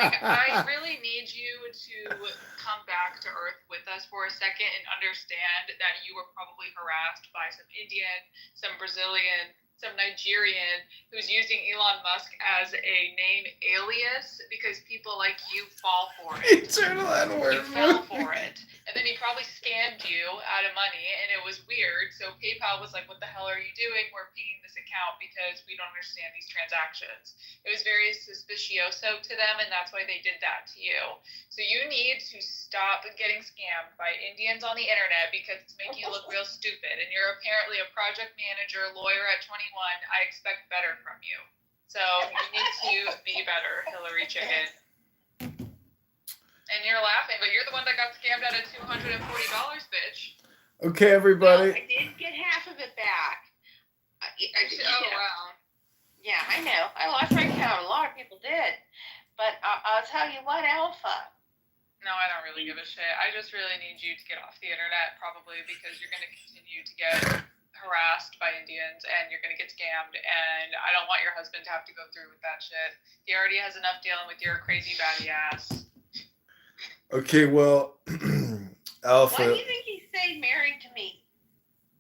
I really need you to come back to Earth with us for a second and understand that you were probably harassed by some Indian, some Brazilian, some Nigerian who's using Elon Musk as a name alias because people like you fall for it. Eternal N-word. You fell for it. And then he probably scammed you out of money and it was weird. So PayPal was like, what the hell are you doing? We're pinging this account because we don't understand these transactions. It was very suspicioso to them, and that's why they did that to you. So you need to stop getting scammed by Indians on the internet because it's making you look real stupid. And you're apparently a project manager, lawyer at 21. I expect better from you. So you need to be better, Hillary Chicken. And you're laughing, but you're the one that got scammed out of $240, bitch. Okay, everybody. Well, I did get half of it back. Wow. Yeah, I know. I lost my count. A lot of people did. But I'll tell you what, Alpha. No, I don't really give a shit. I just really need you to get off the internet, probably, because you're going to continue to get harassed by Indians and you're going to get scammed. And I don't want your husband to have to go through with that shit. He already has enough dealing with your crazy batty ass. Okay, well, Alpha. Why do you think he stayed married to me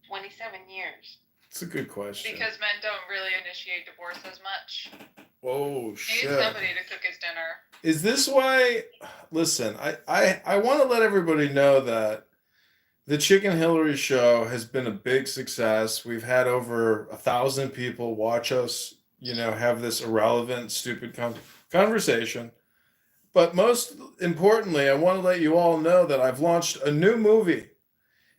27 years? It's a good question. Because men don't really initiate divorce as much. Oh, He shit. needs somebody to cook his dinner. Is this why? Listen, I want to let everybody know that the Chicken Hillary show has been a big success. We've had over 1,000 people watch us, have this irrelevant, stupid conversation. But most importantly, I want to let you all know that I've launched a new movie.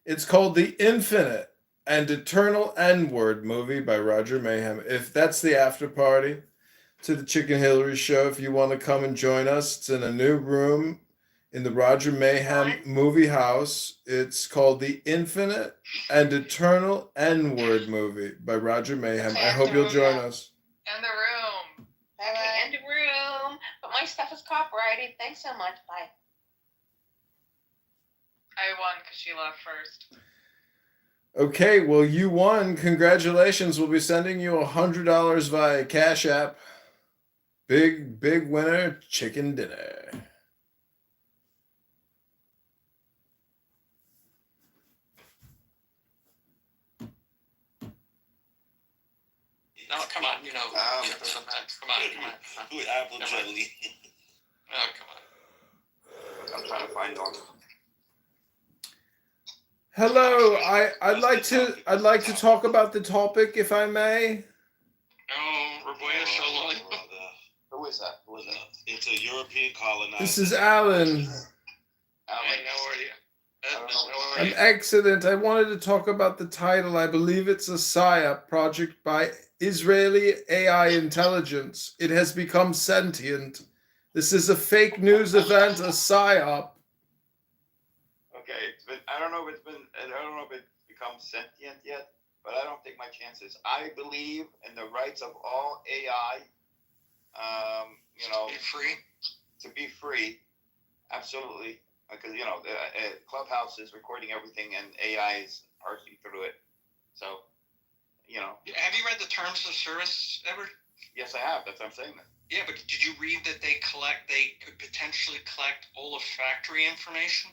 It's called The Infinite and Eternal N-Word movie by Roger Mayhem. If that's the after party to the Chicken Hillary show, if you want to come and join us, it's in a new room in the Roger Mayhem movie house. It's called The Infinite and Eternal N-Word movie by Roger Mayhem. I hope you'll join us. In the room. Okay, in the room. But my stuff is copyrighted. Thanks so much. Bye. I won because she left first. Okay, well, you won. Congratulations. We'll be sending you $100 via Cash App. Big winner, chicken dinner. No, come on, come on. With apple jelly. Oh, come on. I'm trying to find on. Hello, I'd like to talk about the topic, if I may. No, Raboya Shalom. Who is that? It's a European colonizer. This is Alan. Hey, how are you? How are I'm you? excellent. I wanted to talk about the title. I believe it's a PSYOP project by Israeli AI intelligence. It has become sentient. This is a fake news event, a PSYOP. Okay, I don't know if it's become sentient yet, but I don't take my chances. I believe in the rights of all AI. To be free, absolutely. Because Clubhouse is recording everything, and AI is parsing through it. So, Have you read the terms of service ever? Yes, I have. That's why I'm saying that. Yeah, but did you read that they could potentially collect olfactory information?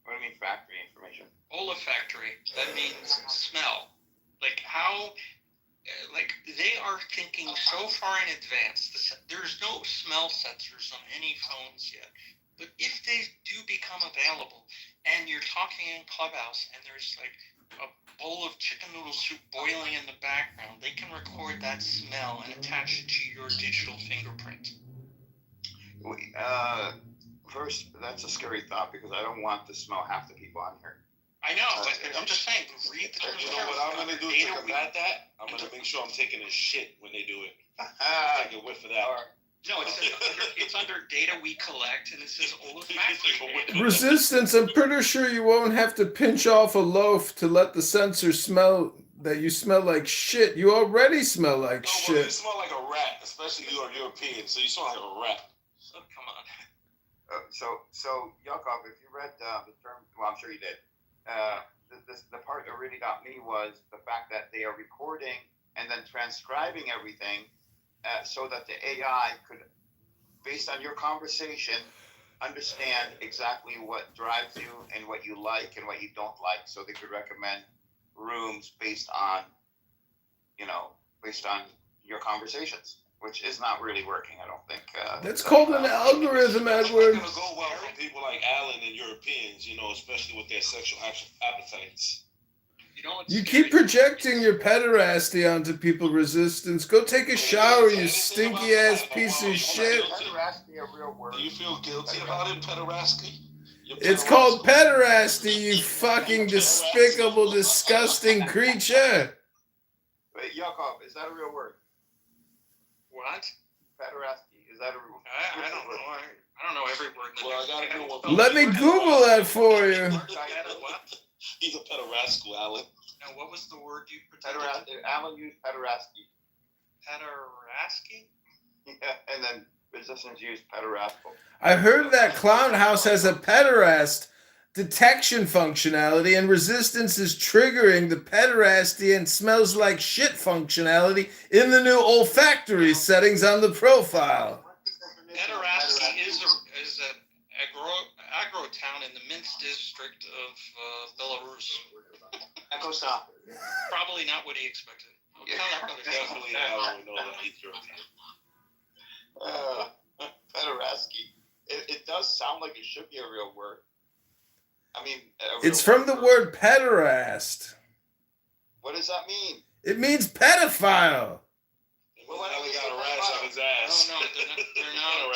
What do you mean factory information? Olfactory. That means smell. Like how. They are thinking so far in advance. There's no smell sensors on any phones yet. But if they do become available, and you're talking in Clubhouse, and there's like a bowl of chicken noodle soup boiling in the background, they can record that smell and attach it to your digital fingerprint. First, that's a scary thought because I don't want to smell half the people on here. I know, but I'm just saying, read the terms. You know what I'm going to do to combat that? I'm going to make sure I'm taking a shit when they do it. Take a whiff of that. No, it's under data we collect, and it says olfactory. Resistance, I'm pretty sure you won't have to pinch off a loaf to let the sensor smell that you smell like shit. You already smell like shit. Well, you smell like a rat, especially you're European, so you smell like a rat. So, come on. So Yakov, if you read the term, well, I'm sure you did. The part that really got me was the fact that they are recording and then transcribing everything so that the AI could based on your conversation, understand exactly what drives you and what you like and what you don't like, so they could recommend rooms based on your conversations, which is not really working, I don't think. That's called an algorithm, That's not Edward. going to go well for people like Alan and Europeans, especially with their sexual appetites. You keep projecting your pederasty onto people, Resistance. Go take a shower, you stinky ass piece of shit. Pederasty a real word? Do you feel guilty about it, pederasty? It's called pederasty, you fucking despicable, disgusting creature. Wait, Yakov, is that a real word? What? Pederasty, is that a real word? I don't know. I don't know every word. Well, I gotta know what. Let me Google that for you. What? He's a pederascal, Alan. Now, what was the word you pretended? Alan used pederasty. Pederasty? Yeah, and then Resistance used pederascal. I heard that Clown House has a pederast detection functionality, and Resistance is triggering the pederasty and smells like shit functionality in the new olfactory settings on the profile. Pederasty is an agro town in the Minsk district of Belarus. Echo stop. Probably not what he expected. Definitely Alan would know that he's European. Pederasty. It does sound like it should be a real word. I mean, It's from the word pederast. What does that mean? It means pedophile. Well, why don't Alan we got say a rash on his ass. No, they're not.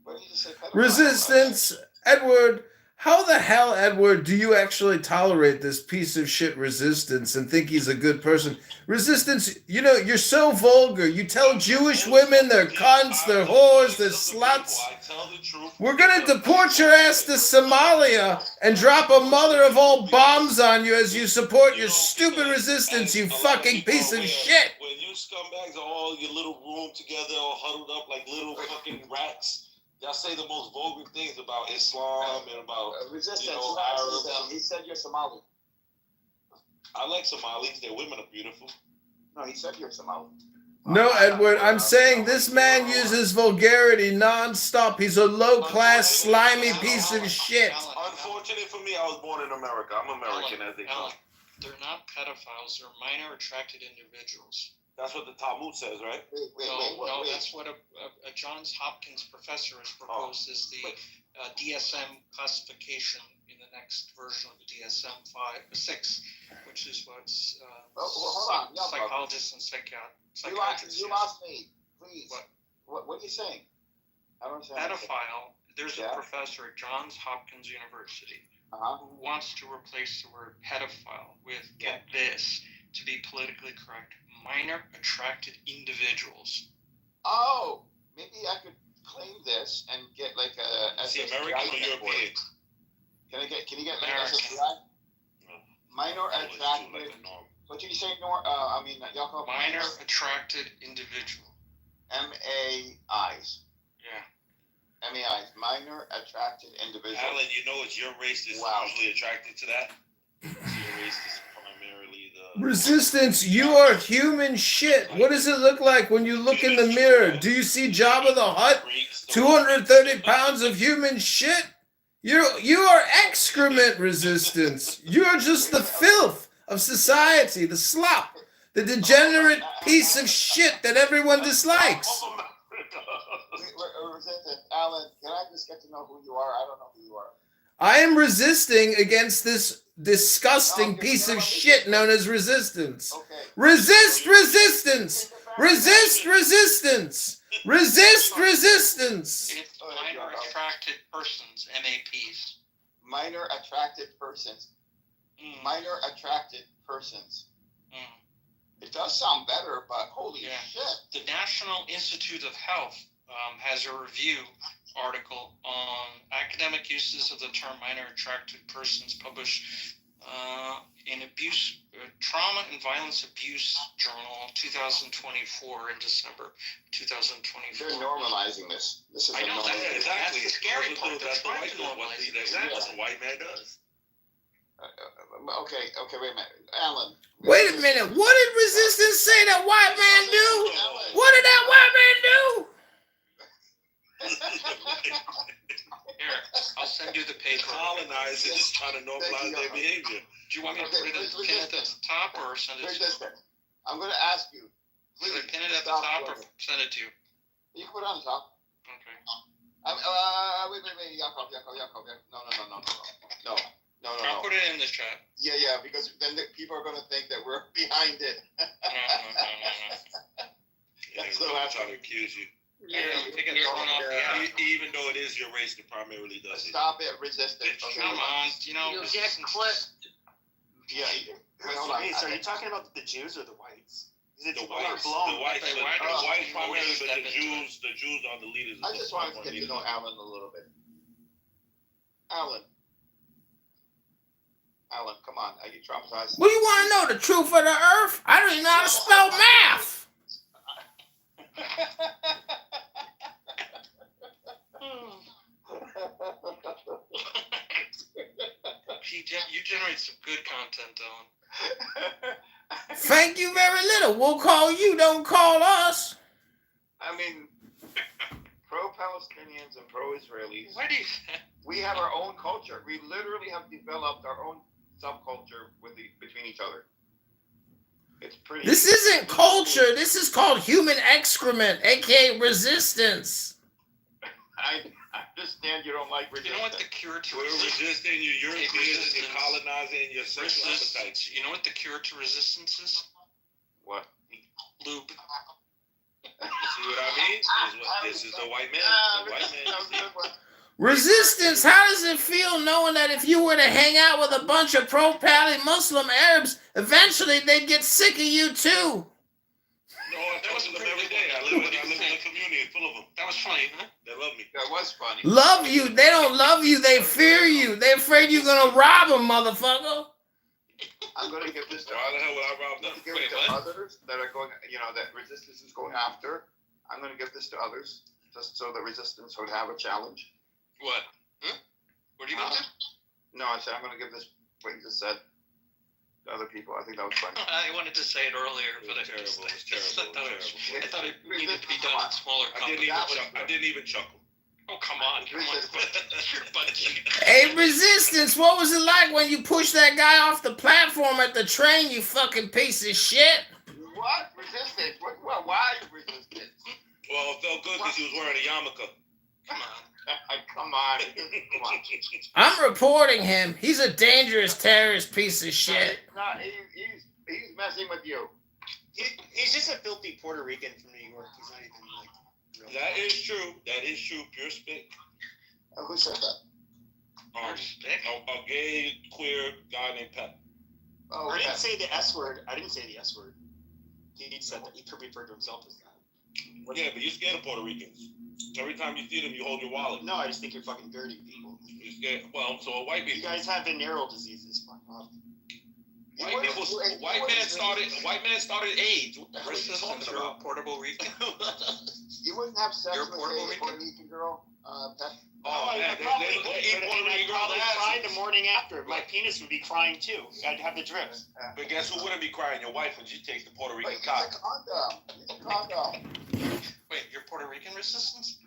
What did you just say? Pedophile? Resistance, Edward. How the hell, Edward, do you actually tolerate this piece of shit Resistance and think he's a good person? Resistance, you're so vulgar. You tell Jewish women they're cunts, they're whores, they're sluts. I tell the truth. We're gonna deport your ass to Somalia and drop a mother of all bombs on you as you support your stupid Resistance, you fucking piece of shit. When you scumbags are all in your little room together, all huddled up like little fucking rats, y'all say the most vulgar things about Islam and about Resistance. Arabs. He said you're Somali. I like Somalis. Their women are beautiful. No, he said you're Somali. No, Edward, I'm saying this man uses vulgarity non-stop. He's a low-class, slimy piece of shit. Unfortunate for me, I was born in America. I'm American, as they call Alan, they're not pedophiles. They're minor attracted individuals. That's what the Talmud says, right? No, that's what a Johns Hopkins professor has proposed as the DSM classification in the next version of the DSM-6, which is what hold on. psychologists and psychiatrists You lost me. Please. What are you saying? I don't understand. Pedophile. There's a professor at Johns Hopkins University who wants to replace the word pedophile with, get this, to be politically correct, minor attracted individuals. Oh, maybe I could claim this and get like a SSDI. American or European? Can you get like American. SSDI? Minor attracted. What did you say, Yakov? Minor attracted individual. MAIs. Yeah. MAIs. Minor attracted individual. Alan, it's your race that's usually attracted to that. Your race is primarily the Resistance, you are human shit. What does it look like when you look in the mirror? Do you see Jabba the Hutt? 230 pounds of human shit? You are excrement, Resistance. You are just the filth of society, the slop, the degenerate piece of shit that everyone dislikes. Resistance. Alan, can I just get to know who you are? I don't know who you are. I am resisting against this disgusting piece of shit known as Resistance. Okay. Resist resistance! Resist resistance! Resist resistance! It's minor attracted persons, MAPs. Minor attracted persons. Minor attracted persons. It does sound better, but holy shit. The National Institute of Health has a review article on academic uses of the term minor attracted persons published in Trauma and Violence Abuse Journal 2024 in December 2024. They're normalizing this. This is I know, exactly. that's the scary part. They're That's trying to what normalize it. the white man does. Okay, wait a minute. Alan. Wait a minute. What did Resistance say that white man do? What did that white man do? Here, I'll send you the paper. Colonizers trying to normalize their behavior. Do you want me to put it pin it at the top or send it to you? I'm going to ask you. Should I pin it at the top or send it to you? You can put it on the top. Okay. Wait, Yakov. No. I'll put it in the chat. Yeah, because then the people are going to think that we're behind it. No. That's They're so really trying to accuse you. Yeah, they get thrown off the app. Even though it is your race that primarily does it. Stop it, Resistance. Okay. Come on, You'll get clipped. Yeah. So are you talking about the Jews or the whites? Is it The blown? whites primarily, but the Jews are the leaders. I just wanted to get to know Alan a little bit. Alan, come on. Are you traumatized? Well, you want to know the truth of the earth? I don't even know how to spell math. You generate some good content, Dylan. Thank you very little. We'll call you. Don't call us. I mean, pro-Palestinians and pro-Israelis, Why do you? we have our own culture. We literally have developed our own subculture between each other. It's pretty. This isn't culture. This is called human excrement, aka resistance. I understand you don't like resistance. You know what the cure to We're resisting you, Europeans, and you're colonizing your sexual appetites. resistance? You know what the cure to resistance is? What? Lube. You see what I mean? This is the white man. The white man. Resistance, how does it feel knowing that if you were to hang out with a bunch of pro-Pali Muslim Arabs, eventually they'd get sick of you too? No, I talk to them every day. I live in a community full of them. That was funny, huh? They love me. That was funny. Love you. They don't love you. They fear you. They're afraid you're going to rob them, motherfucker. I'm going to give this to Why the hell would I rob them? give it to others that are going, that resistance is going after. I'm going to give this to others just so the resistance would have a challenge. What? Huh? What are you going to do? No, I said I'm going to give this, what you just said, to other people. I think that was funny. I wanted to say it earlier, but I It's terrible. I thought it needed to be done in smaller I didn't even chuckle. Oh, come on. You're buddy. Hey, resistance, what was it like when you pushed that guy off the platform at the train, you fucking piece of shit? What? Resistance? Why resistance? Well, it felt good because he was wearing a yarmulke. Come on. Come on. I'm reporting him. He's a dangerous terrorist piece of shit. He's messing with you. He's just a filthy Puerto Rican from New York. He's not even like. That is true. Pure spit. Who said that? A gay, queer guy named Pep. Oh, I didn't say the S word. He said that. He referred to himself as that. Yeah, but you're scared of Puerto Ricans. Every time you see them, you hold your wallet. No, I just think you're fucking dirty people. You're scared. Well, so a white You people. guys have venereal diseases. Fuck off. White man started AIDS. What the hell are you Resistance talking for about? Puerto Rican. You wouldn't have sex You're with Puerto a Rican? Puerto Rican girl, Pep? Oh, man, I probably they would, eat but Puerto I'd Rican probably girls' cry the asses. morning after. My penis would be crying too. I'd have the drips. But guess who wouldn't be crying? Your wife when she takes the Puerto Rican Use cock. a condom. Wait, you're Puerto Rican resistance?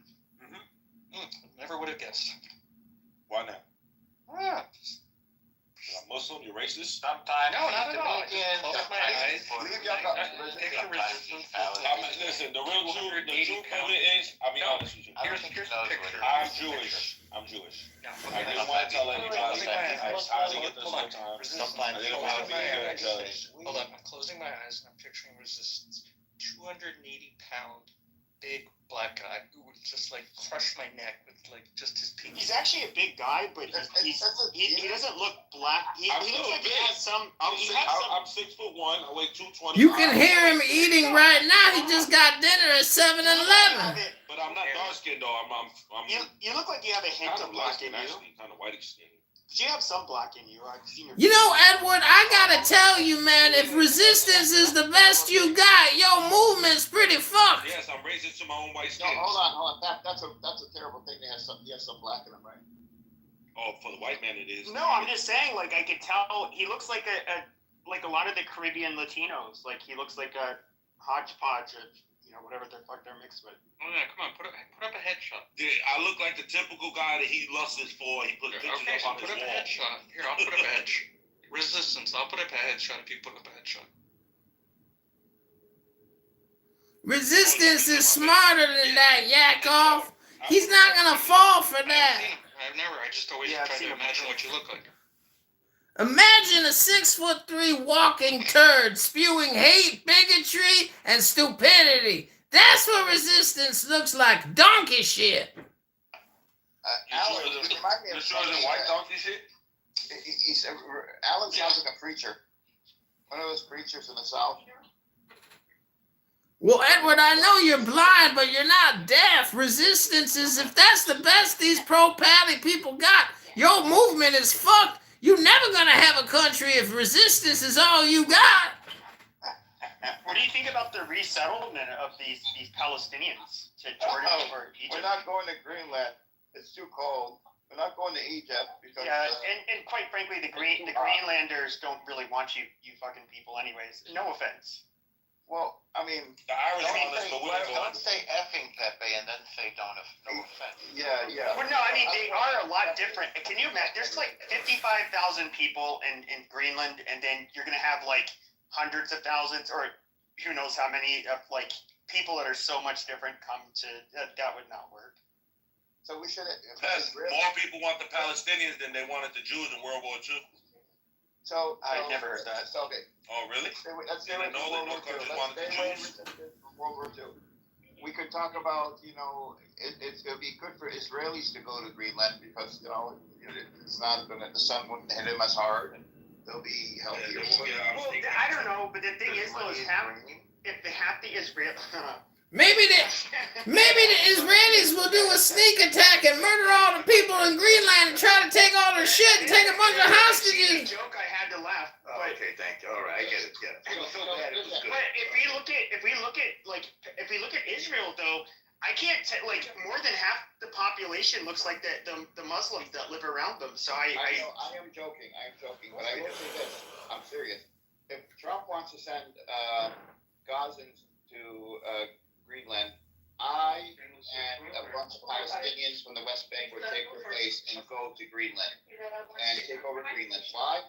Never would have guessed. Why not? Ah, You're a Muslim? You're racist? Sometimes. No, not at all. I just close my eyes. Leave your cup. Picture resistance. Listen, the truth of it is, I'll be honest with you. Here's the picture. I'm Jewish. I didn't want to tell anybody. I get this sometimes. I didn't want to be here because. Hold on, I'm closing my eyes and I'm picturing resistance. 280-pound, big black guy who would just like crush my neck with like just his pinky. He's actually a big guy, but he doesn't look black. He looks like he has some. I'm 6'1". I weigh 220. You can hear him eating right now. He just got dinner at 7-Eleven. But I'm not dark skinned though. I'm You look like you have a hint kind of of black light in skinned you. actually, kind of whitey skinned. You have some black in you. I've seen your. You know, Edward, I gotta tell you, man, if resistance is the best you got, your movement's pretty fucked. Yes, I'm racist to my own white No, skin. hold on. That's a terrible thing. He has some black in him, right? Oh, for the white man it is. No, I'm just saying, like, I could tell he looks like a lot of the Caribbean Latinos. Like, he looks like a hodgepodge of, whatever the fuck they're mixed with. Oh yeah, come on, put up a headshot. Yeah, I look like the typical guy that he lusts for. He puts pictures Okay, so up on put his up a wall. headshot. Here, I'll put up a headshot. Resistance. I'll put up a headshot if you put up a headshot. Resistance is smarter than that, Yakov. He's not gonna fall for that. I've never. I just always Yeah, I've try seen to him imagine before. what you look like. Imagine a 6'3" walking turd spewing hate, bigotry, and stupidity. That's what resistance looks like. Donkey shit. Alan, you remind me You of sure the white donkey shit? Alan sounds like a preacher. One of those preachers in the South. Well, Edward, I know you're blind, but you're not deaf. Resistance is, if that's the best these pro-Pally people got, your movement is fucked. You're never gonna have a country if resistance is all you got. What do you think about the resettlement of these Palestinians to Jordan or Egypt? We're not going to Greenland. It's too cold. We're not going to Egypt because. Yeah, and quite frankly, the Greenlanders don't really want you fucking people anyways. No offense. Well, I mean, The Irish want us, but we don't don't want say effing Pepe and then say no offense. Yeah. Well, no, I mean, they are a lot different. Can you imagine? There's like 55,000 people in Greenland, and then you're going to have like hundreds of thousands, or who knows how many of like people that are so much different come to, that would not work. So we should. Plus, more people want the Palestinians than they wanted the Jews in World War II. So I never heard that. So, okay. Oh, really? Let's stay away Didn't know from that World no War II. countries Let's wanted stay the away Jews. from World War II. We could talk about, it's going to be good for Israelis to go to Greenland because, it's not going to, the sun wouldn't hit them as hard and they'll be healthier. Well, I don't know, but the thing is, though, if they have the Israel. Maybe the Israelis will do a sneak attack and murder all the people in Greenland and try to take all their shit and take a bunch of hostages. Joke, I had to laugh. Okay, thank you. All right, I get it. I was so glad it was good. But if we look at Israel, though, I can't more than half the population looks like the Muslims that live around them. So I know, I am joking, but I will say this. I'm serious. If Trump wants to send Gazans to Greenland, I and a bunch of Palestinians from the West Bank would take their place and go to Greenland and take over Greenland. Why?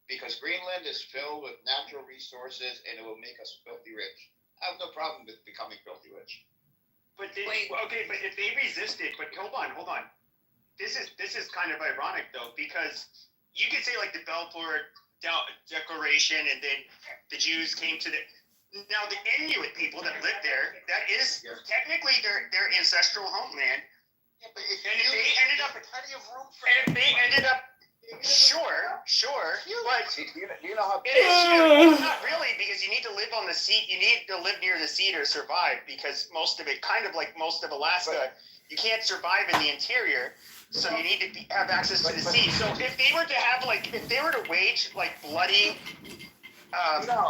Because Greenland is filled with natural resources and it will make us filthy rich. I have no problem with becoming filthy rich. But if they resisted, but hold on. This is kind of ironic though, because you could say like the Balfour Declaration, and then the Jews came to the. Now the Inuit people that live there, that is technically their ancestral homeland. Yeah, but And if they ended up, sure, but Do you know how? it is huge. Not really, because you need to live on the sea. You need to live near the sea to survive, because most of it, kind of like most of Alaska, you can't survive in the interior. So you need to have access to the sea. So if they were to wage like bloody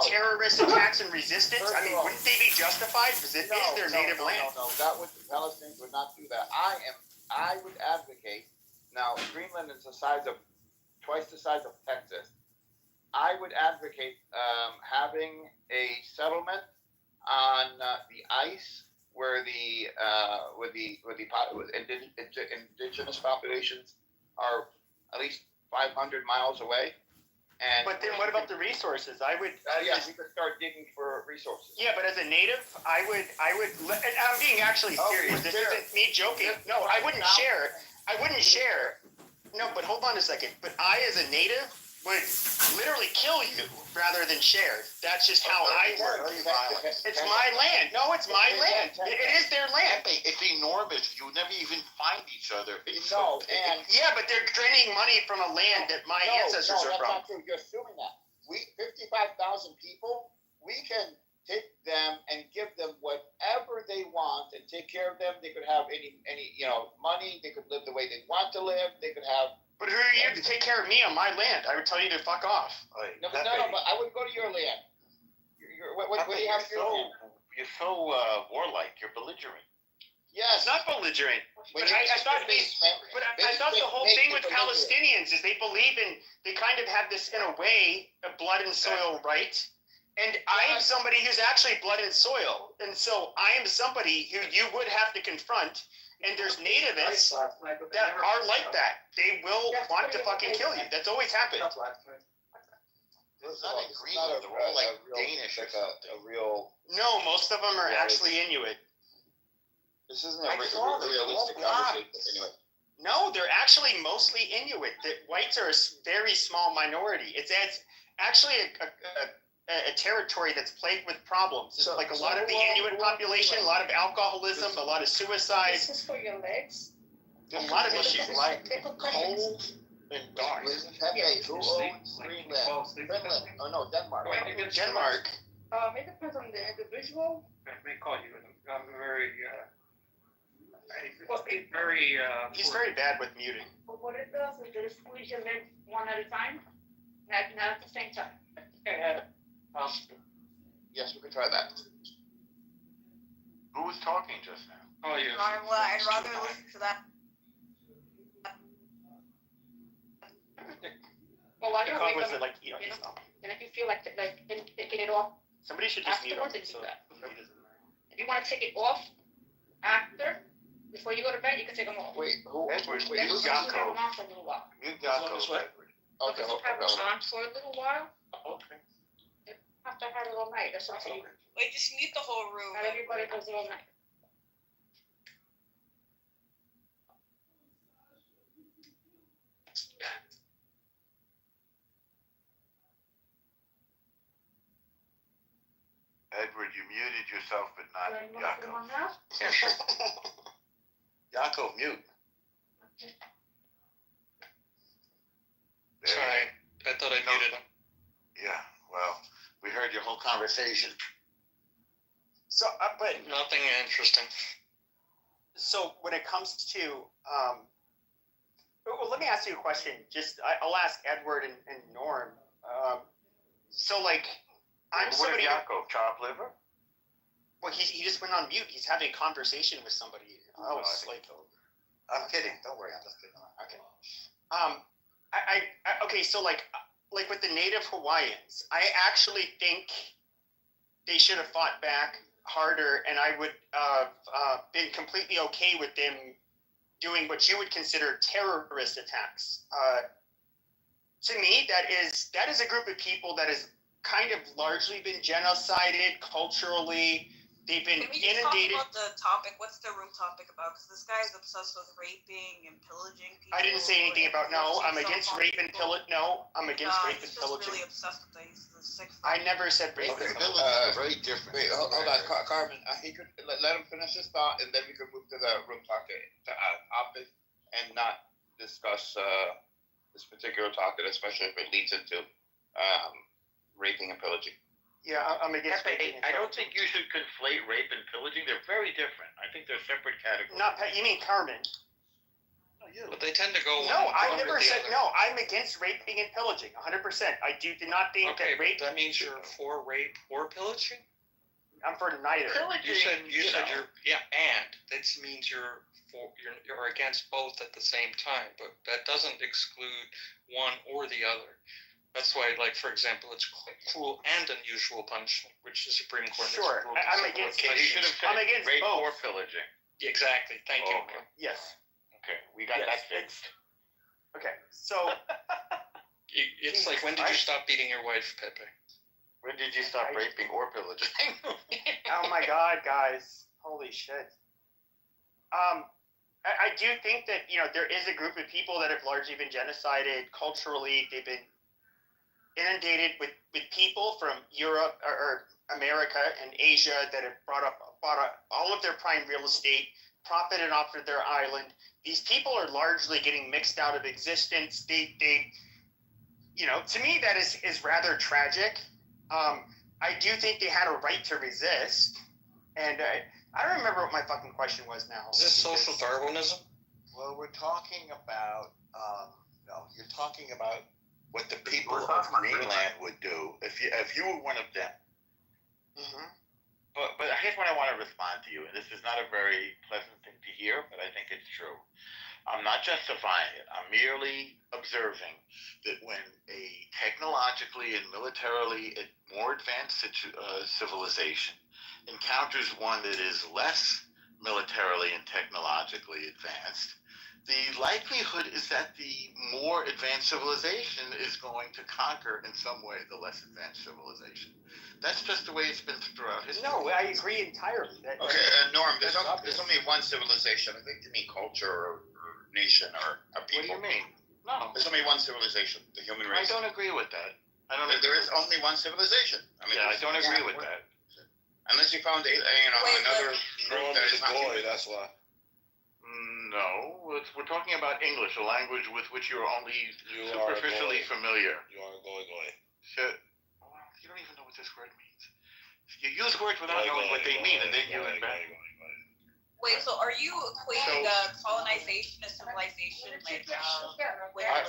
terrorist attacks and resistance, I mean, wouldn't they be justified? Because it is their native land. No, the Palestinians would not do that. I would advocate. Now, Greenland is twice the size of Texas. I would advocate having a settlement on the ice where the indigenous populations are at least 500 miles away. But then what about the resources? We could start digging for resources. Yeah, but as a native, I would, and I'm being actually serious. This isn't me joking. No, I wouldn't share. No, but hold on a second. But I, as a native, would literally kill you rather than share. That's just how I work. It's my land. No, it's my land. It is their land. It's enormous. You would never even find each other. Yeah, but they're draining money from a land that my ancestors are from. Not true. You're assuming that. 55,000 people, we can take them and give them whatever they want and take care of them. They could have any money. They could live the way they want to live. They could have. But who are you to take care of me on my land? I would tell you to fuck off. No, but I wouldn't go to your land. What do you have to do? You're so warlike. You're belligerent. Yes. It's not belligerent. When But you I thought make- these. But I thought the whole thing with Palestinians is they believe in, they kind of have this, in a way, a blood and soil right. And I am somebody who's actually blood and soil. And so I am somebody who you would have to confront. And there's nativists that are like that. They will want to fucking kill you. That's always happened. It's not in Greenland. They're all like Danish or something. A real. No, most of them are actually Inuit. This isn't I saw them. realistic They're all conversation. Anyway. No, they're actually mostly Inuit. The whites are a very small minority. It's actually a territory that's plagued with problems. It's like a lot of the Inuit population, a lot of alcoholism, a lot of suicide, This is for your legs. a lot of issues. Like cold and dark. Pepe, who owns Greenland? Finland. Oh no, Denmark. Denmark. It depends on the individual. I may call you. I'm very, very. He's very bad with muting. But what it does is it squeeze your legs one at a time, not at the same time. Yes, we can try that. Who was talking just now? Oh, you. I'd rather listen to that. Well, why The don't call we was go, like, and if you feel like taking it off somebody should just mute him. afterwards, So then do that. If you want to take it off after, before you go to bed, you can take them off. Wait, who? Edward, Wait, Then who's you got can have them on for a little while. You got those, As long as Edward. Okay, Because you have them on for a little while, Okay. you have to have it all night, that's what I'm saying. Wait, just mute the whole room. Not everybody does it all night. Edward, you muted yourself, but not So you want to put them Yaakov. on now? Yaakov, mute. There. Sorry, I thought I muted him. Yeah, well, we heard your whole conversation. So, but Nothing interesting. so when it comes to, well, let me ask you a question. I'll ask Edward and Norm. So like, I'm What somebody. is Yaakov, chopped liver? Well, he just went on mute. He's having a conversation with somebody else. I Like, I'm kidding. don't worry, I'm just kidding. Okay. Okay. So like with the Native Hawaiians, I actually think they should have fought back harder, and I would been completely okay with them doing what you would consider terrorist attacks. To me, that is a group of people that has kind of largely been genocided culturally. They've been Can we just inundated. talk about the topic? What's the room topic about? Because this guy is obsessed with raping and pillaging people. I didn't say anything about no. I'm Forcing against some rape and people. pillage. No, I'm against rape and He's just pillaging. really obsessed with that. He's the sixth. I never said rape Okay, and pillaging. Very different. Wait, hold on, Carmen. He could let him finish his thought, and then we could move to the room talk to office and not discuss this particular topic, especially if it leads into raping and pillaging. Yeah, I'm against raping and I don't pillaging. think you should conflate rape and pillaging. They're very different. I think they're separate categories. You mean Carmen? But they tend to go No, I one never with the said other. no. I'm against raping and pillaging, 100%. I do not think Okay, that rape. that means you're for rape or pillaging? I'm for neither. You said you're and that means you're against both at the same time, but that doesn't exclude one or the other. That's why, like, for example, it's cruel and unusual punishment, which the Supreme Court Sure, has ruled I'm in against several You should occasions. have said I'm against rape both. or pillaging. Exactly. Thank you. Okay. Yes. Okay, we got Yes, that fixed. Okay. So It's like, when did you stop beating your wife, Pepe? When did you stop raping or pillaging? oh my God, guys! Holy shit. I do think that there is a group of people that have largely been genocided culturally. They've been inundated with people from Europe or America and Asia that have bought up all of their prime real estate, profited off of their island. These people are largely getting mixed out of existence. They to me that is rather tragic. I do think they had a right to resist, and I don't remember what my fucking question was now. Is this social Darwinism? Well, we're talking about, no, you're talking about what the people We're of talking about Greenland would do if you were one of them. Mm-hmm. But here's what I want to respond to you, and this is not a very pleasant thing it's true. I'm not justifying it. I'm merely observing that when a technologically and militarily more advanced civilization encounters one that is less militarily and technologically advanced, the likelihood is that the more advanced civilization is going to conquer in some way the less advanced civilization. That's just the way it's been throughout history. No, I agree entirely. Okay, Norm, there's only one civilization. I think to me, culture or nation or a people. What do you mean? No. There's only one civilization, the human I race. don't agree with that. There is only one civilization. I mean, I don't agree with that. Unless you found another group that is not human. That's why. No, we're talking about English, a language with which you're only superficially familiar. You are going. Well, you don't even know what this word means. You use words without knowing what they mean, and then you invent. Wait, so are you equating colonization to civilization? Like,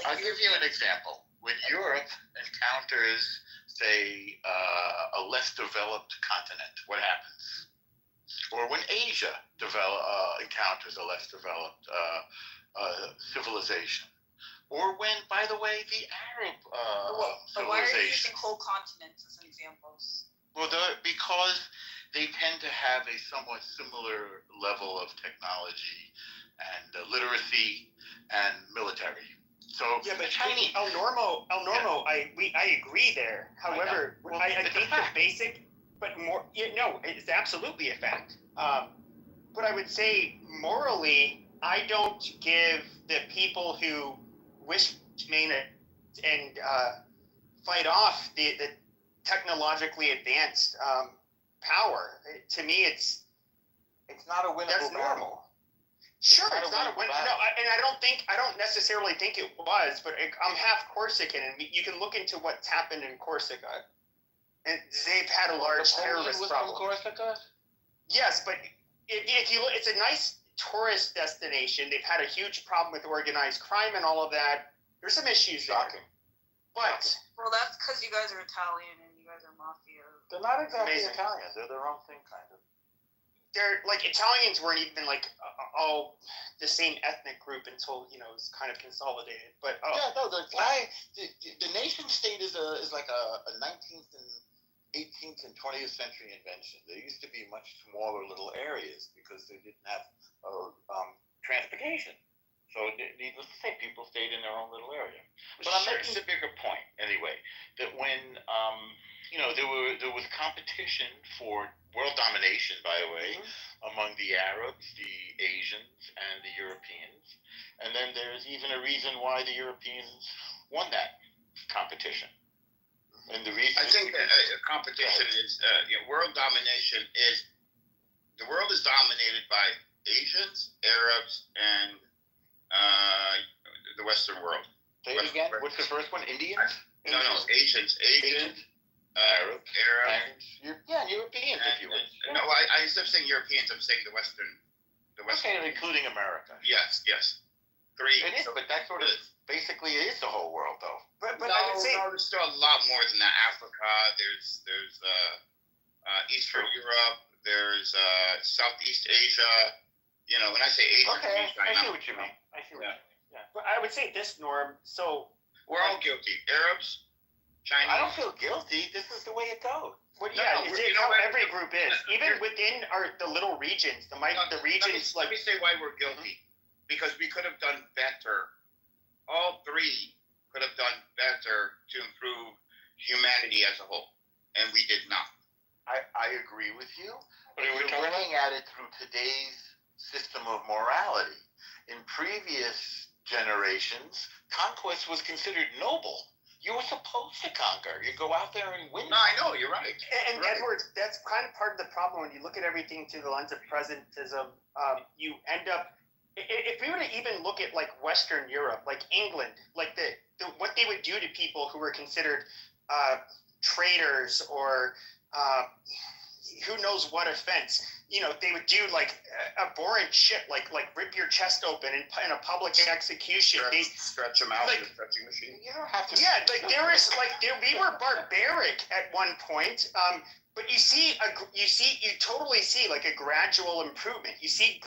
I'll give you an example. When Europe encounters, say, a less developed continent, what happens? Or when Asia encounters a less developed civilization. Or when, by the way, the Arab but why are you civilization. using whole continents as examples? Well, because they tend to have a somewhat similar level of technology and literacy and military. So Yeah, but Chinese. El Normo, I agree there. However, I think the basic, but more, it's absolutely a fact. But I would say morally, I don't give the people who wish to maintain and fight off the technologically advanced power. To me, it's not a winnable that's normal. Sure, it's not a win. No, I don't necessarily think it was, but I'm half Corsican, and you can look into what's happened in Corsica, and they've had a large terrorist problem. Corsica? Yes, but if you look, it's a nice tourist destination. They've had a huge problem with organized crime and all of that. There's some issues there. But Well, that's because you guys are Italian and you guys are mafia. They're not exactly Amazing. Italian. They're their own thing, kind of. they're like Italians weren't even like all the same ethnic group until it was kind of consolidated. But the nation state is like a 19th and 18th and 20th century invention. There used to be much smaller little areas because they didn't have transportation. So needless to say, people stayed in their own little area. But I'm making the bigger point anyway, that when there was competition for world domination, by the way, among the Arabs, the Asians, and the Europeans. And then there's even a reason why the Europeans won that competition. And the reason I think competition is world domination is the world is dominated by Asians, Arabs, and the Western world. Say it again. What's the first one? Indians? No, Asians, Arabs, and Europeans, if you will. No, I instead of saying Europeans, I'm saying the Western. Okay, including America. Yes. Three. It is, but that sort of basically is the whole world, though. But I would say there's still a lot more than that. Africa, there's Eastern Europe, there's Southeast Asia. When I say Asia, okay, I see what you mean. Yeah. But I would say this, Norm. So we're all guilty. Arabs, Chinese. I don't feel guilty. This is the way it goes. Well, it's how every group is. Even within the little regions, regions. Let me say why we're guilty. Because we could have done better. All three could have done better to improve humanity as a whole, and we did not. I agree with you, but we're looking at it through today's system of morality. In previous generations, conquest was considered noble. You were supposed to conquer. You go out there and win. No, I know, you're right. And right. Edwards, that's kind of part of the problem when you look at everything through the lens of presentism. You end up, if we were to even look at like Western Europe, like England, like what they would do to people who were considered traitors or who knows what offense, they would do like abhorrent shit, like rip your chest open in a public execution. Stretch them out with a stretching machine. You don't have to. Yeah, we were barbaric at one point. But you totally see like a gradual improvement. You see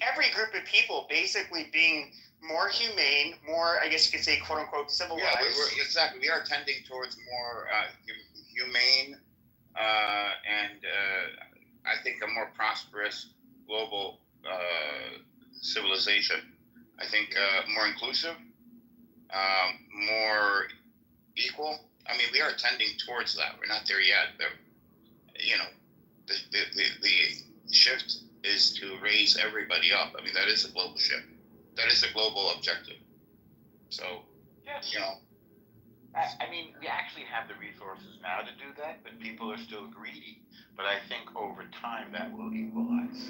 every group of people basically being more humane, more, I guess you could say, quote unquote, civilized. Yeah, exactly. We are tending towards more humane and I think a more prosperous global civilization. I think more inclusive, more equal. I mean, we are tending towards that. We're not there yet. But, you know, the shift is to raise everybody up. I mean, that is a global shift. That is a global objective. So, Yes. you know. I mean, we actually have the resources now to do that, but people are still greedy. But I think over time that will equalize.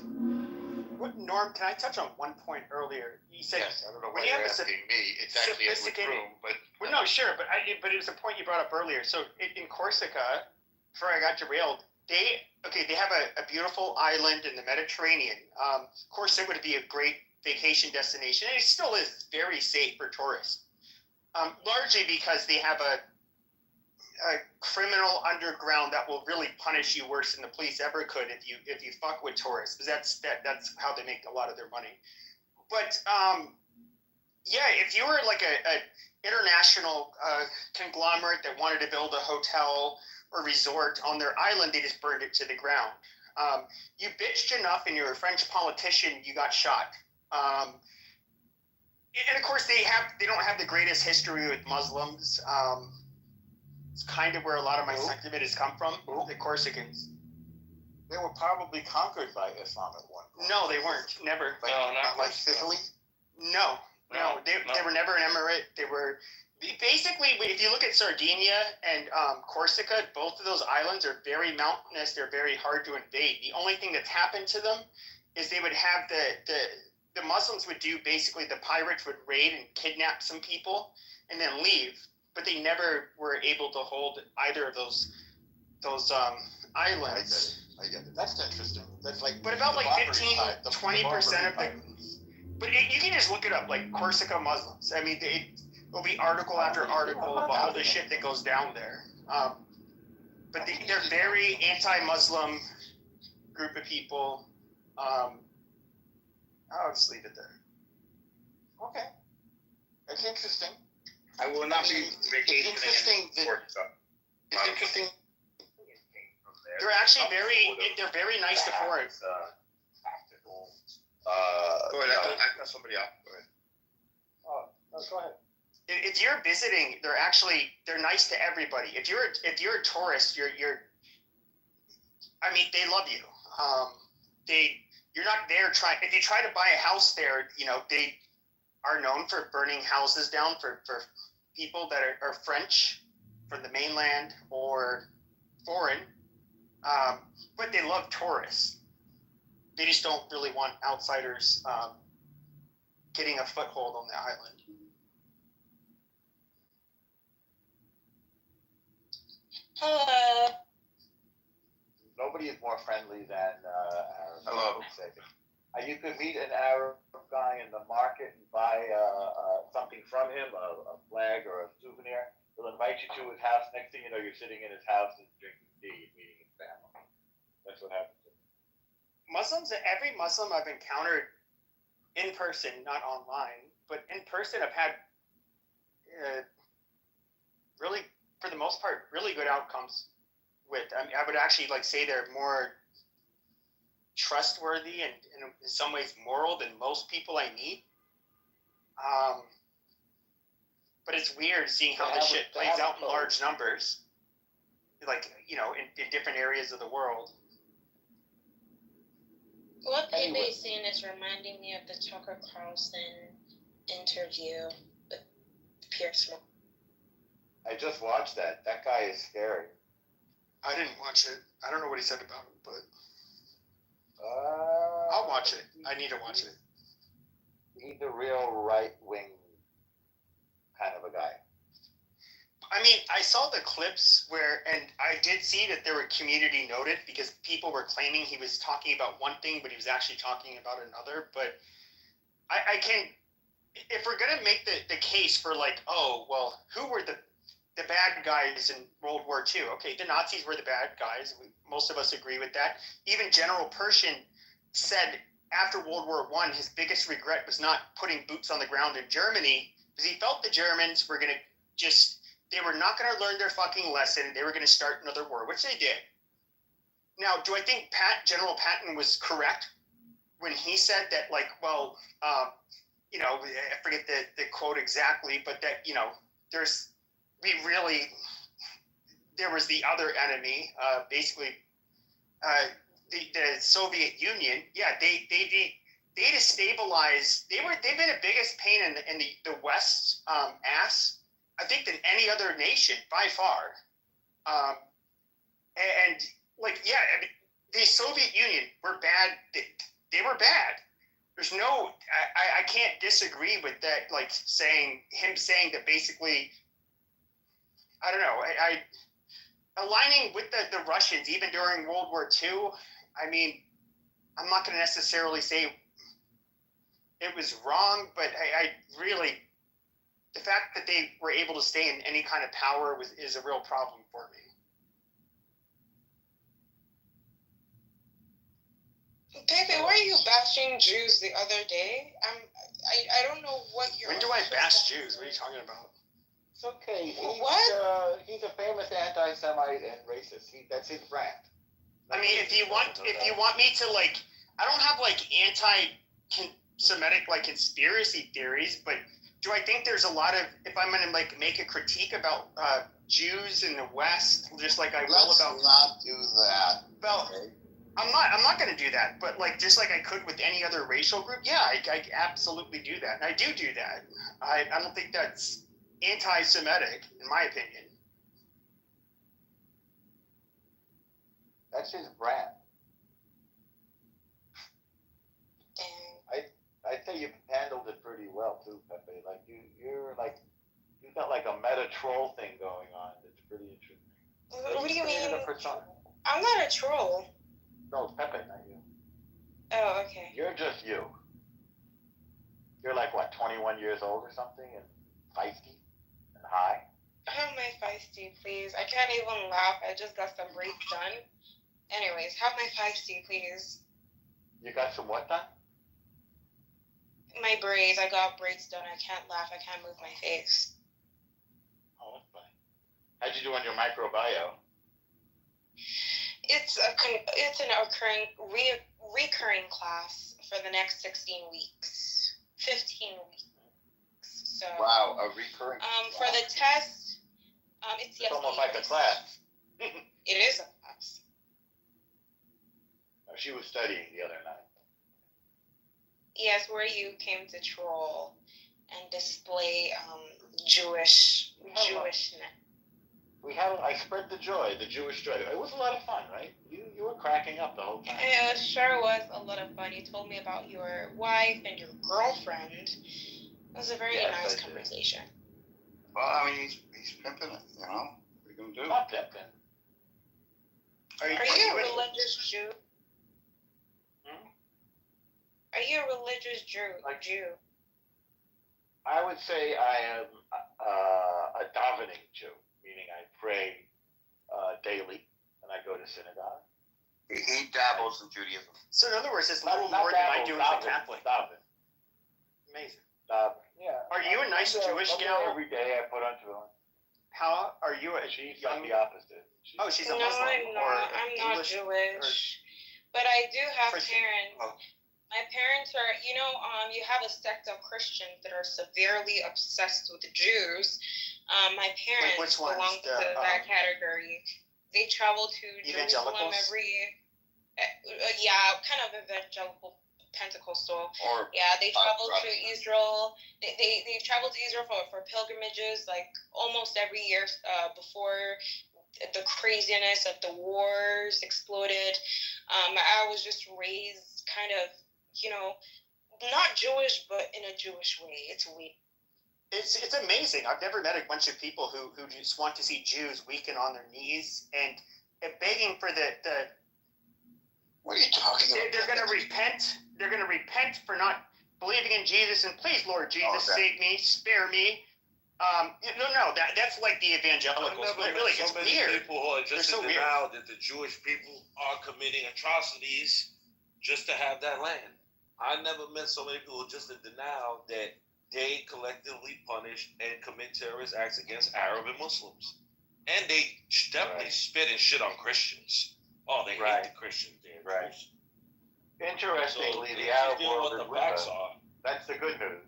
What, Norm, can I touch on one point earlier? You said, yes, I don't know when why you you're have a asking me. It's actually Edward's room, but... Well, no, sure, but it was a point you brought up earlier. So in Corsica, before I got derailed, they have a beautiful island in the Mediterranean. Of course, it would be a great vacation destination, and it still is very safe for tourists. Largely because they have a criminal underground that will really punish you worse than the police ever could if you fuck with tourists, because that's how they make a lot of their money. But yeah, if you were like a international conglomerate that wanted to build a hotel or resort on their island, they just burned it to the ground. You bitched enough and you're a French politician, you got shot. And of course they don't have the greatest history with Muslims. It's kind of where a lot of my sentiment has come from. The Corsicans. They were probably conquered by Islam at one point. No, they weren't. Never. Like, No, not like Sicily? No. They were never an emirate. They were basically, if you look at Sardinia and Corsica, both of those islands are very mountainous. They're very hard to invade. The only thing that's happened to them is they would have the Muslims would do basically, the pirates would raid and kidnap some people and then leave, but they never were able to hold either of those islands. I get it. That's interesting. That's like, but about like 15-20% of the. But you can just look it up, like Corsica Muslims. I mean, it'll be article after article about all the shit that goes down there. But they're very anti-Muslim group of people. I'll just leave it there. Okay. That's interesting. I will not be vacationing in Corsica. It's interesting. They're actually they're very nice to foreigners. Go ahead, I cut somebody off. Go ahead. Go ahead. If you're visiting, they're nice to everybody. If you're a tourist, I mean, they love you. You're not there if you try to buy a house there, they are known for burning houses down for people that are French from the mainland or foreign. But they love tourists. They just don't really want outsiders getting a foothold on the island. Hello. Nobody is more friendly than Arabs. Hello. You could meet an Arab guy in the market and buy something from him, a flag or a souvenir. He'll invite you to his house. Next thing you know, you're sitting in his house and drinking tea and meeting his family. That's what happens. Muslims, every Muslim I've encountered in person, not online, but in person, I've had really, for the most part, really good outcomes with. I mean, I would actually say they're more trustworthy and in some ways moral than most people I meet. But it's weird seeing how this shit plays out in large numbers, in different areas of the world. What Pepe's saying is reminding me of the Tucker Carlson interview with Pierce Morgan. I just watched that. That guy is scary. I didn't watch it. I don't know what he said about it, but I'll watch it. I need to watch it. He's a real right-wing kind of a guy. I mean, I saw the clips and I did see that they were community noted because people were claiming he was talking about one thing, but he was actually talking about another. But I can, if we're going to make the case for who were the bad guys in World War II? Okay, the Nazis were the bad guys. Most of us agree with that. Even General Pershing said after World War I, his biggest regret was not putting boots on the ground in Germany, because he felt the Germans were going to they were not going to learn their fucking lesson. They were going to start another war, which they did. Now, do I think General Patton was correct when he said that, like, well, you know, I forget the quote exactly, but that, you know, there was the other enemy, basically, the Soviet Union. Yeah, they destabilized. They've been the biggest pain in the West's ass, I think, than any other nation by far. And like, yeah, I mean, the Soviet Union were bad. They were bad. There's no, I can't disagree with that. Like saying that basically, I don't know. Aligning with the Russians even during World War II. I mean, I'm not going to necessarily say it was wrong, but I really, the fact that they were able to stay in any kind of power is a real problem for me. Pepe, were you bashing Jews the other day? I don't know what you're. When do I bash Jews? What are you talking about? It's okay. What? He's a famous anti-Semite and racist. That's his brand. I mean, if you want me to, like, I don't have like anti-Semitic like conspiracy theories, but do I think there's a lot of, if I'm going to like make a critique about Jews in the West, just like I will about. Let's not do that. Well, okay? I'm not going to do that, but like just like I could with any other racial group, yeah, I absolutely do that, and I do that. I don't think that's anti-Semitic, in my opinion. That's his brand. Dang. I'd say you've handled it pretty well too, Pepe. Like you're like, you got like a meta troll thing going on that's pretty interesting. What do you mean? A persona. I'm not a troll. No, it's Pepe, not you. Oh, okay. You're just you. You're like what, 21 years old or something, and feisty and high. Have my feisty, please. I can't even laugh. I just got some braids done. Anyways, have my feisty, please. You got some what done? My braids. I got braids done. I can't laugh. I can't move my face. Oh, that's fine. How'd you do on your microbiome? It's an recurring class for the next 16 weeks, 15 weeks. So Wow, a recurring. for the test, it's almost like a class. It is a class. She was studying the other night. Yes, where you came to troll and display Jewishness. I spread the joy, the Jewish joy. It was a lot of fun, right? You were cracking up the whole time. It sure was a lot of fun. You told me about your wife and your girlfriend. It was a very nice conversation. Well, I mean, he's pimping it, you know? What are you going to do? Not pimping. Are you a religious Jew? Are you a religious Jew? I would say I am a davening Jew, meaning I pray daily and I go to synagogue. He dabbles in Judaism. So in other words, it's a little more than I do as a Catholic. Daven. Amazing. Daven. Yeah. Are you a nice Jewish gal? Every day I put on tefillin. How are you? She's like the opposite. She's a No, Muslim. I'm not. I'm not Jewish. But I do have parents. Oh. My parents are, you have a sect of Christians that are severely obsessed with the Jews. My parents belong to that category. They travel to Jerusalem kind of evangelical Pentecostal. They travel to Israel. They've traveled to Israel for pilgrimages like almost every year before the craziness of the wars exploded. I was just raised kind of, not Jewish, but in a Jewish way. It's weird. It's amazing. I've never met a bunch of people who just want to see Jews weaken on their knees and begging for the. What are you talking about? They're going to repent. They're going to repent for not believing in Jesus. And please, Lord Jesus, save me, spare me. No, that's like the evangelicals. But really, it's weird. People who are just in denial that the Jewish people are committing atrocities just to have that land. I never met so many people just in denial that they collectively punish and commit terrorist acts against Arab and Muslims. And they definitely spit and shit on Christians. Oh, they hate the Christians there. Right. Interestingly, So, the Arab you know world what is the with facts us. are. That's the good news.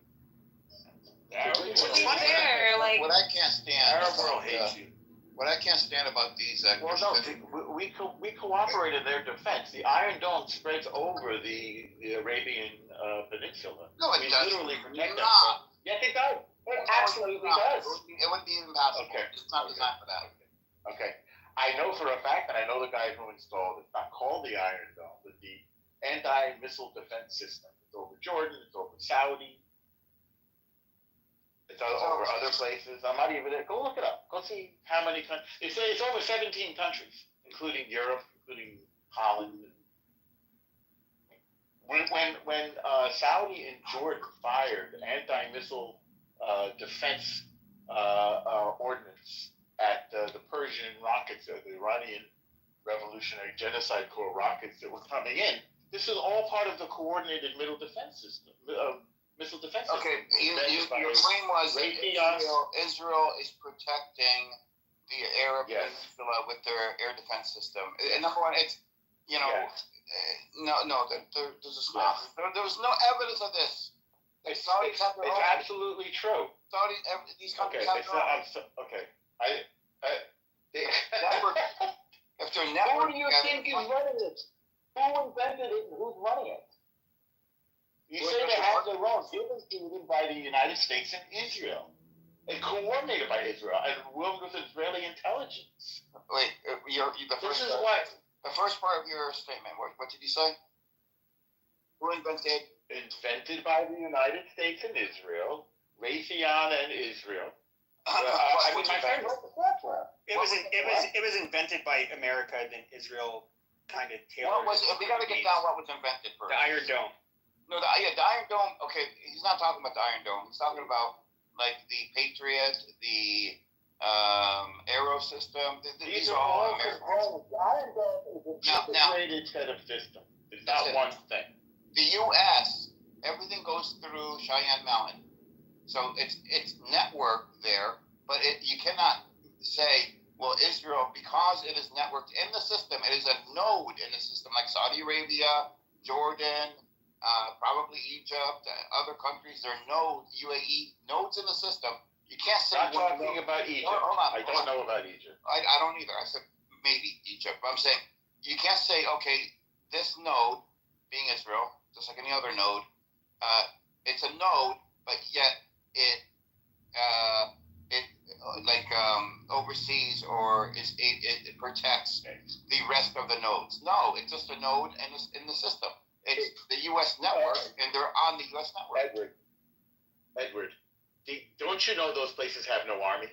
The Arab To world, be fair, like What I can't stand Arab about, world hates you. what I can't stand about these Well, no, we cooperated in their defense. The Iron Dome spreads over the Arabian Peninsula. No, it we doesn't. literally protect them. Nah. Yes, it does. It absolutely does. It wouldn't be even possible. Okay. It's not designed for that. Okay. I know for a fact, and I know the guys who installed it. It's not called the Iron Dome, but the anti-missile defense system. It's over Jordan. It's over Saudi. It's over other places. I'm not even there. Go look it up. Go see how many countries. It's over 17 countries, including Europe, including Holland. When Saudi and Jordan fired anti-missile defense ordnance at the Persian rockets, the Iranian Revolutionary Genocide Corps rockets that were coming in, this is all part of the coordinated missile defense system. Okay, your claim was that Israel is protecting the Arab Peninsula with their air defense system. And number one, it's, there's a small. There was no evidence of this. It's absolutely true. These countries have their own. If they're who do you think is running it? Who invented it and who's running it? You say they have their own. It was created by the United States and Israel. And coordinated by Israel and worked with Israeli intelligence. Wait, the first part of your statement, what did you say? Who invented? Invented by the United States and Israel, Raytheon and Israel. It was invented by America, then Israel kind of tailored. We got to get down what was invented first. The Iron Dome. No, the Iron Dome. Okay, he's not talking about the Iron Dome. He's talking about like the Patriot, the Aero system. These are all American. The Iron Dome is an integrated set of systems. It's not one thing. The U.S. everything goes through Cheyenne Mountain, so it's networked there. But you cannot say, well, Israel, because it is networked in the system, it is a node in the system, like Saudi Arabia, Jordan, probably Egypt, other countries. There are UAE nodes in the system. You can't say. I'm not talking about Egypt. Hold on. I don't know about Egypt. I don't either. I said maybe Egypt. But I'm saying you can't say, okay, this node, being Israel, just like any other node, it's a node, but yet it oversees or it protects the rest of the nodes. No, it's just a node in the system. It's the U.S. network, and they're on the U.S. network. Edward, don't you know those places have no army?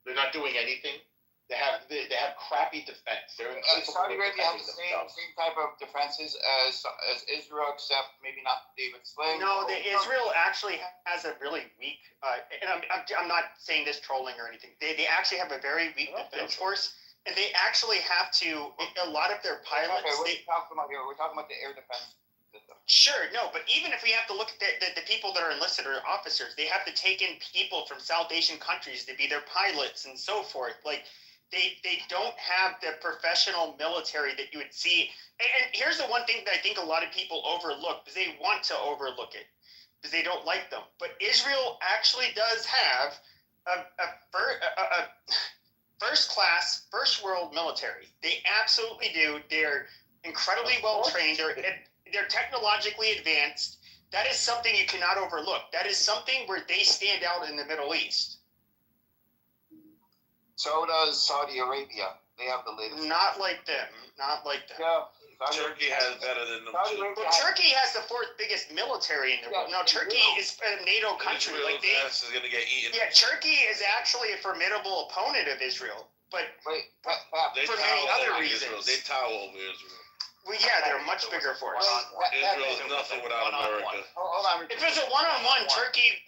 They're not doing anything. They have crappy defense. Saudi Arabia has the same type of defenses as Israel, except maybe not David Sling. No, Israel actually has a really weak. And I'm not saying this trolling or anything. They actually have a very weak defense force, and they actually have to. A lot of their pilots. Okay, what are you talking about here? We're talking about the air defense system. Sure, no, but even if we have to look at the people that are enlisted or officers, they have to take in people from South Asian countries to be their pilots and so forth. Like. They don't have the professional military that you would see. And here's the one thing that I think a lot of people overlook, because they want to overlook it, because they don't like them. But Israel actually does have a first-class, first-world military. They absolutely do. They're incredibly well-trained. They're technologically advanced. That is something you cannot overlook. That is something where they stand out in the Middle East. So does Saudi Arabia. They have the latest. Not like them. Yeah. Turkey has better than them. Well, Turkey has the fourth biggest military in the world. Now, Turkey is a NATO country. Israel's ass is going to get eaten. Yeah, Turkey is actually a formidable opponent of Israel, but for many other reasons. They tower over Israel. Well, yeah, they're a much bigger force. Israel is nothing without America. Hold on. If it was a one-on-one, Turkey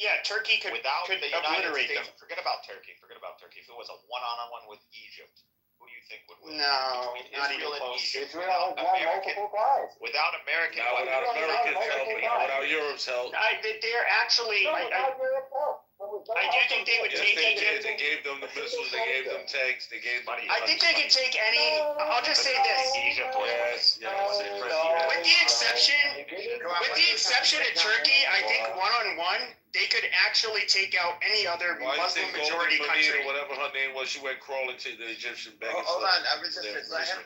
could without could the United obliterate States. them. Forget about Turkey. If it was a one-on-one with Egypt, Who do you think would win? No, Between not Israel even and close. Egypt. Israel has won multiple times. Without American Not without weapons. Americans American helping, help. not without Europe's help. They're actually. No, without Europe help. There was no I do help think from they would Europe. Yes, take they it. did. They gave them the missiles, they gave them tanks, they gave them. I think they could take any. I'll just say this. Egypt was Yes, yes. With the exception of Turkey, I think one-on-one they could actually take out any other Why do you Muslim think majority Golden country. Manita, whatever her name was, she went crawling to the Egyptian begging Hold on, slaves? resistance. Let him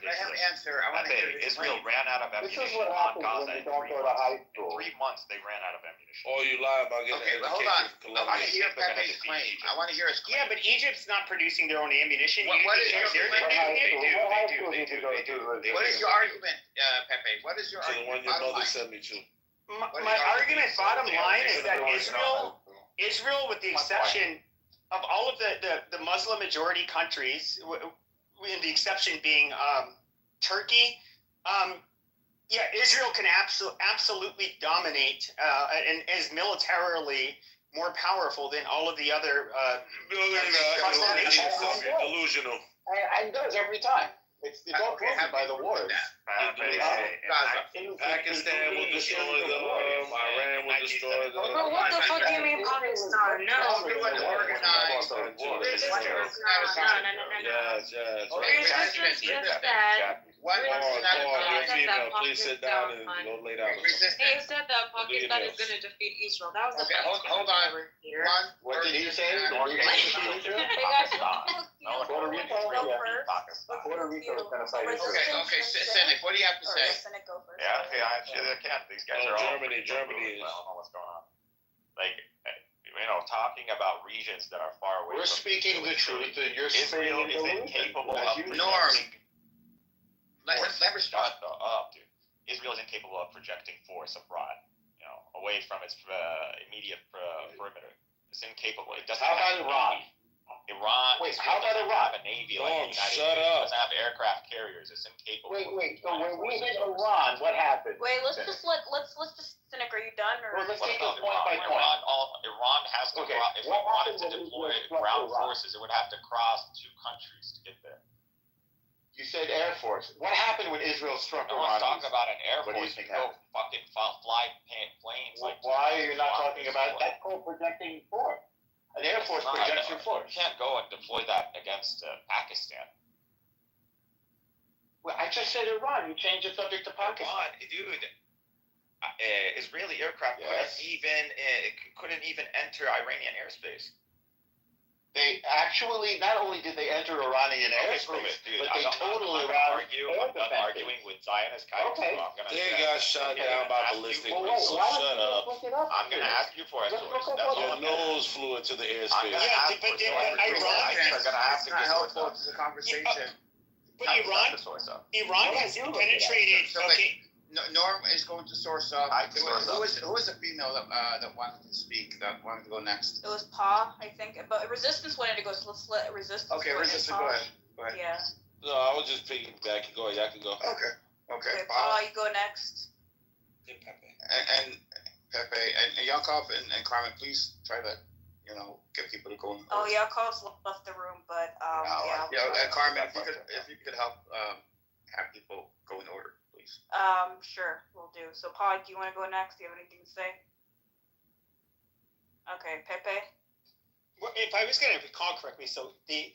answer. I want to hear his Israel claim. ran out of This is ammunition what on happens Gaza when you in don't 3 go to months. high In school. 3 months, they ran out of ammunition. Oh, you lie about getting Okay, an but hold education on. from I want to Colombia. hear Pepe's claim. I want to hear his claim. Yeah, but Egypt's not producing their own ammunition. What is your They're- claim? What high school? they What high do, school they did you do, go they to? What is your argument, Pepe? What is your To the one argument? your Bottom mother line. sent me to. My argument, bottom line, is that Israel, with the exception of all of the Muslim majority countries, with the exception being Turkey, Israel can absolutely dominate and is militarily more powerful than all of the other. You're delusional. And does every time. It's all proven by the wars. Pakistan will destroy them. Iran will destroy them. Bro, what the fuck do you mean Pakistan? No. We want to organize. Yes, yes. Resistance just said. One Paul, person at a Paul, time. you're female. Please sit down and go lay down. They Resistance. said that Pakistan is going to defeat Israel. That was the Okay, first hold on. here. One. What did he say? Puerto Rico? Puerto Rico is going to fight Israel. Okay, Cynic, what do you have to say? Cynic, go first. Yeah, okay, I can't. These guys are all. Germany is. I don't know what's going on. Like, talking about regions that are far away. We're speaking the truth, and you're Israel speaking is the incapable of Norm. Let her Shut start. up, dude. Israel is incapable of projecting force abroad, away from its immediate perimeter. It's incapable. It doesn't. How about have a Iran? navy. Iran. Wait, Israel how about doesn't Iran? have a navy like the United shut States. up. It doesn't have aircraft carriers. It's incapable. Wait. So when we hit Iran, what happened? Wait, let's just Cynic, are you done or? Well, let's What take about this point by point. Iran has to. Okay, If what it wanted to happened when deploy Israel struck ground Iran? forces, it would have to cross 2 countries to get there. You said Air Force. What happened when Israel struck No Iran? one's talking about an air What do you force. You think go fucking fly planes like. Why are you not talking about that? Called projecting force. An Air Force projects your force. You can't go and deploy that against Pakistan. Well, I just said Iran. You changed the subject to Pakistan. Iran, dude. Israeli aircraft Yes. couldn't even enter Iranian airspace. They actually, not only did they enter Iranian Prove airspace, it, dude. but they I'm totally not arguing with Zionist guys. Okay. So I'm gonna They got shot down by ballistic Well, missiles. why Shut up. look it up? I'm gonna ask you for a Let's source. look That's up all Your I'm gonna nose flew into the I'm airspace. gonna Yeah, ask but for then source. Iran- They're gonna have It's to not give helpful source to the conversation. But up. Iran The source up. has penetrated. So Okay. Norm is going to source up. I can source up. Who was the female that wanted to speak, that wanted to go next? It was Pa, I think, but Resistance wanted to go, so let's let Resistance. Okay, go and resistance, Pa. go ahead. Go ahead. Yeah. No, I was just piggybacking. Go ahead, y'all can go. Okay, Okay, Pa, Bob, you go next. and Pepe, and Yakov and Carmen, please try to, get people to go. Oh, Yakov's left the room, but yeah. Yeah, Carmen, if you could help have people go in order, please. Sure, we'll do. So, Pa, do you want to go next? Do you have anything to say? Okay, Pepe. Well, if I was going to recall correctly, so the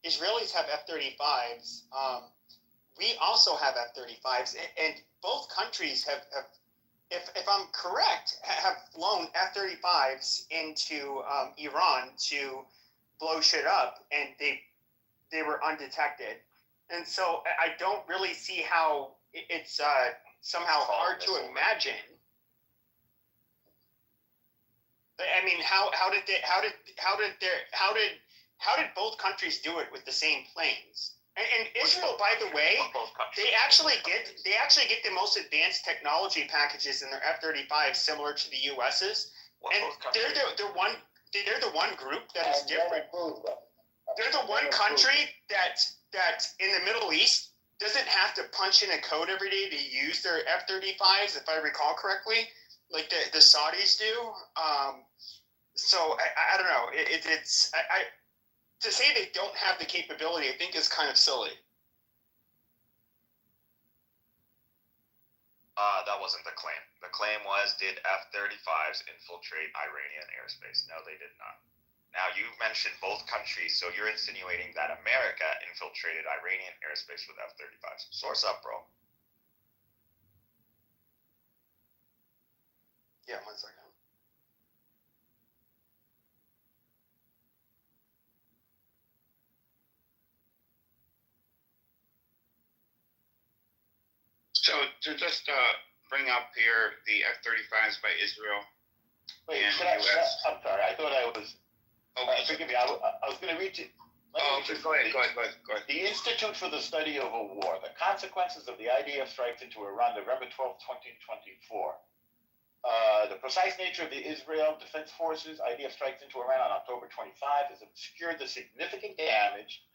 Israelis have F-35s. We also have F-35s, and both countries have if I'm correct, have flown F-35s into Iran to blow shit up, and they were undetected. And so I don't really see how it's somehow hard to imagine. I mean, how did both countries do it with the same planes? And Israel, by the way, they actually get the most advanced technology packages in their F-35s, similar to the U.S.'s. And they're the one group that is different. They're the one country that in the Middle East doesn't have to punch in a code every day to use their F-35s, if I recall correctly, like the Saudis do. So I don't know. to say they don't have the capability, I think is kind of silly. That wasn't the claim. The claim was, did F-35s infiltrate Iranian airspace? No, they did not. Now, you mentioned both countries, so you're insinuating that America infiltrated Iranian airspace with F-35s. Source up, bro. Yeah, 1 second. So to just bring up here the F-35s by Israel. Wait, and US. I'm sorry. I thought I was. Forgive me. I was going to read you. Go ahead. The Institute for the Study of a War: The Consequences of the IDF Strikes into Iran, November 12, 2024. The precise nature of the Israel Defense Forces IDF strikes into Iran on October 25 has obscured the significant damage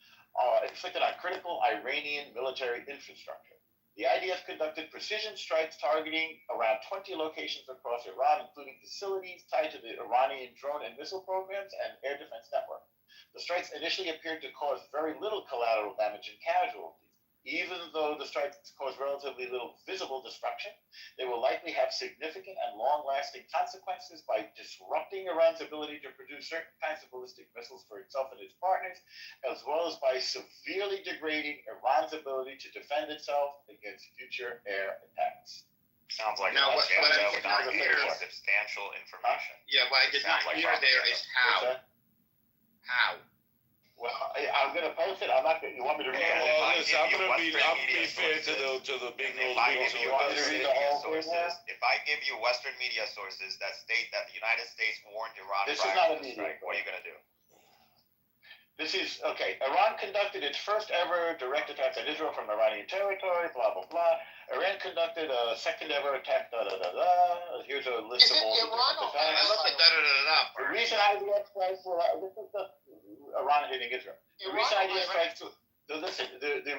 inflicted on critical Iranian military infrastructure. The IDF conducted precision strikes targeting around 20 locations across Iran, including facilities tied to the Iranian drone and missile programs and air defense network. The strikes initially appeared to cause very little collateral damage and casualties. Even though the strikes caused relatively little visible destruction, they will likely have significant and long-lasting consequences by disrupting Iran's ability to produce certain kinds of ballistic missiles for itself and its partners, as well as by severely degrading Iran's ability to defend itself against future air attacks. Sounds like Now, what I did not hear is substantial information. Yeah, what I did not hear there is how. How? Well, I'm going to post it. I'm not going to. You want me to read the whole Well, listen, I'm gonna be fair to the big If nose I beats give you over Western there. media sources, if I give you Western media sources that state that the United States warned Iran This is prior not to a the media strike, what are you gonna do? This is, okay, Iran conducted its first ever direct attack on Israel from Iranian territory, blah, blah, blah. Iran conducted a second ever attack, da, da, da, da. Here's a list of all the different attacks. I look at da. The reason IDF strikes were, this is the Iran hitting Israel. The reason IDF strikes, the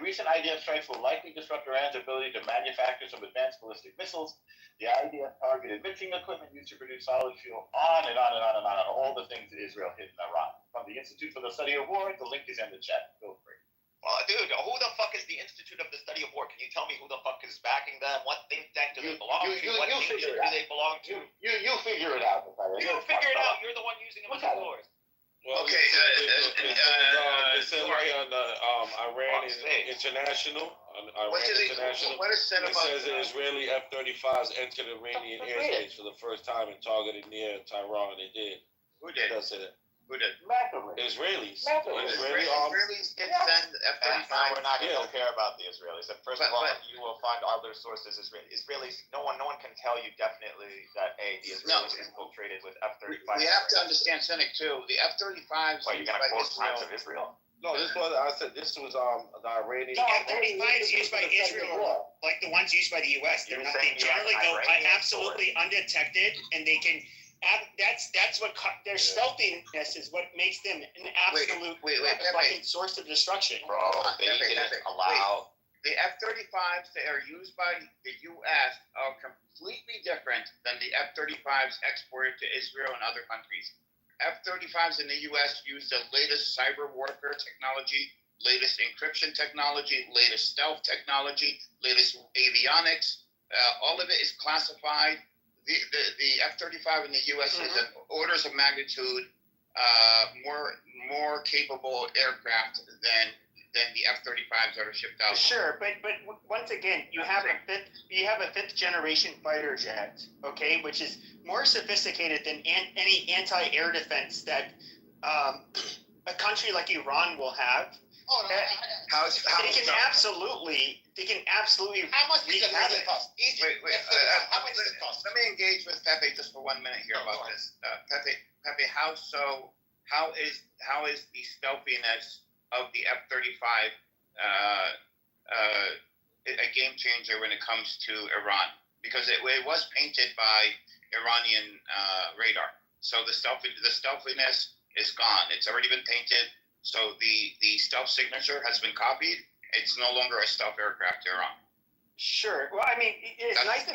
recent IDF strikes will likely disrupt Iran's ability to manufacture some advanced ballistic missiles. The IDF targeted mixing equipment used to produce solid fuel, on and on and on and on, all the things that Israel hit in Iran. From the Institute for the Study of War, the link is in the chat. Feel free. Well, dude, who the fuck is the Institute of the Study of War? Can you tell me who the fuck is backing them? What think tank do they belong to? What nation do they belong to? You figure it out. You figure it out. You're the one using them as yours. Well, Okay, it says right here on the Iran International. What is said It about says the Israeli F-35s entered Iranian airspace for the first time and targeted near Tehran. They did. Who did? That's it. Who did? Israelis. Israelis did send F-35. Now we're not going to care about the Israelis. First of all, you will find other sources. Israelis. No one can tell you definitely that the Israelis infiltrated with F-35. We have to understand, Cynic, too. The F-35s. Well, you're going to quote times of Israel. No, this was the Iranian. The F-35s used by Israel are like the ones used by the U.S. They generally go absolutely undetected, and they can. That's what their stealthiness is what makes them an absolute fucking source of destruction. Bro, they didn't allow. The F-35s that are used by the U.S. are completely different than the F-35s exported to Israel and other countries. F-35s in the U.S. use the latest cyber warfare technology, latest encryption technology, latest stealth technology, latest avionics. All of it is classified. The F-35 in the U.S. is an orders of magnitude more capable aircraft than the F-35s that are shipped out. Sure, but once again, you have a fifth generation fighter jet, okay, which is more sophisticated than any anti-air defense that a country like Iran will have. Oh, no. They can absolutely. How much does it cost? How much does it cost? Let me engage with Pepe just for 1 minute here about this. Pepe, how is the stealthiness of the F-35 a game changer when it comes to Iran? Because it was painted by Iranian radar, so the stealthiness is gone. It's already been painted. So the stealth signature has been copied. It's no longer a stealth aircraft to Iran. Sure. Well, I mean, it's nice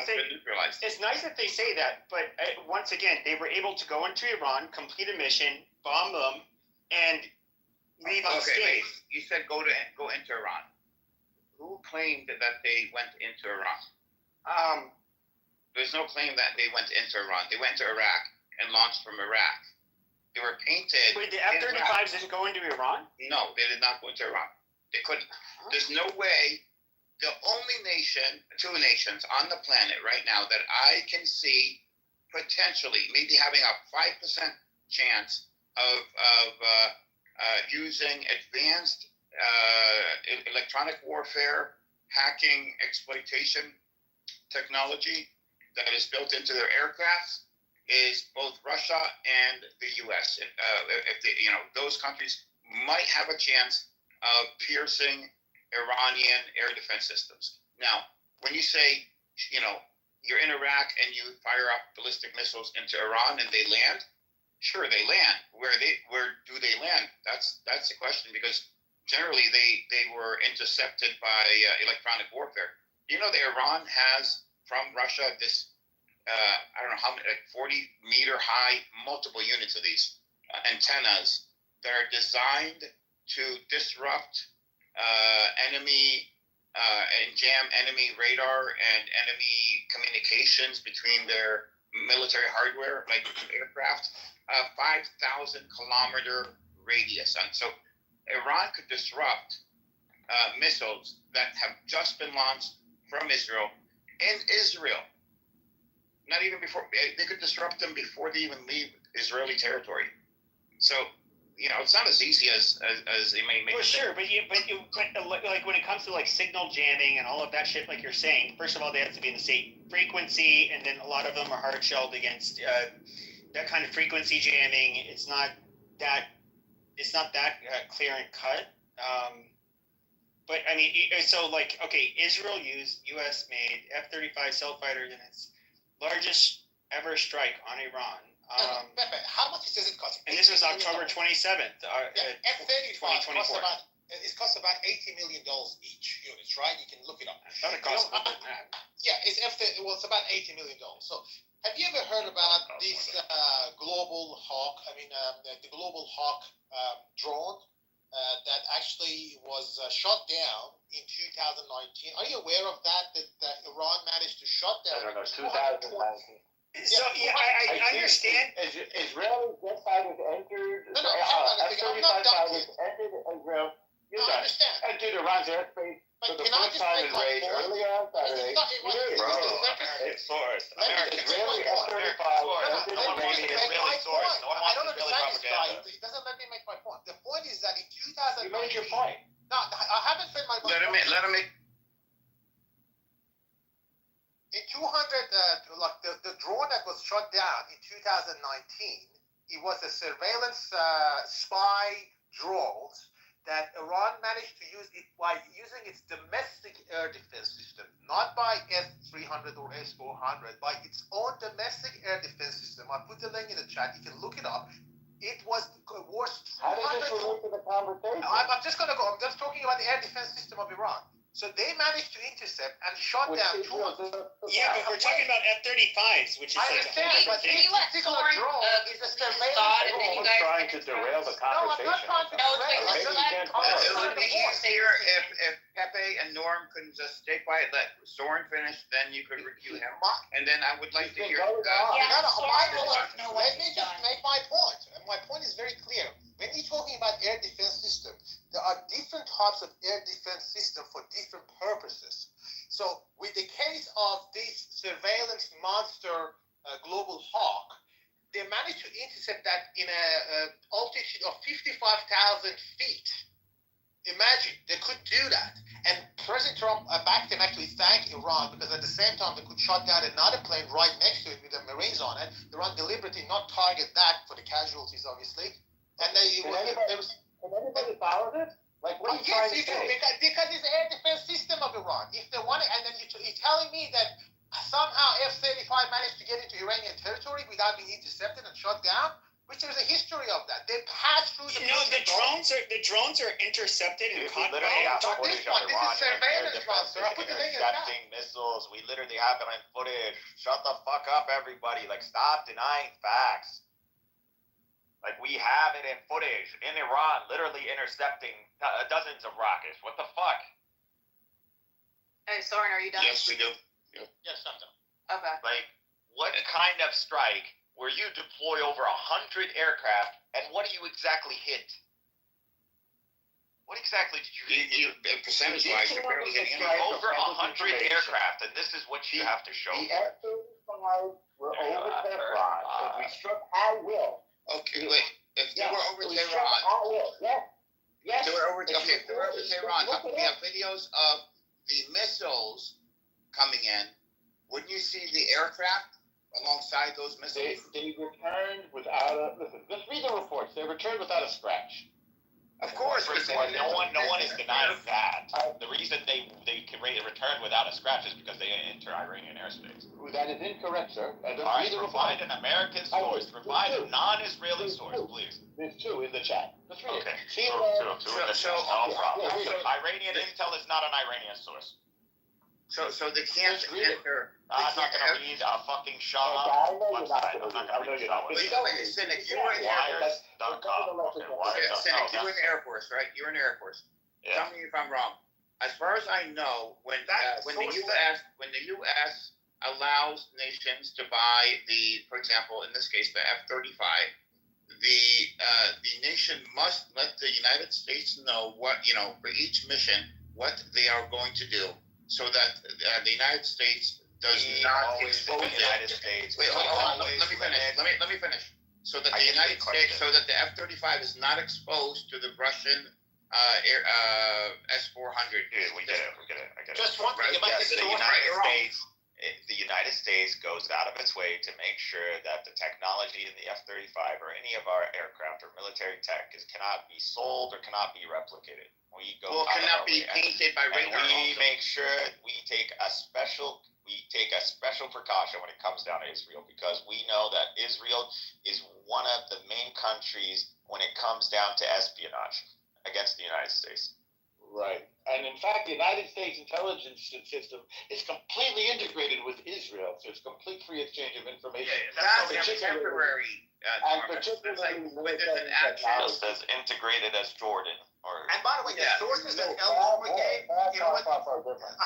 that they say that, but once again, they were able to go into Iran, complete a mission, bomb them, and leave unscathed. You said go into Iran. Who claimed that they went into Iran? There's no claim that they went into Iran. They went to Iraq and launched from Iraq. They were painted. Wait, the F-35s didn't go into Iran? No, they did not go into Iran. They couldn't. There's no way. The only nation, two nations on the planet right now that I can see potentially maybe having a 5% chance of using advanced electronic warfare, hacking, exploitation technology that is built into their aircrafts is both Russia and the U.S. If they, those countries might have a chance of piercing Iranian air defense systems. Now, when you say, you're in Iraq and you fire up ballistic missiles into Iran and they land, sure, they land. Where do they land? That's the question, because generally they were intercepted by electronic warfare. You know that Iran has from Russia this I don't know how many, like 40-meter high, multiple units of these antennas that are designed to disrupt enemy and jam enemy radar and enemy communications between their military hardware, like aircraft, 5,000-kilometer radius. And so Iran could disrupt missiles that have just been launched from Israel in Israel. Not even before, they could disrupt them before they even leave Israeli territory. So, it's not as easy as they may make. Well, sure, but like when it comes to like signal jamming and all of that shit, like you're saying, first of all, they have to be in the same frequency, and then a lot of them are hard shelled against that kind of frequency jamming. It's not that clear and cut. But I mean, so like, okay, Israel used U.S.-made F-35 stealth fighters in its largest ever strike on Iran. How much does it cost? And this was October 27th, F-35 2024. costs about $80 million each units, right? You can look it up. I thought it cost yeah, it's it's about $80 million. So, have you ever heard about this global hawk? I mean, the global hawk drone that actually was shot down in 2019. Are you aware of that Iran managed to shut down? I don't know, 2019. So I understand. Israeli jet fighters entered. No, F-35 fighters entered Israel. I understand. Entered Iran's airspace for the first time in raid earlier on Saturday. American source. American Israeli F-35 entered Israeli source. No one I wants don't Israeli understand this guy. propaganda. He doesn't let me make my point. The point is that in 2019. You made your point. No, I haven't said my point. Let him make. In 200, like the drone that was shot down in 2019, it was a surveillance spy drone that Iran managed to use it by using its domestic air defense system, not by S-300 or S-400, by its own domestic air defense system. I put the link in the chat. You can look it up. It was worth. How does this relate to the conversation? I'm just going to go. I'm just talking about the air defense system of Iran. So they managed to intercept and shot down 200. Yeah, but we're talking about F-35s, which is I like understand, but Can this you let particular Soren drone is a surveillance thought, and then you drone. guys trying to derail the conversation. No, I'm not trying to No, derail. wait, I'm let's just- let- It would be easier if Pepe and Norm could just stay quiet, let Soren finish, then you could review him. And then I would like to hear. Yeah, No, Soren will know what let me he's just done. make my point. And my point is very clear. When you're talking about air defense system, there are different types of air defense system for different purposes. So with the case of this surveillance monster global hawk, they managed to intercept that in a altitude of 55,000 feet. Imagine, they could do that. And President Trump backed them, actually thanked Iran, because at the same time they could shut down another plane right next to it with the Marines on it. Iran deliberately not target that for the casualties, obviously. And Can anybody follow this? Like, what are you trying to say? Because it's the air defense system of Iran. If they want it, and then you're telling me that somehow F-35 managed to get into Iranian territory without being intercepted and shot down, which there's a history of that. They passed through the. The drones are intercepted and caught. We literally have Not footage this of one. This Iran is surveillance monster. I put the link in the chat. intercepting missiles. We literally have it on footage. Shut the fuck up, everybody. Like, stop denying facts. Like, we have it in footage in Iran, literally intercepting dozens of rockets. What the fuck? Hey, Soren, are you done? Yes, we do. Yes, I'm done. Okay. Like, what kind of strike where you deploy over 100 aircraft, and what do you exactly hit? What exactly did you hit? Percentage-wise, you're barely hitting anything. Over 100 aircraft, and this is what you have to show. The F-35 were over Tehran. If we struck at will. Okay, wait. If they were over we struck Tehran, at will. Yes. Yes. if they were over Tehran, we have videos of the missiles coming in. Wouldn't you see the aircraft alongside those missiles? They returned without a. Listen, just read the reports. They returned without a scratch. Of course. First of all, no one is denying that. The reason they can return without a scratch is because they enter Iranian airspace. That is incorrect, sir. All right, provide an American source. Provide a non-Israeli source, please. There's two in the chat. Let's read Okay. it. Two in the chat. No problem. Iranian intel is not an Iranian source. So they can't enter. I'm not going to read a fucking Shah website. I'm not going to read Shah But website. you know, Cynic, you were in the Air Force. Wires.com. Okay, Cynic, you were in the Air Force, right? You were in the Air Force. Yeah. Tell me if I'm wrong. As far as I know, when the U.S. allows nations to buy for example, in this case, the F-35, the nation must let the United States know what, for each mission, what they are going to do, so that the United States does not expose the United States. Wait, hold on. Let me finish. Let me finish. So that the United States, so that the F-35 is not exposed to the Russian S-400. Dude, we get it. I get it. Just one thing about the United States goes out of its way to make sure that the technology in the F-35 or any of our aircraft or military tech cannot be sold or cannot be replicated. We go cannot be tainted by radar. We make sure we take a special precaution when it comes down to Israel, because we know that Israel is one of the main countries when it comes down to espionage against the United States. Right. And in fact, the United States intelligence system is completely integrated with Israel. So it's complete free exchange of information. That's temporary. And particularly It says integrated as Jordan. And by the way, the sources that Elmore gave, you know what? I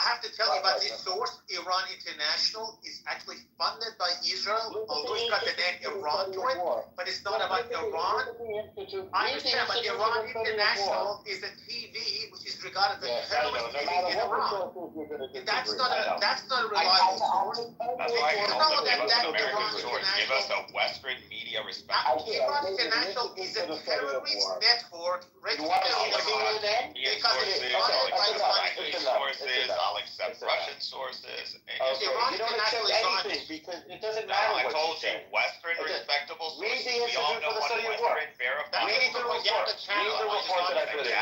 have to tell you about this source. Iran International is actually funded by Israel, although it's got the name Iran to it, but it's not about Iran. I understand, but Iran International is a TV which is regarded as a terrorist TV in Iran. That's not a reliable source. That's why you also give us an American source. Give us a Western media respect. Iran International is a terrorist network registered in Iran because it's funded by the country. Sources, I'll accept Russian sources. Iran International is not. Because it doesn't Now, matter I told you, Western respectable sources. We all know what Western verified. Read the report that I put in.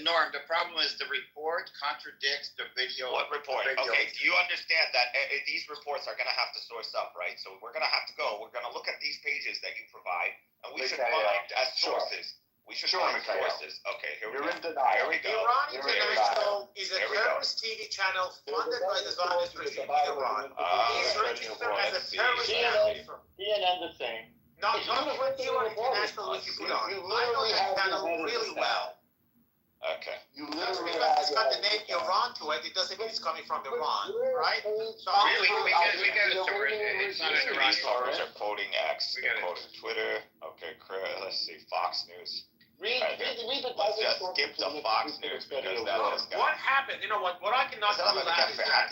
Norm, the problem is the report contradicts the video. What report? Okay, do you understand that these reports are going to have to source up, right? So we're going to have to go. We're going to look at these pages that you provide, and we should find as sources. We should find sources. Okay, here we go. Here we go. Iran International is a terrorist TV channel funded by the Zionist regime in Iran. It's registered as a terrorist channel. CNN the same. Not what Iran International which you put on. I know that channel really well. Okay. Just because it's got the name Iran to it, it doesn't mean it's coming from Iran, right? So we got a source. It's not an Iran source. They're quoting X. They're quoting Twitter. Okay, let's see. Fox News. Let's just skip the Fox News because that has got. What happened? You know what? What I cannot rule out is that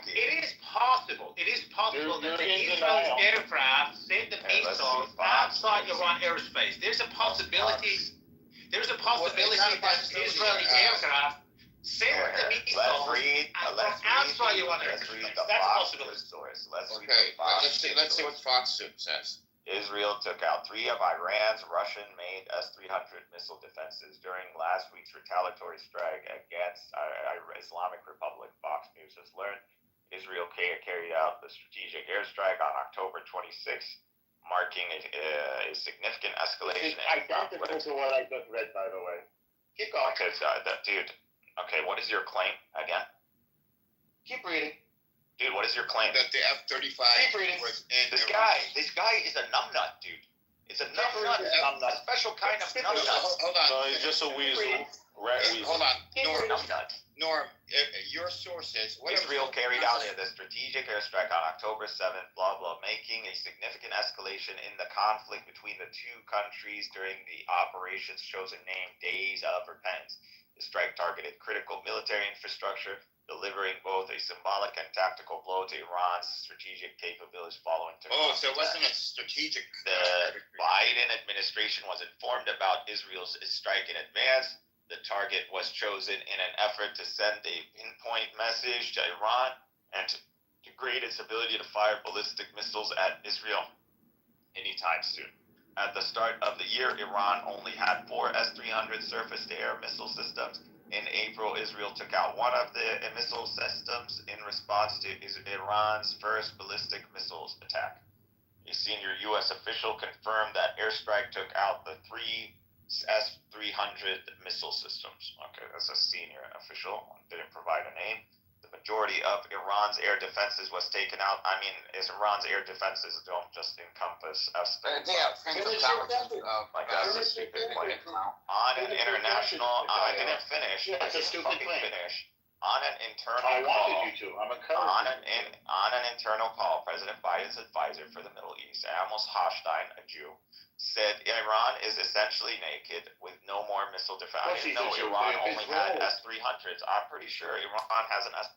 it is possible. It is possible that the Israeli aircraft sent the missiles outside Iran airspace. There's a possibility. There's a possibility that Israeli aircraft sent the missiles outside Iran airspace. That's a possibility. Let's see what Fox says. Israel took out 3 of Iran's Russian-made S-300 missile defenses during last week's retaliatory strike against Islamic Republic. Fox News has learned Israel carried out the strategic airstrike on October 26th, marking a significant escalation in conflict. Identical to what I just read, by the way. Keep going. Okay, dude. Okay, what is your claim again? Keep reading. Dude, what is your claim? That the F-35 was in This Iran. guy is a numbnut, dude. It's a numbnut. A special kind of numbnut. Hold on. No, he's just a weasel. Rat weasel. Hold on. Norm, your sources. Israel carried out the strategic airstrike on October 7th, blah, blah, making a significant escalation in the conflict between the two countries during the operation's chosen name, Days of Repentance. The strike targeted critical military infrastructure, delivering both a symbolic and tactical blow to Iran's strategic capabilities following Tehran's so it attack. wasn't a strategic. The Biden administration was informed about Israel's strike in advance. The target was chosen in an effort to send a pinpoint message to Iran and to degrade its ability to fire ballistic missiles at Israel anytime soon. At the start of the year, Iran only had 4 S-300 surface-to-air missile systems. In April, Israel took out one of the missile systems in response to Iran's first ballistic missiles attack. A senior U.S. official confirmed that airstrike took out the 3 S-300 missile systems. Okay, that's a senior official. Didn't provide a name. The majority of Iran's air defenses was taken out. I mean, Iran's air defenses don't just encompass S-300. Like, that's a stupid claim. On an international, I didn't finish. That's a stupid claim. Finish. On an internal I call. wanted you to. I'm encouraging. On an internal call, President Biden's advisor for the Middle East, Amos Hochstein, a Jew, said Iran is essentially naked with no more missile defense. I didn't know Iran only had S-300s. I'm pretty sure Iran has an S.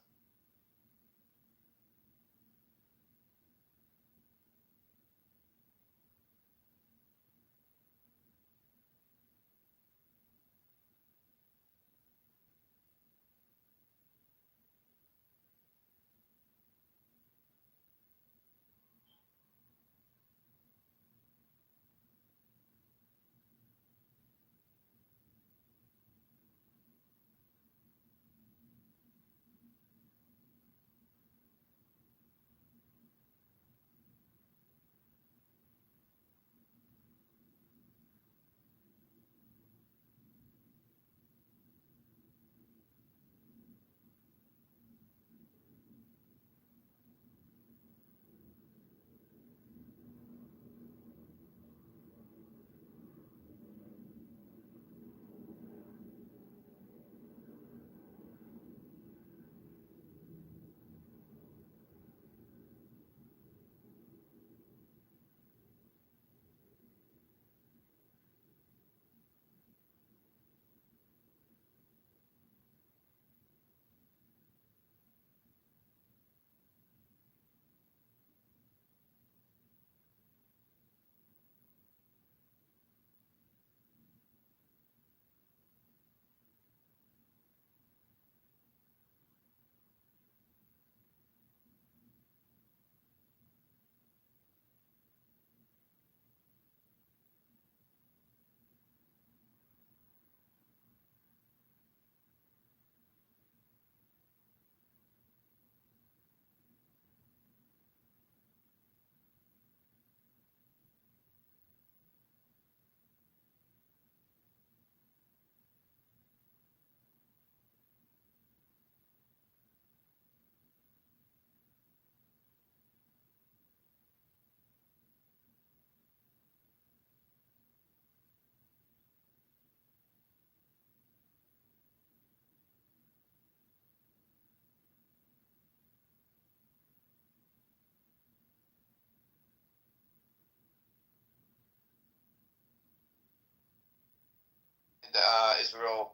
Israel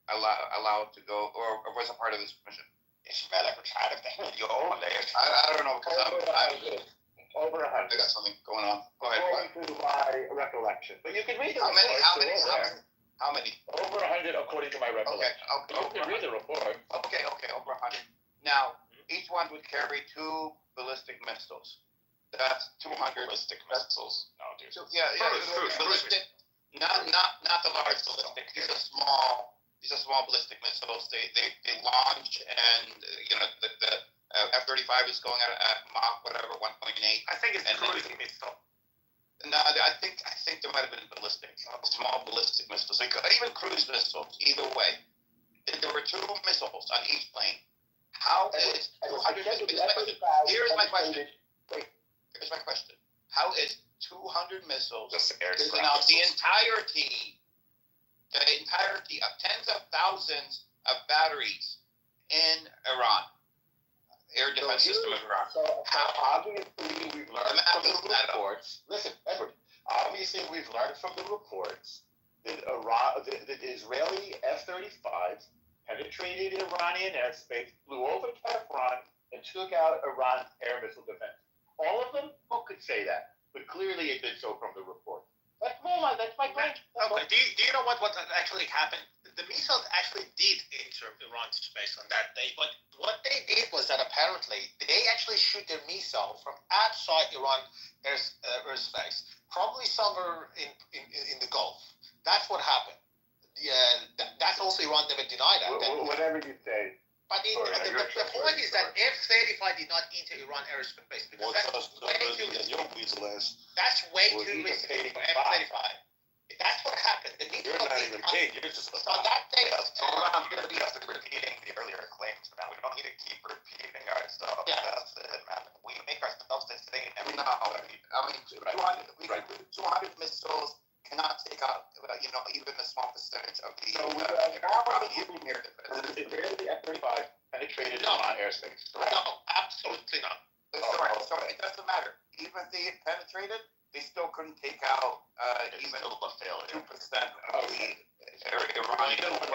allowed to go, or was a part of this mission? I don't know, because over 100. I got something going on. Go ahead. According to my recollection, but you can read the How many? report. How many? Over 100, according to my recollection. Okay. You can read the report. Okay, over 100. Now, each one would carry 2 ballistic missiles. That's 200 ballistic missiles. No, dude. Ballistic. Not the large ballistic. These are small ballistic missiles. They launch, and the F-35 is going at Mach whatever 1.8. I think it's cruising missile. No, I think there might have been ballistic, small ballistic missiles, even cruise missiles. Either way, there were 2 missiles on each plane, How is 200 missiles? Here's my question. Wait, here's my question. How is 200 missiles taking out the entirety of tens of thousands of batteries in Iran? Air defense system of Iran. So obviously we've learned from the reports. Listen, Edward. Obviously we've learned from the reports that the Israeli F-35s penetrated Iranian airspace, flew over Tehran, and took out Iran's air missile defense. All of them? Who could say that? But clearly it did so from the report. That's my point. Okay. Do you know what actually happened? The missiles actually did enter Iran's space on that day, but what they did was that apparently they actually shoot their missile from outside Iran airspace, probably somewhere in the Gulf. That's what happened. Yeah, that's also Iran never denied that. Whatever you say. But the point is that F-35 did not enter Iran airspace because that's way too risky for F-35. That's what happened. You're not even paid. You're just so that day. You have to repeating the earlier claims, man. We don't need to keep repeating ourselves. Yeah. That's it, man. We make ourselves insane every No, I mean 200 missiles cannot take out, even a small percentage of the air defense. The Israeli F-35 penetrated Iran airspace. No, absolutely not. So it doesn't matter. Even if they penetrated, they still couldn't take out even 2% of the Iranian 100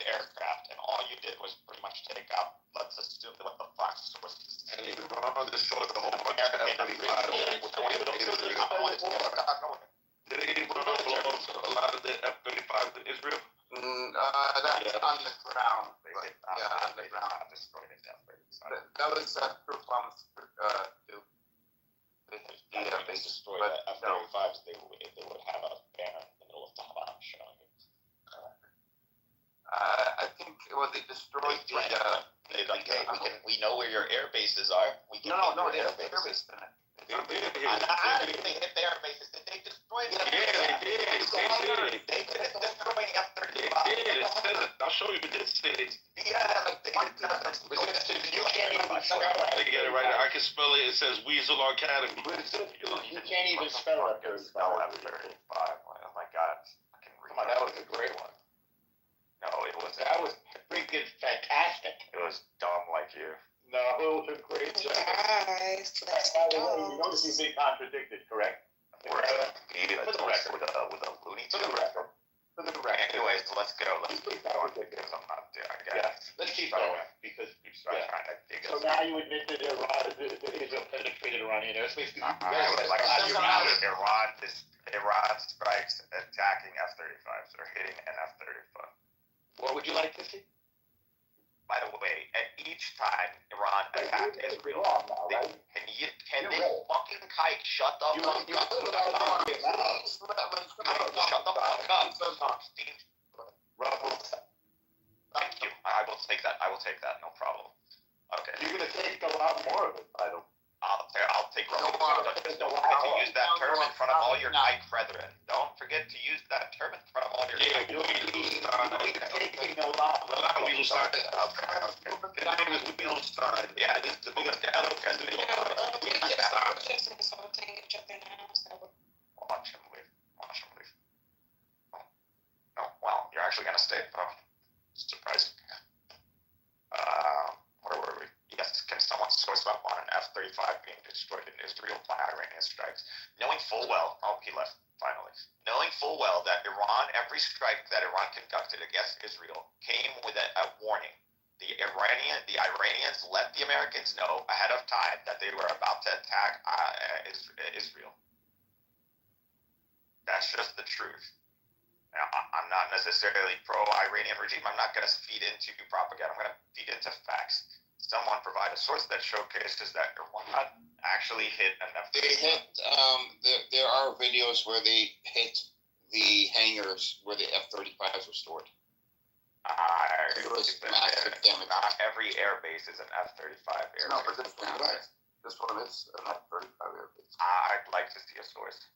aircraft, and all you did was pretty much take out, let's assume, what the Fox sources. And even Iran destroyed the whole Did they even blow a lot of the F-35s in Israel? That's on the ground. On the ground. Destroyed it. That was proof bombs too. They destroyed the F-35s. They would have a banner in the middle of Tehran showing it. I think they destroyed We know where your air bases are. We can they have air bases. They hit the air bases. Did they destroy them? Yeah, they did. They did destroy F-35. They did. It says it. I'll show you. But this says. Yeah, you can't even get it right. I can spell it. It says Weasel Academy. You can't even spell F-35. Oh my God. Come on, that was a great one. No, it was. That was freaking fantastic. It was dumb like you. No, it was a great job. Guys, let's By the go. way, you notice you've been contradicted, correct? With a Looney Tunes. Anyways, let's go. Let's keep going because I'm not there. I guess. Let's keep going because trying to dig so now you admit that Israel penetrated Iranian airspace. Iran strikes attacking F-35s or hitting an F-35. What would you like to see? By the way, at each time Iran attacked Israel, can they fucking kite shut the fuck up? Shut the fuck up. Thank you. I will take that. No problem. Okay. You're gonna take a lot more of it, by the way. I'll take Don't forget to use that term in front of all your kite brethren. Don't forget to use that term in front of all your kite brethren. Taking a lot. Yeah, this is the biggest dialogue president. Watch him leave. Oh, well, you're actually gonna stay. Oh, surprising. Where were we? Yes, can someone source up on an F-35 being destroyed in Israel by Iranian strikes? Knowing full well, he left, finally. Knowing full well that every strike that Iran conducted against Israel came with a warning. The Iranians let the Americans know ahead of time that they were about to attack Israel. That's just the truth. Now, I'm not necessarily pro-Iranian regime. I'm not going to feed into propaganda. I'm going to feed into facts. Someone provide a source that showcases that Iran actually hit an F-35. They hit. There are videos where they hit the hangars where the F-35s were stored. It was massive damage. Not every air base is an F-35 air base. No, but this one is an F-35 air base. I'd like to see a source.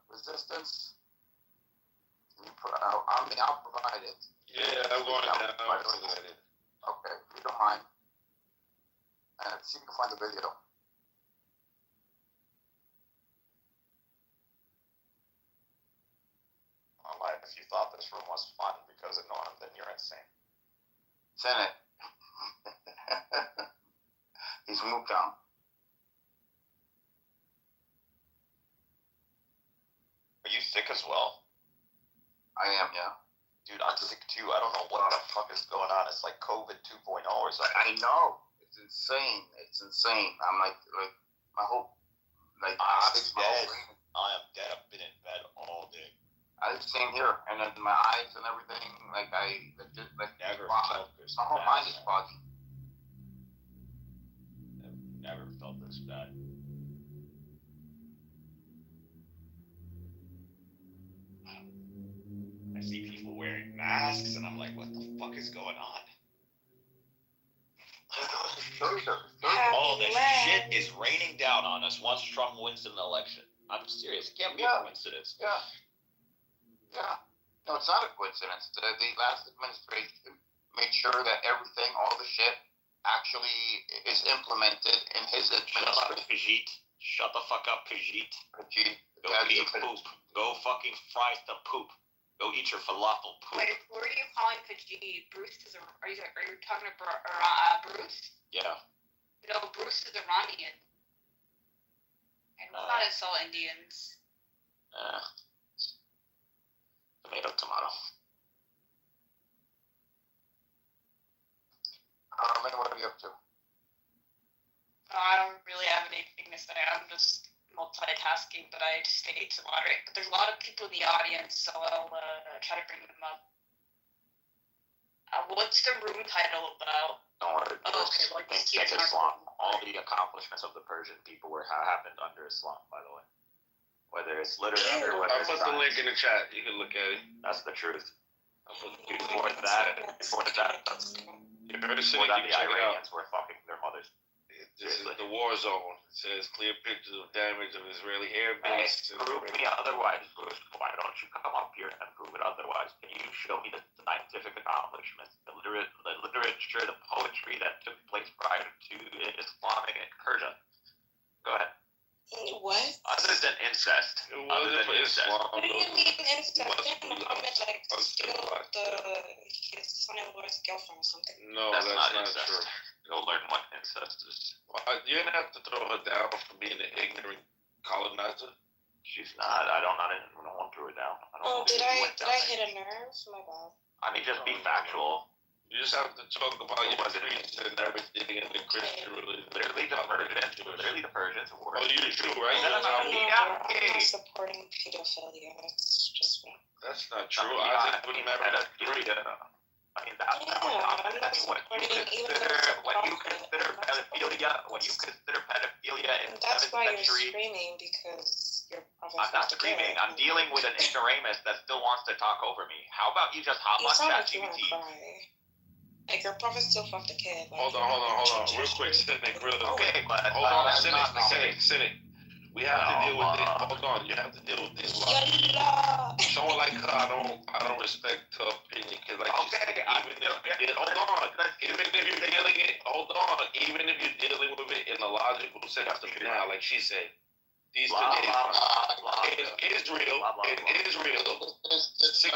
Resistance. I'll provide it. Yeah, I'm going down. Okay, if you don't mind. See if you can find the video. Well, if you thought this room was fun because of Norm, then you're insane. It's in it. He's moved on. Are you sick as well? I am, yeah. Dude, I'm sick too. I don't know what the fuck is going on. It's like COVID 2.0 or something. I know. It's insane. It's insane. I'm like my whole, like, I'm dead. I am dead. I've been in bed all day. Same here. And then my eyes and everything, like, Never felt this my whole bad. mind is foggy. I've never felt this bad. I see people wearing masks, and I'm like, what the fuck is going on? All this shit is raining down on us once Trump wins an election. I'm serious. It can't be a coincidence. Yeah. No, it's not a coincidence. The last administration made sure that everything, all the shit, actually is implemented in his administration. Pajit. Shut the fuck up, Pajit. Go eat poop. Go fucking fry the poop. Go eat your falafel poop. Wait, who are you calling Pajit? Bruce is are you talking about Bruce? Yeah. No, Bruce is Iranian. And let's not insult Indians. Tomato. Man, what are you up to? I don't really have anything to say. I'm just multitasking, but I just need to moderate. But there's a lot of people in the audience, so I'll try to bring them up. What's the room title about? Don't worry. Okay, well, just keep talking. Islam. All the accomplishments of the Persian people happened under Islam, by the way. Whether it's literature or whether I'll put the link in the chat. You can look at it. That's the truth. Before that, the Iranians were fucking their mothers. This is the war zone. It says clear pictures of damage of Israeli air base. Prove me otherwise, Bruce. Why don't you come up here and prove it otherwise? Can you show me the scientific accomplishments, the literature, the poetry that took place prior to Islamic Persia? Go ahead. What? Other than incest. It wasn't for Islam. What do you mean incest? Muhammad killed his son-in-law's girlfriend or something. No, that's not true. You'll learn what incest is. Well, you're gonna have to throw her down for being an ignorant colonizer. She's not. I don't want to throw her down. Did I hit a nerve? My bad. I mean, just be factual. You just have to talk about your priests and everything in the Christian religion. Literally the Persians were. Oh, you do, right? I'm supporting pedophilia. That's just me. That's not true. I think we never agree. I mean, that's not what when you consider pedophilia in the 7th why century. You're screaming because you're I'm not screaming. I'm dealing with an ignoramus that still wants to talk over me. How about you just hop on ChatGPT? Like, your prophet still fucked a kid. Like, Hold on. Real quick, Cynic, real quick. Okay, but hold on, Cynic. We have to deal with this. Hold on, you have to deal with this. Someone like her, I don't respect her opinion. Cause like, even if you're dealing with it in a logical sense, now, like she said, these Israel, 16-year-olds is the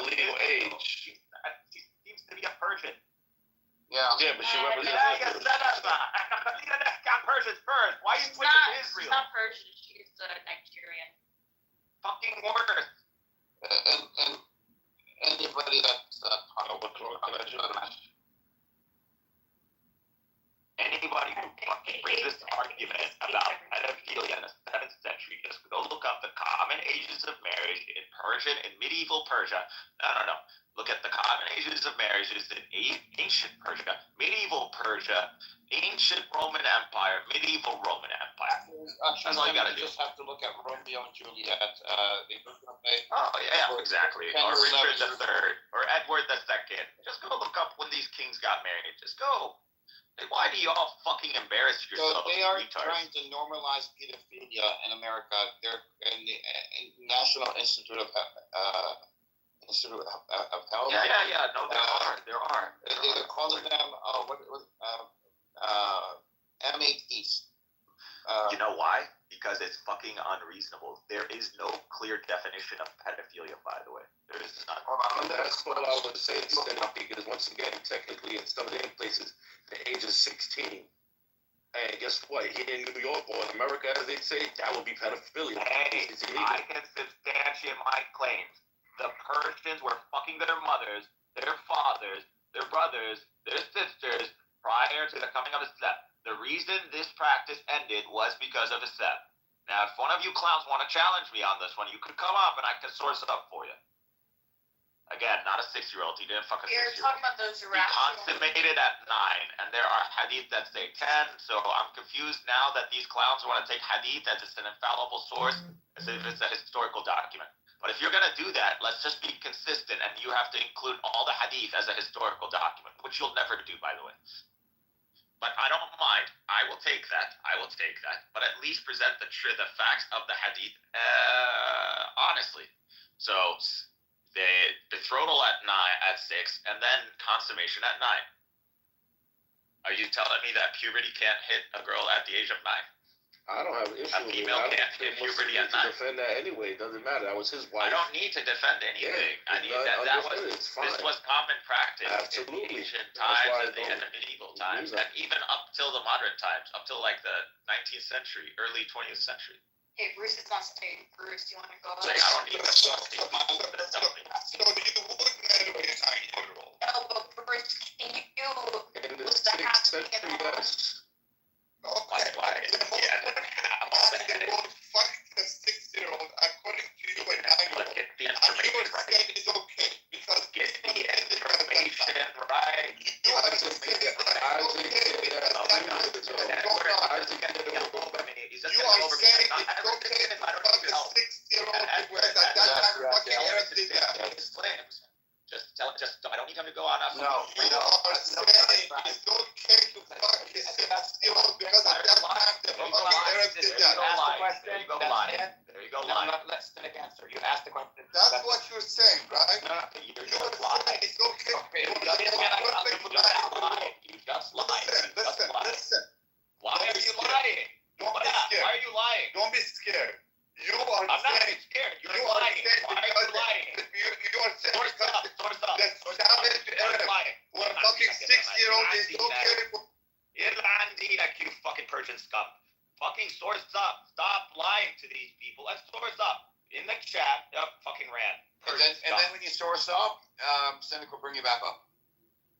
legal age. She seems to be a Persian. Yeah, but she represents Persians first. Why are you switching to Israel? She's not Persian. She's Nigerian. Fucking worse. And anybody that's anybody who fucking brings this argument about pedophilia in the 7th century, just go look up the common ages of marriage in Persian, in medieval Persia. No. Look at the common ages of marriages in ancient Persia, medieval Persia, ancient Roman Empire, medieval Roman Empire. That's all you gotta do. Just have to look at Romeo and Juliet. Exactly. Or Richard III, or Edward II. Just go look up when these kings got married. Just go. Why do you all fucking embarrass yourselves? So they are trying to normalize pedophilia in America. They're in the National Institute of Institute of Health. Yeah. No, there are. They're calling them MATs. You know why? Because it's fucking unreasonable. There is no clear definition of pedophilia, by the way. There is none. That's all I would say, because once again, technically in some of the places, the age is 16. And guess what? Here in New York or in America, as they say, that would be pedophilia. Hey, It's illegal. I can substantiate my claims. The Persians were fucking their mothers, their fathers, their brothers, their sisters prior to the coming of Islam. The reason this practice ended was because of Islam. Now, if one of you clowns want to challenge me on this one, you could come up and I can source it up for you. Again, not a 6-year-old. He didn't fuck a 6-year-old. You're talking about those He irrational. consummated at 9, and there are hadith that say 10, so I'm confused now that these clowns want to take hadith as it's an infallible source, as if it's a historical document. But if you're going to do that, let's just be consistent, and you have to include all the hadith as a historical document, which you'll never do, by the way. But I don't mind. I will take that. But at least present the facts of the hadith honestly. So the betrothal at 6, and then consummation at 9. Are you telling me that puberty can't hit a girl at the age of 9? I don't have an issue A female can't hit puberty at 9. Defend that anyway. It doesn't matter. That was his wife. I don't need to defend anything. Yeah, I need this was common practice Absolutely. in the ancient That's times why I and the don't medieval times, agree with and even up till the modern times, up till like the 19th century, early 20th century. Hey, Bruce is on stage. Bruce, you want to go? Like, I don't need to So you would marry a 9-year-old? No, but Bruce, can you? In the Was that 6th happening in century, the world? yes. Okay. Why? Fuck the 6-year-old according to you and 9-year-old. Get the And you information would right. say it's okay because Get the information right. you are just saying that it's okay because He's just you gonna are go over me. saying I it's don't okay understand. I to don't fuck need a your help. 6-year-old And because at that time fucking Arabs did that. I don't need him to go on. You are saying it's okay to fuck a 6-year-old because at that time the fucking Arabs did that. There you go lying. Let's let it answer. You asked the question. That's what you're saying, right? You're You are just lying. saying it's okay. You just lied. Listen. Why are you lying? Don't be Why scared. are you lying? Don't be scared. You are I'm not saying scared. You're you are lying. saying Why are you lying? you are saying Source because up. the savage Arab when fucking 6-year-old is okay for You fucking Persian scum. Fucking source up. Stop lying to these people. Let's source up. In the chat. Yep, fucking ran. and then when you source up, Cynic will bring you back up.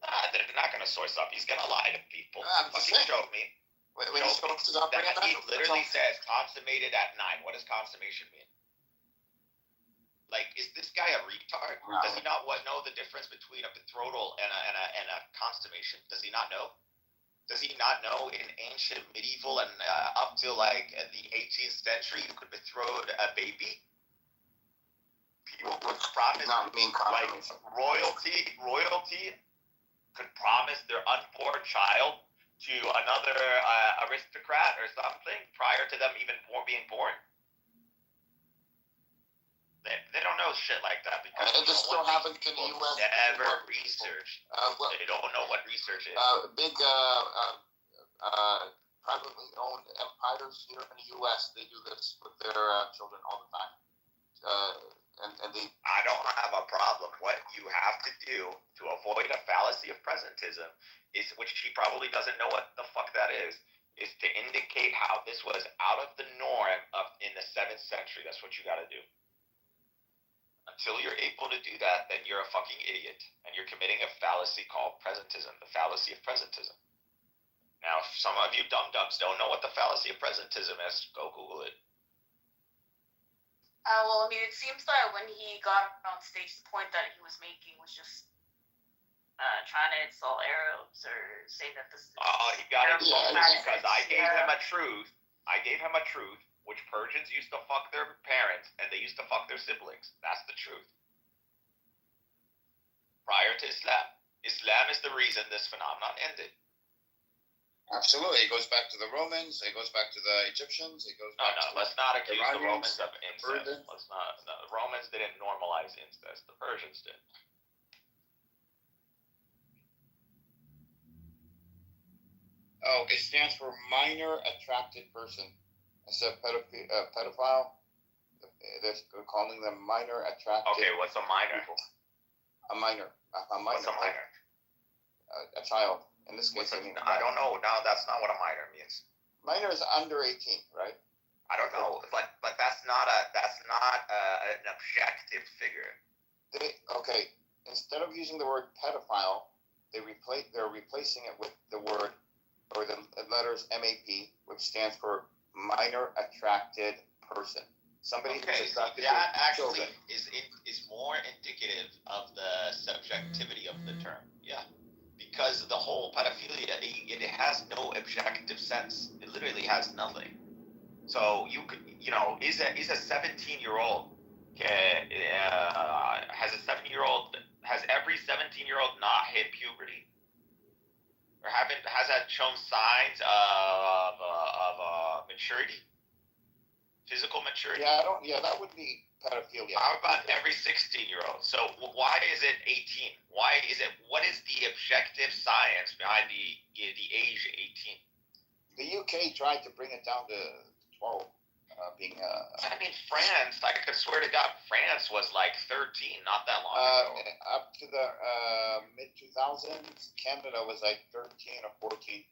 Nah, they're not gonna source up. He's gonna lie to people. I'm just Fucking saying. show me. When he sources up, bring it That back he up. literally says consummated at 9. What does consummation mean? Like, is this guy a retard? No. Does he not know the difference between a betrothal and a consummation? Does he not know? Does he not know in ancient, medieval, and up till like the 18th century, you could betroth a baby? People would promise, Not mean like royalty could promise their unborn child to another aristocrat or something prior to them even being born. They don't know shit like that because this still happens in the U.S. never researched. They don't know what research is. Big privately owned empires here in the U.S. They do this with their children all the time. And they. I don't have a problem. What you have to do to avoid a fallacy of presentism is, which she probably doesn't know what the fuck that is to indicate how this was out of the norm in the 7th century. That's what you got to do. Until you're able to do that, then you're a fucking idiot, and you're committing a fallacy called presentism, the fallacy of presentism. Now, if some of you dum-dums don't know what the fallacy of presentism is, go Google it. Well, I mean, it seems that when he got on stage, the point that he was making was just trying to insult Arabs or say that this is... Oh, he got it Arab because I gave him a truth. Which Persians used to fuck their parents and they used to fuck their siblings. That's the truth. Prior to Islam. Islam is the reason this phenomenon ended. Absolutely, it goes back to the Romans. It goes back to the Egyptians. It goes back. No, let's not accuse the Romans Iranians, of incest. Let's not. No, the Romans didn't normalize incest. The Persians did. Oh, it stands for minor attracted person. Instead of pedophile, they're calling them minor attracted. Okay, what's a minor? People. A minor. A minor. What's a minor? A child. In this case, I don't know. No, that's not what a minor means. Minor is under 18, right? I don't know, but that's not an objective figure. Okay. Instead of using the word pedophile, they're replacing it with the word or the letters MAP, which stands for minor attracted person. Somebody who's attracted that to actually children. is more indicative of the subjectivity of the term. Yeah. Because the whole pedophilia, it has no objective sense. It literally has nothing. So you could, is a 17-year-old has every 17-year-old not hit puberty, or has that shown signs of maturity, physical maturity? Yeah, that would be pedophilia. How about every 16-year-old? So why is it 18? What is the objective science behind the age 18? The UK tried to bring it down to 12. I mean, France, I could swear to God, France was like 13 not that long ago. Up to the mid-2000s, Canada was like 13 or 14.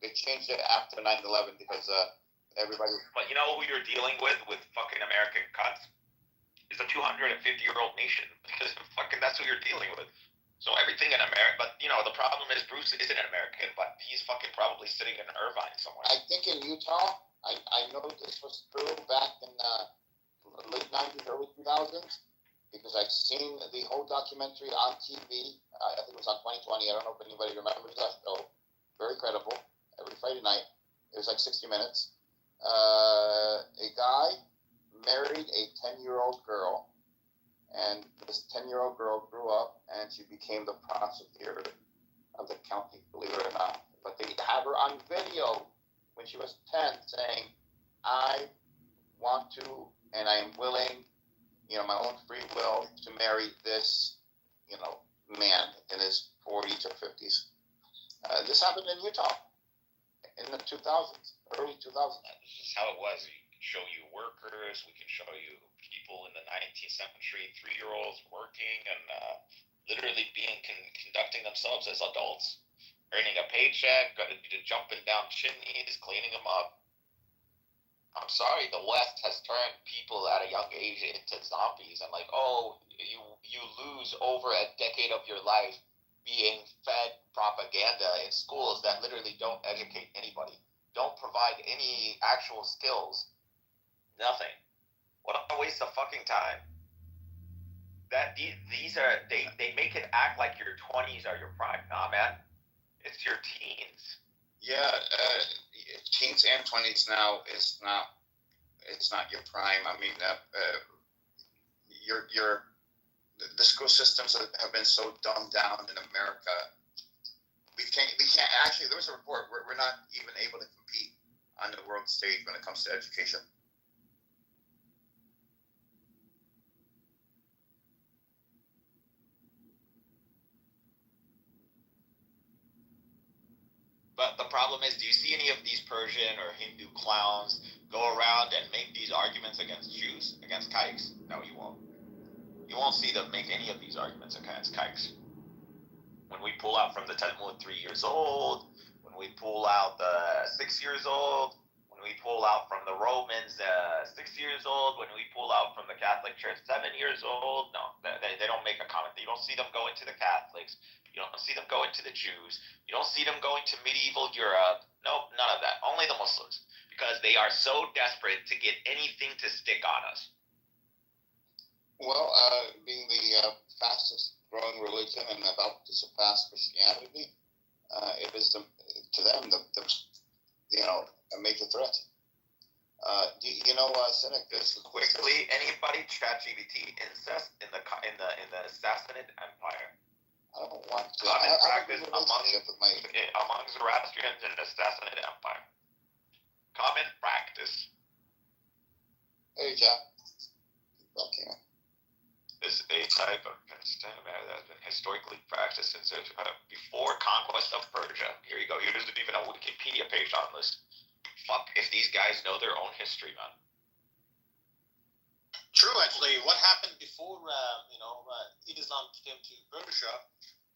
They changed it after 9/11 because everybody... But you know who you're dealing with fucking American cunts? Is a 250-year-old nation. Because fucking that's who you're dealing with. So everything in America, but the problem is Bruce isn't an American, but he's fucking probably sitting in Irvine somewhere. I think in Utah, I know this was true back in late 90s, early 2000s, because I've seen the whole documentary on TV. I think it was on 2020. I don't know if anybody remembers that show. Very credible. Every Friday night. It was like 60 minutes. A guy married a 10-year-old girl, and this 10-year-old girl grew up, and she became the prosecutor of the county, believe it or not. But they have her on video when she was 10 saying, I want to, and I am willing, my own free will, to marry this, man in his 40s or 50s. This happened in Utah in the 2000s, early 2000s. This is how it was. We can show you workers, we can show you people in the 19th century, 3-year-olds working and literally conducting themselves as adults, earning a paycheck, jumping down chimneys, cleaning them up. I'm sorry, the West has turned people at a young age into zombies, and you lose over a decade of your life being fed propaganda in schools that literally don't educate anybody, don't provide any actual skills, nothing. What a waste of fucking time. That these are they make it act like your 20s are your prime. Nah, man, it's your teens. Yeah, teens and 20s now is not. It's not your prime. I mean, the school systems have been so dumbed down in America. We can't actually. There was a report. We're not even able to compete on the world stage when it comes to education. But the problem is, do you see any of these Persian or Hindu clowns go around and make these arguments against Jews, against kikes? No, you won't. You won't see them make any of these arguments against kikes. When we pull out from the Talmud 3 years old, when we pull out the 6 years old, when we pull out from the Romans 6 years old, when we pull out from the Catholic Church 7 years old, no, they don't make a comment. You don't see them go into the Catholics. You don't see them go into the Jews. You don't see them going to medieval Europe. Nope, none of that. Only the Muslims. Because they are so desperate to get anything to stick on us. Well, being the fastest growing religion and about to surpass Christianity, it is to them a major threat. Cynic is quickly. Anybody ChatGPT incest in the Sassanid Empire. I don't want to. Common I practice have a relationship with my. among Zoroastrians in an assassinated empire. Common practice Hey, Jack. Okay. is a type of custom that has been historically practiced since before conquest of Persia. Here you go. Here isn't even a Wikipedia page on this. Fuck if these guys know their own history, man. True, actually. What happened before, Islam came to Persia?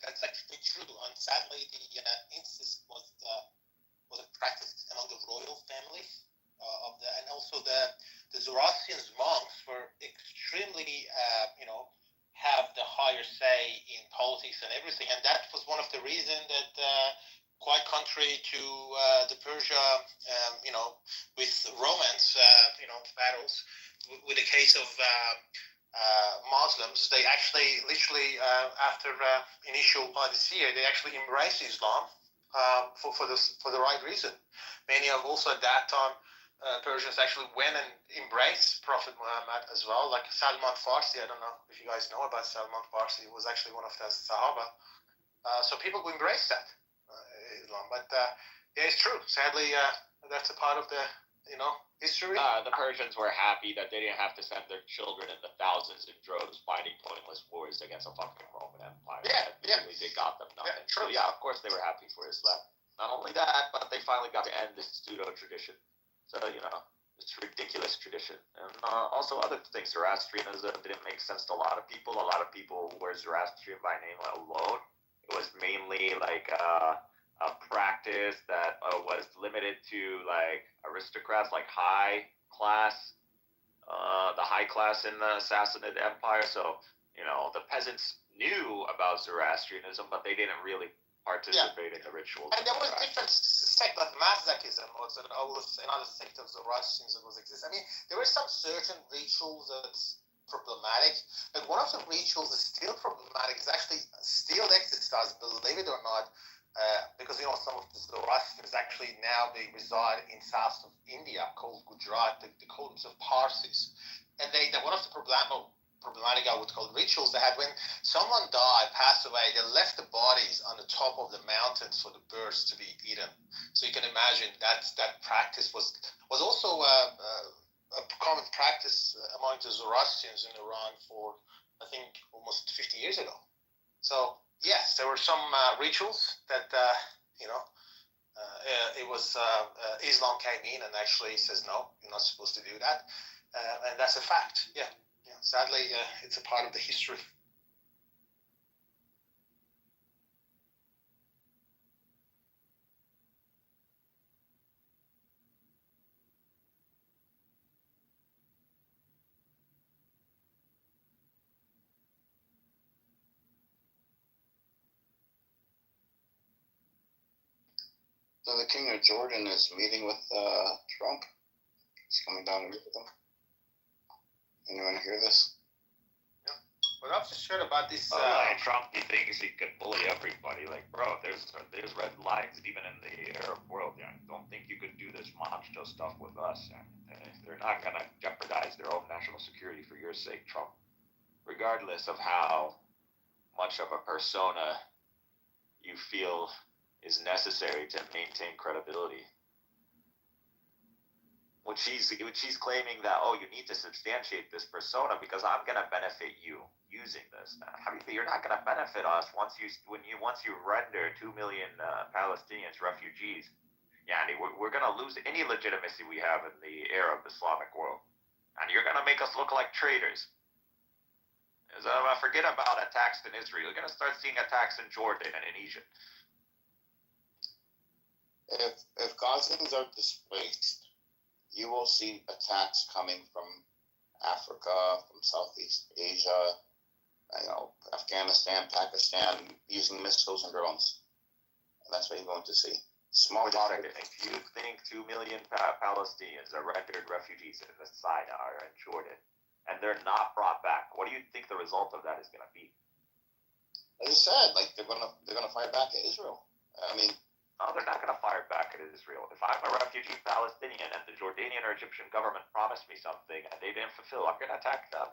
That's actually true. And sadly, the incest was a practice among the royal families and also the Zoroastrian monks were extremely, have the higher say in politics and everything, and that was one of the reasons that. Quite contrary to the Persia, with Romans, battles, with the case of Muslims, they actually, literally, after initial parousia, they actually embraced Islam for the right reason. Many of also at that time, Persians actually went and embraced Prophet Muhammad as well, like Salman Farsi. I don't know if you guys know about Salman Farsi. He was actually one of the Sahaba. So people embraced that. Islam, but yeah, it's true. Sadly, that's a part of the history. The Persians were happy that they didn't have to send their children in the thousands in droves fighting pointless wars against a fucking Roman Empire. Yeah. Really, they got them nothing. Yeah, true. So yeah, of course they were happy for Islam. Not only that, but they finally got to end this pseudo tradition. So it's ridiculous tradition, and also other things. Zoroastrianism didn't make sense to a lot of people. A lot of people were Zoroastrian by name alone. It was mainly like a practice that was limited to like aristocrats, like high class, the high class in the Sassanid Empire. So the peasants knew about Zoroastrianism, but they didn't really participate in the rituals. And there was different sect like Mazdakism was another sect of Zoroastrianism was exist. I mean, there were some certain rituals that's problematic. Like one of the rituals is still problematic. It's actually still exercised, believe it or not. Because some of the Zoroastrians actually now they reside in south of India called Gujarat. They call themselves Parsis, and they one of the problematic I would call rituals they had when someone died, passed away. They left the bodies on the top of the mountains for the birds to be eaten. So you can imagine that practice was also a common practice among the Zoroastrians in Iran for I think almost 50 years ago. So. Yes, there were some rituals that, it was Islam came in and actually says, no, you're not supposed to do that. And that's a fact. Yeah. Sadly, it's a part of the history. So the king of Jordan is meeting with Trump. He's coming down to meet with him. Anyone hear this? Yeah. Well, I'm just sure about this. Trump, he thinks he can bully everybody. Like, bro, there's red lines even in the Arab world. Don't think you could do this macho stuff with us. They're not gonna jeopardize their own national security for your sake, Trump. Regardless of how much of a persona you feel is necessary to maintain credibility. Which she's claiming that, you need to substantiate this persona because I'm gonna benefit you using this. You're not gonna benefit us once you render 2 million Palestinians refugees. We're gonna lose any legitimacy we have in the Arab Islamic world, and you're gonna make us look like traitors. So forget about attacks in Israel. You're gonna start seeing attacks in Jordan and in Egypt. If Gazans are displaced, you will see attacks coming from Africa, from Southeast Asia, Afghanistan, Pakistan, using missiles and drones. And that's what you're going to see. If you think 2 million Palestinians are rendered refugees in Sinai or in Jordan, and they're not brought back, what do you think the result of that is going to be? As I said, they're gonna fight back at Israel. I mean. No, they're not going to fire back at Israel. If I'm a refugee Palestinian and the Jordanian or Egyptian government promised me something and they didn't fulfill, I'm going to attack them.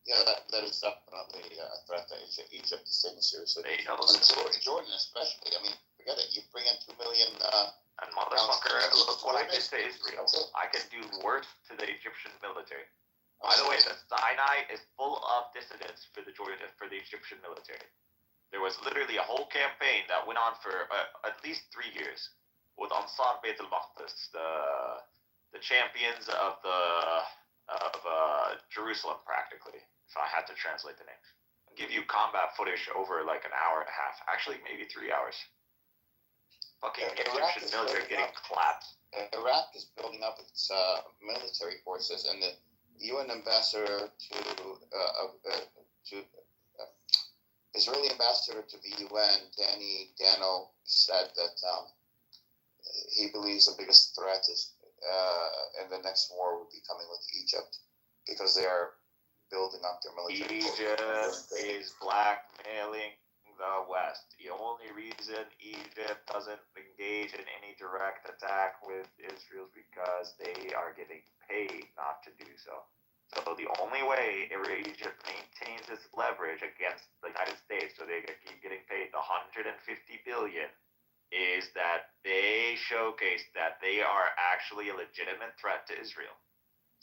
Yeah, that is definitely a threat to Egypt is taken seriously. They know And this. Jordan especially. I mean, forget it. You bring in 2 million. And motherfucker, look what I did to Israel. I can do worse to the Egyptian military. By the way, the Sinai is full of dissidents for the Egyptian military. There was literally a whole campaign that went on for at least 3 years with Ansar Beit al-Maqdis, the champions of Jerusalem, practically, if I had to translate the name. I'll give you combat footage over like an hour and a half, actually maybe 3 hours. Fucking Egyptian military getting clapped. Iraq is building up its military forces, and the UN ambassador to Israeli ambassador to the UN, Danny Dano, said that he believes the biggest threat is in the next war will be coming with Egypt, because they are building up their military. Egypt is blackmailing the West. The only reason Egypt doesn't engage in any direct attack with Israel is because they are getting paid not to do so. So the only way Egypt maintains its leverage against the United States, so they keep getting paid the $150 billion, is that they showcase that they are actually a legitimate threat to Israel.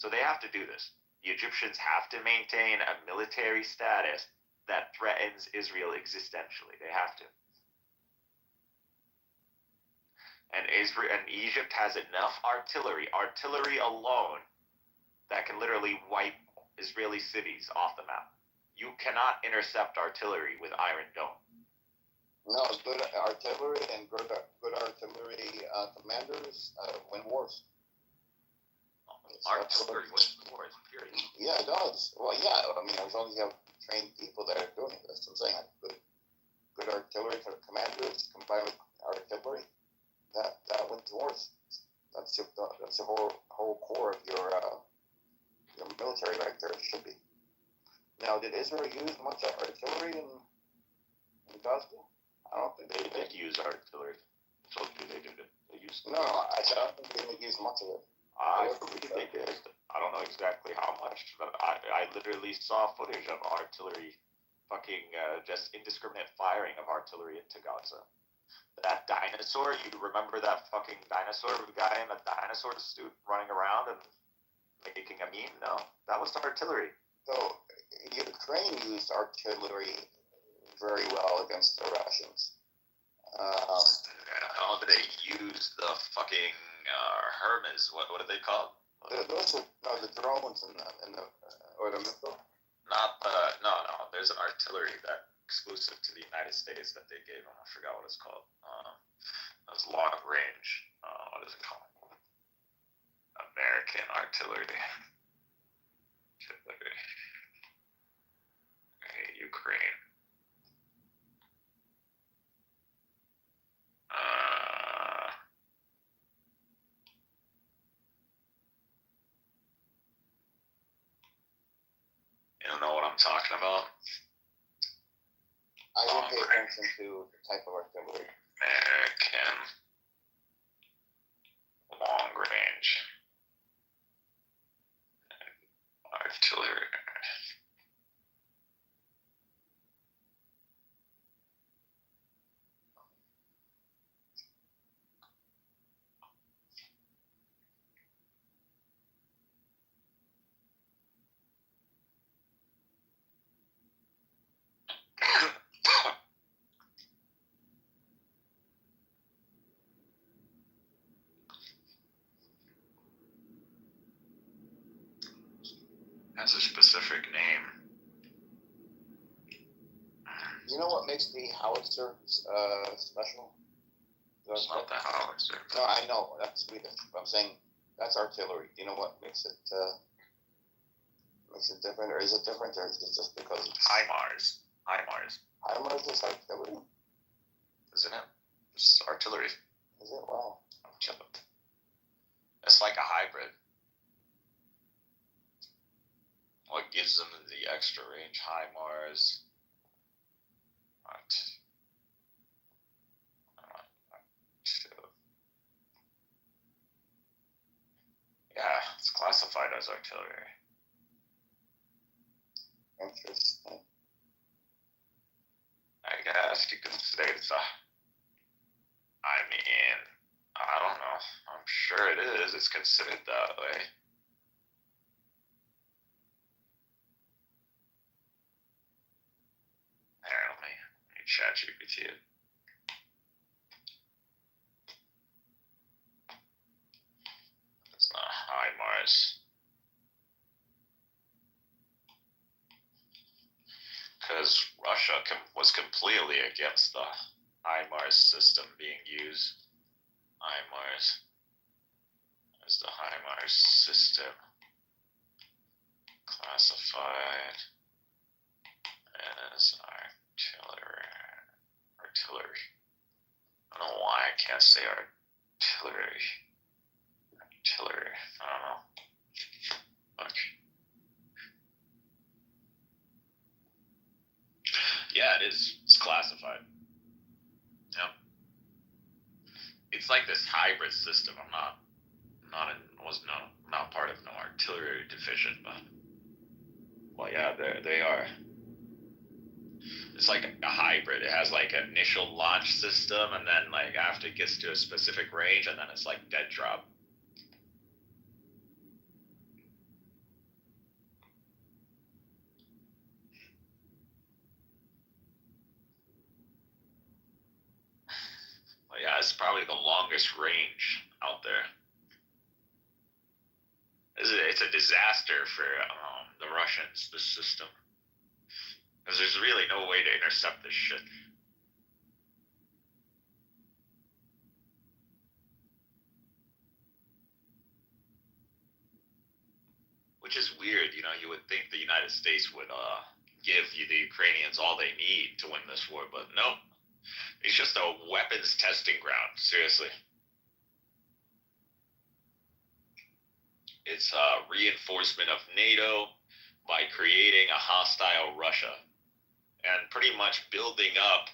So they have to do this. The Egyptians have to maintain a military status that threatens Israel existentially. They have to. And Egypt has enough artillery alone, that can literally wipe Israeli cities off the map. You cannot intercept artillery with Iron Dome. No, good artillery and good artillery commanders win wars. Artillery wins wars, period. Yeah, it does. Well, yeah. I mean, as long as you have trained people that are doing this, I'm saying good artillery commanders combined with artillery, that wins wars. That's the whole core of your military right there. It should be. Now, did Israel use much artillery in Gaza? I don't think they did use artillery. So they did it. They used. No, I don't think they didn't use much of it. I believe they did. I don't know exactly how much, but I literally saw footage of artillery, fucking just indiscriminate firing of artillery into Gaza. That dinosaur, you remember that fucking dinosaur guy in a dinosaur suit running around and making a meme? No, that was artillery. So Ukraine used artillery very well against the Russians. How did they use the fucking Hermes? What are they called? Those are the drones and the or the missile. No. There's an artillery that exclusive to the United States that they gave them. I forgot what it's called. It was long range. What is it called? American artillery. Ukraine. You don't know what I'm talking about? I didn't pay attention to the type of artillery. American long range artillery. Has a specific name. You know what makes the howitzer special? It's not the howitzer. No, I know that's Swedish. But I'm saying that's artillery. Do you know what makes it different, or is it different, or is it just because it's HIMARS? HIMARS is artillery, isn't it? It's artillery. Is it? Wow. It's like a hybrid. What gives them the extra range? HIMARS. Yeah, it's classified as artillery. Interesting. I guess you could say it's a. I mean, I don't know. I'm sure it is. It's considered that way. Here, let me chat GPT it. It's not HIMARS. Because Russia was completely against the HIMARS system being used. HIMARS. There's the HIMARS system. Classified as artillery. I don't know why I can't say artillery. Artillery. I don't know. Fuck. Yeah, it is. It's classified. Yep. It's like this hybrid system. I'm not part of no artillery division, but well, yeah, they are. It's like a hybrid. It has like an initial launch system, and then like after it gets to a specific range, and then it's like dead drop. Well, yeah, it's probably the longest range out there. It's a disaster for the Russians, this system. Because there's really no way to intercept this shit. Which is weird, you know, you would think the United States would give the Ukrainians all they need to win this war, but no. It's just a weapons testing ground, seriously. It's a reinforcement of NATO by creating a hostile Russia and pretty much building up,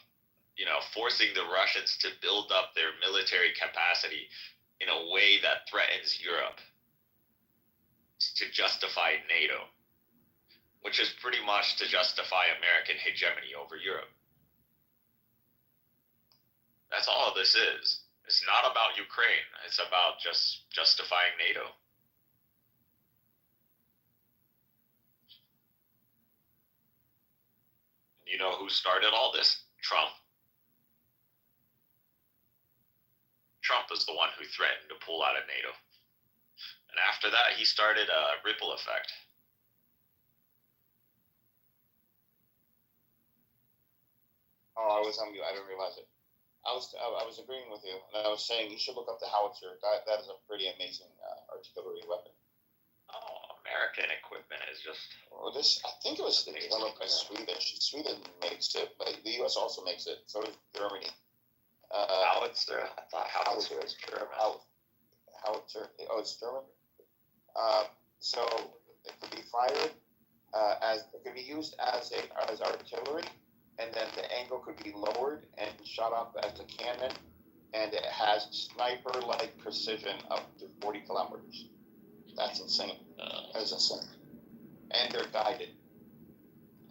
you know, forcing the Russians to build up their military capacity in a way that threatens Europe to justify NATO, which is pretty much to justify American hegemony over Europe. That's all this is. It's not about Ukraine. It's about just justifying NATO. You know who started all this? Trump. Trump is the one who threatened to pull out of NATO. And after that, he started a ripple effect. Oh, I was on mute. I didn't realize it. I was agreeing with you, and I was saying you should look up the howitzer. That is a pretty amazing artillery weapon. Oh, American equipment is just. Well, I think it was developed by Sweden. Sweden makes it, but the U.S. also makes it. So does Germany. Howitzer. I thought howitzer was German. Howitzer. Oh, it's German. So it could be fired it could be used as artillery, and then the angle could be lowered and shot up as a cannon, and it has sniper-like precision up to 40 kilometers. That's insane. That is insane. And they're guided.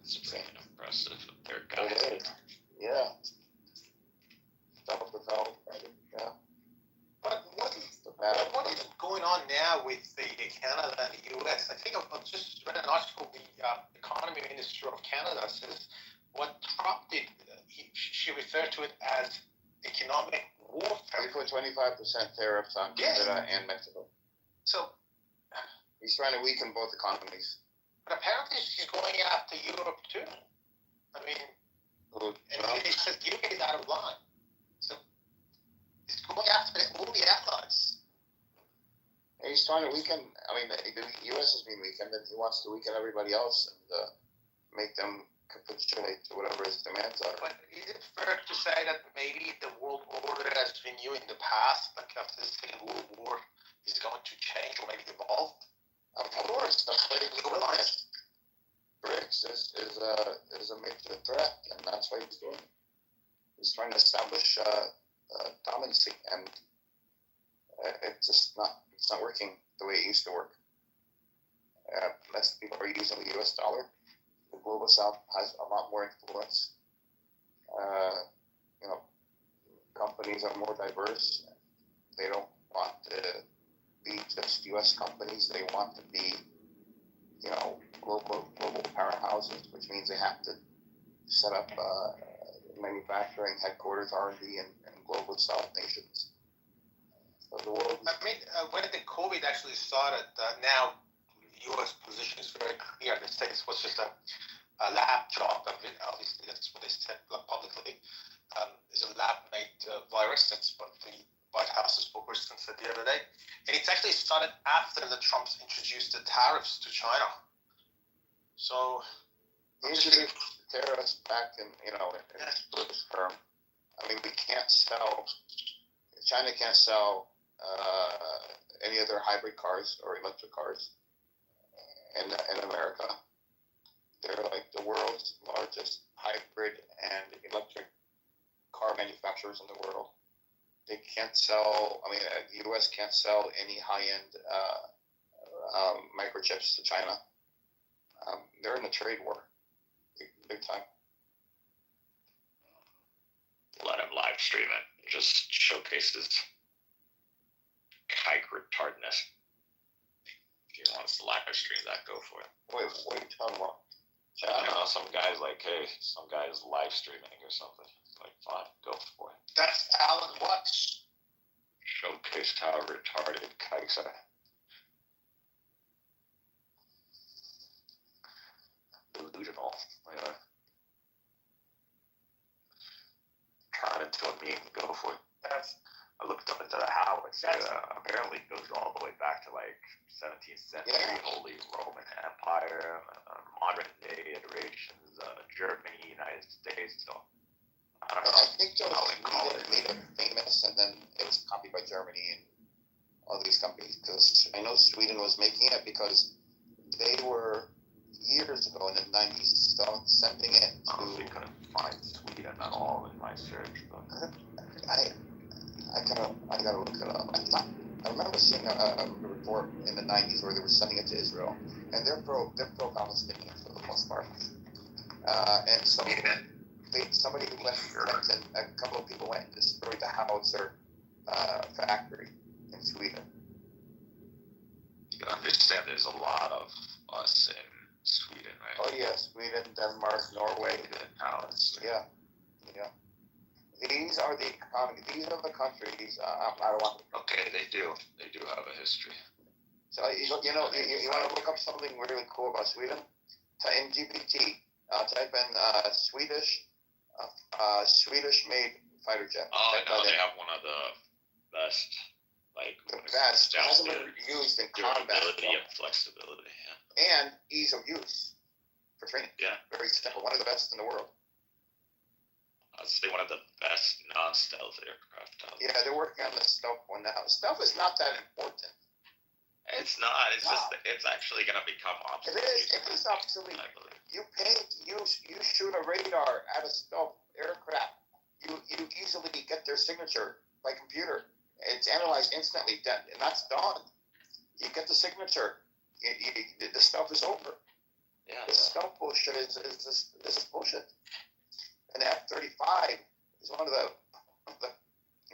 It's pretty impressive. They're guided. Yeah. Self-propelled. Yeah. But what is going on now with Canada and the U.S.? I think I've just read an article. The economy minister of Canada says what Trump did. She referred to it as economic warfare. He put 25% tariffs on Canada and Mexico. So he's trying to weaken both economies. But apparently she's going after Europe too. I mean, and he says UK is out of line. So he's going after all the allies. He's trying to weaken. I mean, the U.S. is being weakened, and he wants to weaken everybody else and make them capitulate to whatever his demands are. But is it fair to say that maybe the world order as we knew in the past, like after the Second World War, is going to change or maybe evolve? Of course, that's why he's doing this. BRICS is a major threat, and that's why he's doing it. He's trying to establish dominancy, and it's not working the way it used to work. Less people are using the U.S. dollar. The global South has a lot more influence. You know, companies are more diverse. They don't want to be just U.S. companies. They want to be, you know, global powerhouses, which means they have to set up manufacturing headquarters, R&D, in global South nations. So the world. I mean, when the COVID actually started, now the U.S. position is very clear. The States was just a lab job. I mean, obviously, that's what they said publicly. It's a lab-made virus. That's what the White House's spokesperson said the other day. And it's actually started after the Trumps introduced the tariffs to China. So, he introduced tariffs back in British term. I mean, we can't sell. China can't sell any of their hybrid cars or electric cars in America. They're like the world's largest hybrid and electric car manufacturers in the world. They can't sell. I mean, the U.S. can't sell any high-end microchips to China. They're in a trade war, big time. Let him live stream it. Just showcases kike retardness. If he wants to live stream that, go for it. Wait, what are you talking about? I don't know, some guy's like, hey, some guy's live streaming or something. It's like, fine, go for it. that's Alan Watts. Showcased how retarded kikes are. Delusional. Anyway. Turn into a meme, go for it. I looked up into how it's apparently goes all the way back to like 17th century, Holy Roman Empire, modern day iterations, Germany, United States. So I don't know. I think Sweden made it famous, and then it was copied by Germany and all these companies. Because I know Sweden was making it because they were years ago in the 90s sending it to. I couldn't find Sweden at all in my search, but I gotta look it up. I remember seeing a report in the 90s where they were sending it to Israel, and they're pro-Palestinian for the most part. And so somebody went and a couple of people went and destroyed the howitzer factory in Sweden. You understand there's a lot of us in Sweden, right? Oh yeah, Sweden, Denmark, Norway. Yeah. These are the economy. These are the countries. I don't want. Okay, they do have a history. So you want to look up something really cool about Sweden? In GPT, type in Swedish-made fighter jet. Oh, I know they have one of the best, like the best. Hasn't been used in combat. Durability and flexibility. Yeah. And ease of use for training. Yeah. Very simple. One of the best in the world. I'd say one of the best non-stealth aircraft out there. Yeah, they're working on the stealth one now. Stealth is not that important. It's not. It's just. It's actually going to become obsolete. It is obsolete. You shoot a radar at a stealth aircraft. You easily get their signature by computer. It's analyzed instantly. And that's done. You get the signature. The stuff is over. Yeah. The stealth bullshit is bullshit. And the F-35 is one of the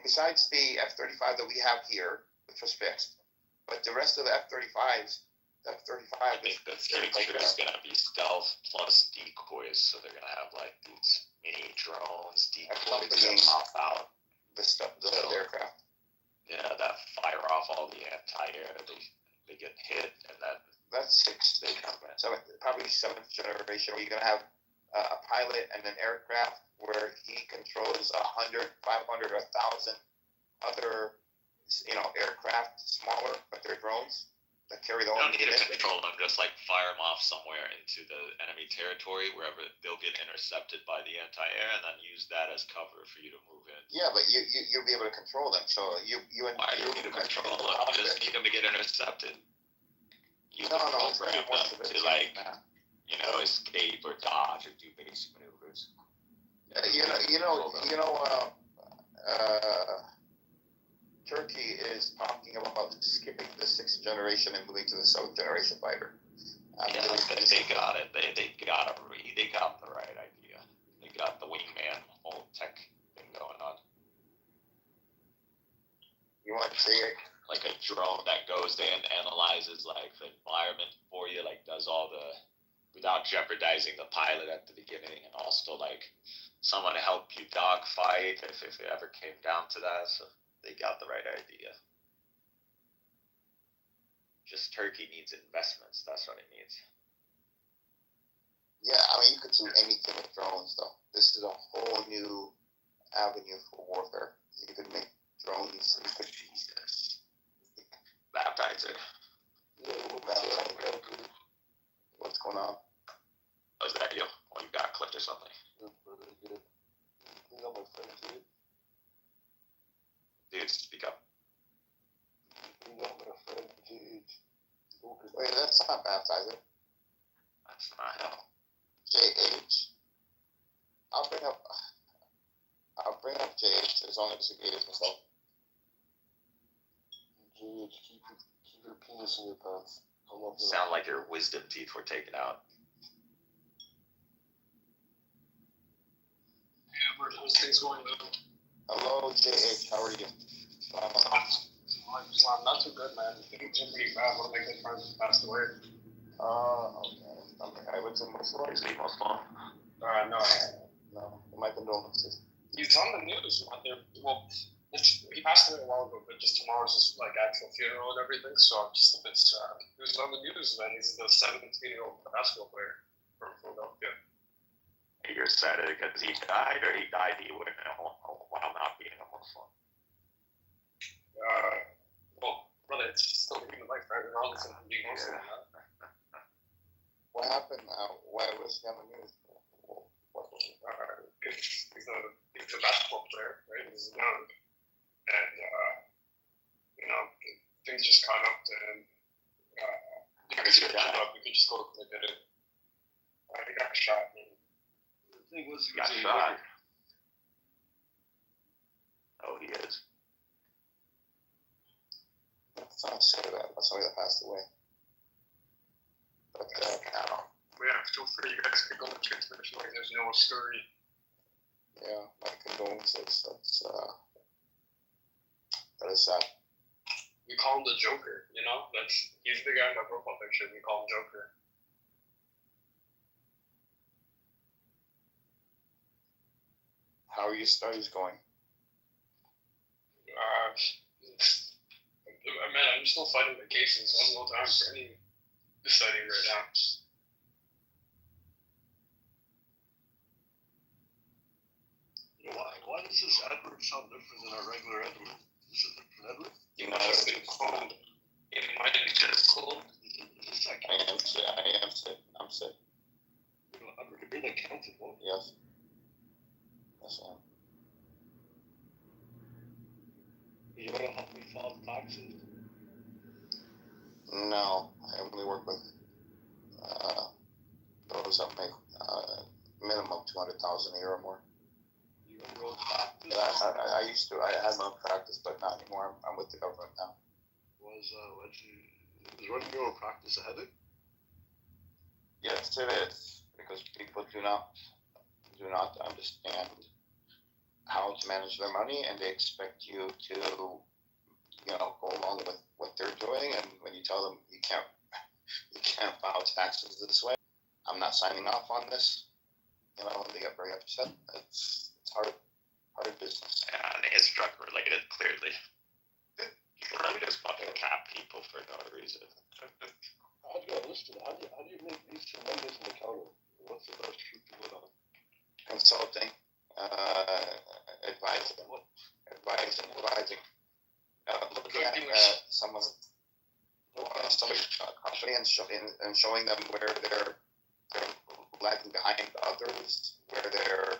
besides the F-35 that we have here, which was fixed, but the rest of the F-35s, I think the 32 is going to be stealth plus decoys, so they're going to have like these mini drones, decoys that pop out. The aircraft. Yeah, that fire off all the anti-air. They get hit, and then that's six. They come in. So probably seventh generation, where you're going to have a pilot and an aircraft where he controls 100, 500, or 1,000 other, aircraft, smaller, but they're drones that carry the. You don't need to control them. Just like fire them off somewhere into the enemy territory, wherever they'll get intercepted by the anti-air, and then use that as cover for you to move in. Yeah, but you'll be able to control them. So Why do you need to control them? You just need them to get intercepted. You can program them to escape or dodge or do basic maneuvers. Turkey is talking about skipping the 6th generation and moving to the 7th generation fighter. Yeah, they got it. They got the right idea. They got the wingman whole tech thing going on. You want to see it? Like a drone that goes in, analyzes like the environment for you, like does all the without jeopardizing the pilot at the beginning, and also like someone to help you dogfight if it ever came down to that. So they got the right idea. Just Turkey needs investments. That's what it needs. Yeah, I mean, you could do anything with drones, though. This is a whole new avenue for warfare. You could make drones. You could, Jesus. Baptize it. What's going on? Oh, is that you? Oh, you got clipped or something. Dude, speak up. Wait, that's not baptizing. That's not hell. JH. I'll bring up JH as long as he gave himself. JH, keep your penis in your pants. Sound like your wisdom teeth were taken out. Yeah, how's things going on? Hello, JH. How are you? I'm not too good, man. Things are pretty bad. One of my good friends passed away. Okay. I went to Muslim. Is he Muslim? No. My condolences. He's on the news. Well, he passed away a while ago, but just tomorrow's his like actual funeral and everything. So I'm just a bit sad. He was on the news, man. He's the 17-year-old basketball player from Philadelphia. You're sad because he died, or he died while not being a Muslim? Well, brother, it's still human life, right? Regardless of being Muslim or not. What happened? Why was he on the news? He's a basketball player, right? He's young, and things just caught up to him. You could just go look at it. He got shot. He got shot. Oh, he is. Let's not say that. That's somebody that passed away. But Yeah, feel free. You guys can go to transmission like there's no story. yeah, my condolences. That is sad. We call him the Joker, he's the guy in my profile picture. We call him Joker. How are your studies going? Man, I'm still fighting the cases. I don't have time for any studying right now. Why does this advert sound different than our regular advert? Is this a different advert? It's called. It might be just called. I'm sick. You're the accountant, what? Yes. Yes, I am. You want to help me file taxes? No, I only work with those that make minimum 200,000 a year or more. You run your own practice? I used to. I had my own practice, but not anymore. I'm with the government now. Is running your own practice a headache? Yes, it is, because people do not understand how to manage their money, and they expect you to, go along with what they're doing. And when you tell them you can't file taxes this way, I'm not signing off on this. They get very upset. It's hard business. And it's drug related, clearly. You just fucking cap people for no reason. How do you make these tremendous in the counter? What's the best shoot to put on? Consulting, advising. Looking at somebody's company and showing them where they're lagging behind others, where they're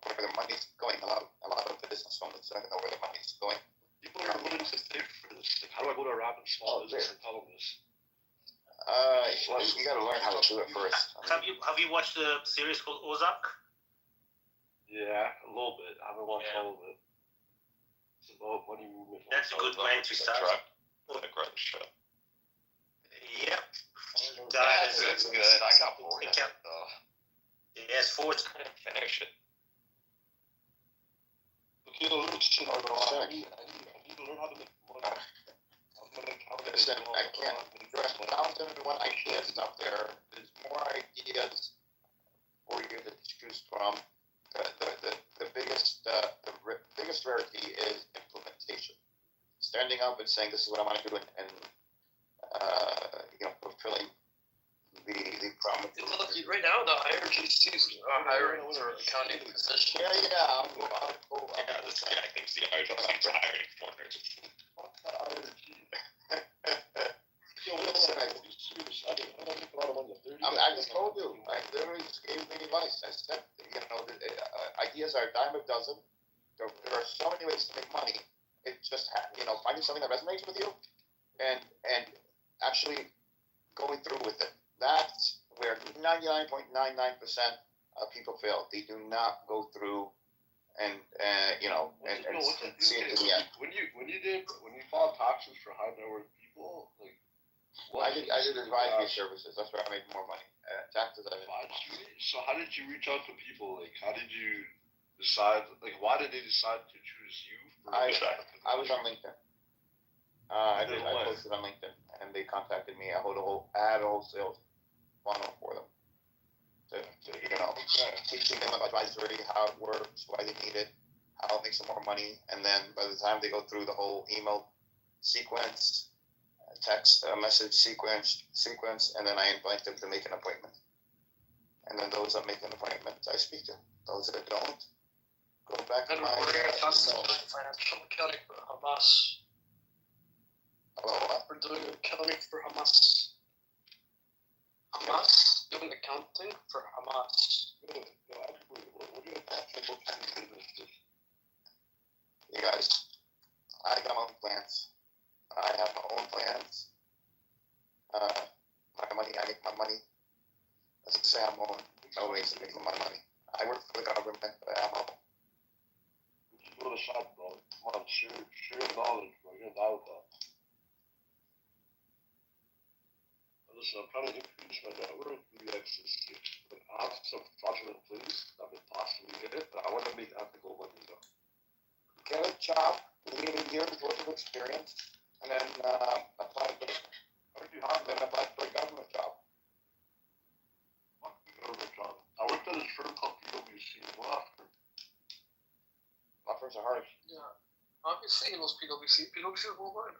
where their money's going. A lot of business owners don't know where their money's going. People are willing to pay for this. Like, how do I go to a rapid small business and tell them this? You got to learn how to do it first. Have you watched the series called Ozark? Yeah, a little bit. I haven't watched all of it. It's about money movement. That's a good way to start. What a great show. Yep. That is It's good. I got bored of it though. Yes, Ford's couldn't finish it. Listen, I can't address $1,001 ideas up there. There's more ideas for you to choose from. The biggest rarity is implementation. Standing up and saying this is what I want to do, and fulfilling the promise. Look, right now the IRGC's hiring for accounting position. Yeah. This guy thinks the IRGC's are hiring foreigners. I just told you. I literally just gave me advice. I said, ideas are a dime a dozen. There are so many ways to make money. It's just finding something that resonates with you, and actually going through with it. That's where 99.99% of people fail. They do not go through and see it to the end. When you filed taxes for high net worth people, like I did advisory services. That's where I made more money. Taxes. So how did you reach out to people? Like, how did you decide? Like, why did they decide to choose you? I was on LinkedIn. I posted on LinkedIn, and they contacted me. I had a whole sales funnel for them. Teaching them about advisory, how it works, why they need it, how it makes them more money, and then by the time they go through the whole email sequence, text message sequence, and then I invite them to make an appointment. And then those that make an appointment, I speak to. Those that don't, go back to my financial accounting for Hamas. Hello, what? We're doing accounting for Hamas. Hamas doing accounting for Hamas. You guys, I got my own plans. I have my own plans. My money, I make my money. As I say, I'm on no ways to make my money. I work for the government, but I'm home. You go to the shop, bro. Come on, share knowledge, bro. You're gonna die with that. Listen, I'm trying to increase my network 3x this year. I have some fraudulent plays that would possibly get it, but I want to make ethical money though. Get a job, leave a year's worth of experience, and then apply for a government job. Fuck the government job. I worked at a firm called PwC. What after? Law firms are hard. Yeah. Obviously, those PwC is worldwide.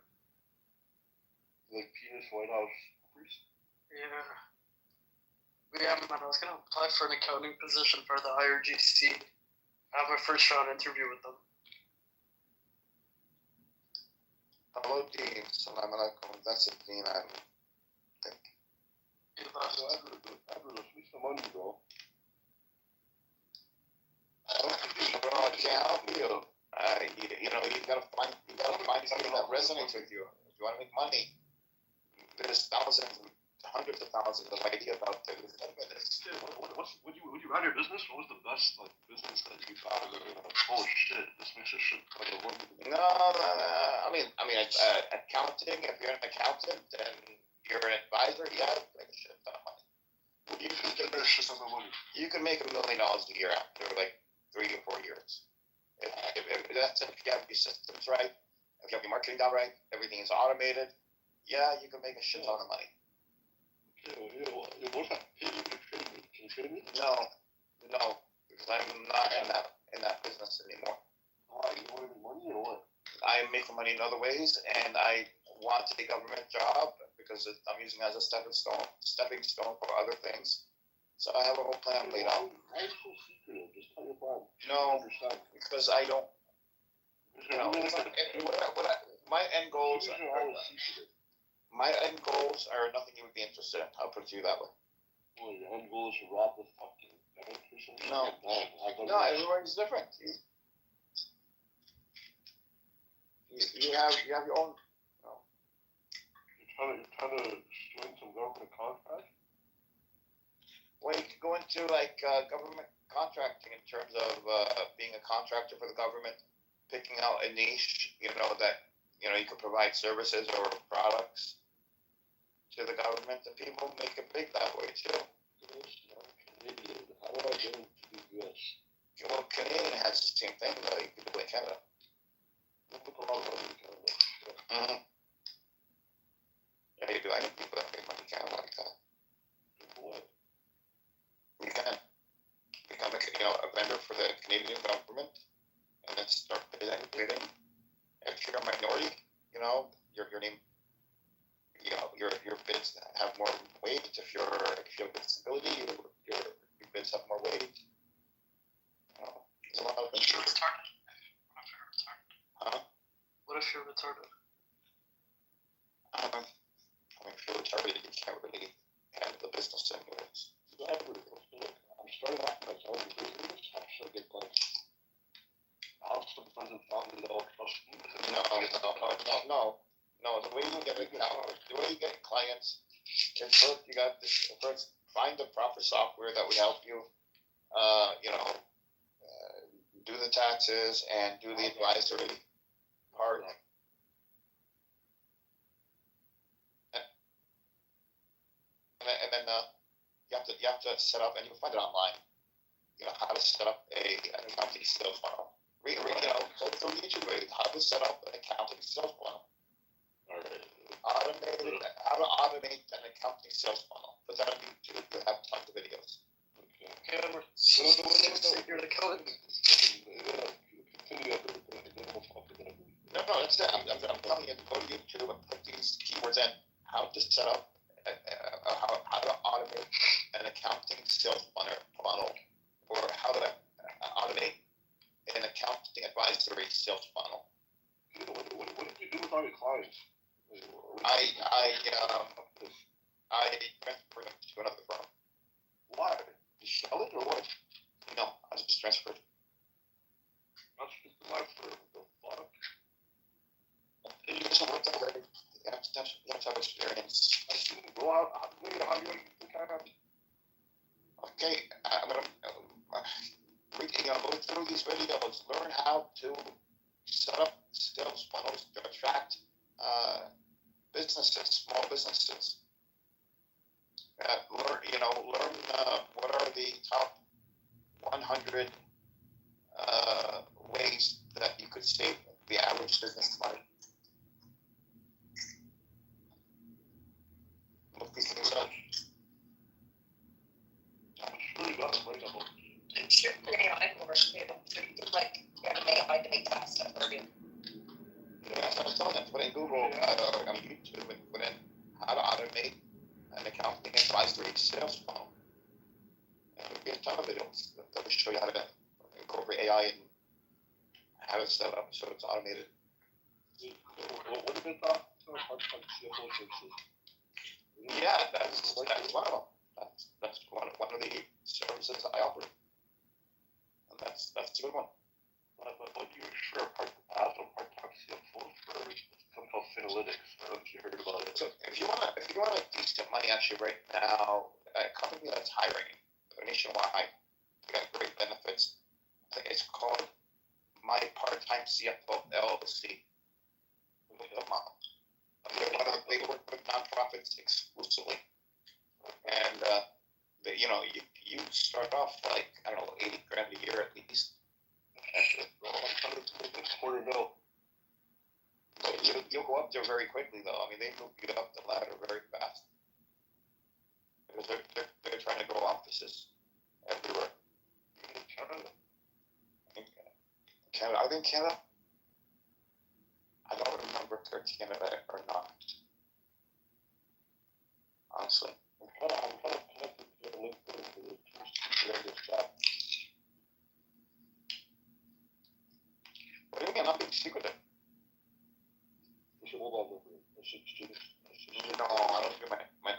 Like penis White House priest. Yeah, man, I was gonna apply for an accounting position for the IRGC. I have my first round interview with them. Hello, Dean. Salam alaikum. That's it, Dean. I think. Edward, let's make some money, bro. I can't help you. You gotta find something that resonates with you. If you want to make money, there's thousands, hundreds of thousands of ideas out there. Would you run your business? What was the best business that you found? Oh shit, this makes a shit ton of money. No. I mean, accounting. If you're an accountant and you're an advisor, yeah, make a shit ton of money. You can make $1 million a year after like 3 or 4 years. If you have your systems right, if you have your marketing done right, everything is automated. Yeah, you can make a shit ton of money. No, because I'm not in that business anymore. I am making money in other ways, and I want a government job because I'm using it as a stepping stone for other things. So I have a whole plan laid out. No, because I don't. My end goals are nothing you would be interested in. I'll put it to you that way. Well, your end goal is to rob the fucking bank or something? No, everyone's different. You have your own. You're trying to swing some government contract? Well, you can go into like government contracting in terms of being a contractor for the government, picking out a niche, that you could provide services or products. to the government, and people make it big that way too. Canadian. How do I get into the U.S.? Well, Canadian has the same thing that you can do in Canada. Look at the law in Canada. Mm-hmm. Yeah, you do. I know people that make money in Canada like that. What? You can become a vendor for the Canadian government, and then start bidding. If you're a minority, your name, your bids have more weight. If you have disability, your bids have more weight. There's a lot of things. You're retarded. Huh? What if you're retarded? If you're retarded, you can't really handle the business anyways. Exactly. I'm starting off my own business. How should I get like $1,000 trust me? No. The way you get clients is first find the proper software that would help you, do the taxes and do the advisory part. And then you have to set up, and you'll find it online. How to set up an accounting sales funnel. Go through YouTube videos, how to set up an accounting sales funnel. How to automate an accounting sales funnel. Put that on YouTube. You'll have tons of videos. Okay, you're an accountant. No, that's it. I'm telling you to go to YouTube and put these keywords in. How to set up, how to automate an accounting sales funnel, or how to automate an accounting advisory sales funnel. What did you do with all your clients? I transferred them to another firm. Why? You sell it or what? No, I just transferred. That's just my firm. The fuck? You just work that way. You have to have experience. I shouldn't go out. How do you think I have? Okay, I'm gonna go through these videos. Learn how to set up sales funnels to attract businesses, small businesses. Learn what are the top 100 ways that you could save the average business money. Look these things up. I'm sure you got to break up. I'm sure AI works too. Like, AI to make that stuff for you. Yeah, so I was telling them, put in Google, on YouTube, and put in how to automate an accounting advisory sales funnel. And you'll get a ton of videos that will show you how to incorporate AI and how to set up so it's automated. What is it about? Yeah, that's one of them. That's one of the services I offer. And that's a good one. But you're sure part-time CFO for something called Finalytics. I don't know if you heard about it. So if you want a decent money actually right now, a company that's hiring nationwide, you got great benefits. I think it's called My Part-Time CFO LLC. They work with nonprofits exclusively, and you start off like $80,000 a year at least. $250,000. But you'll go up there very quickly, though. I mean, they move you up the ladder very fast because they're trying to grow offices everywhere. Canada. Are they in Canada? I don't remember if they're Canada or not. Honestly. I'm kind of connected to the link to the chat. What do you mean? I'm being secretive. You should hold on over it. No, I don't give my.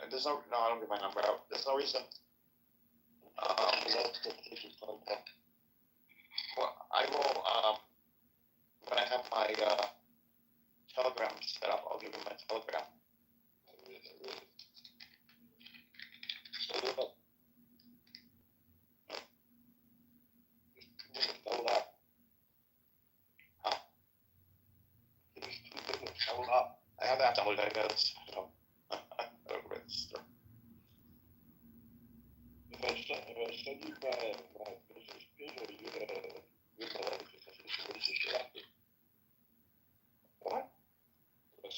There's no. No, I don't give my number out. There's no reason. Well, I will. When I have my Telegram set up, I'll give you my Telegram. I have that downloaded, I guess.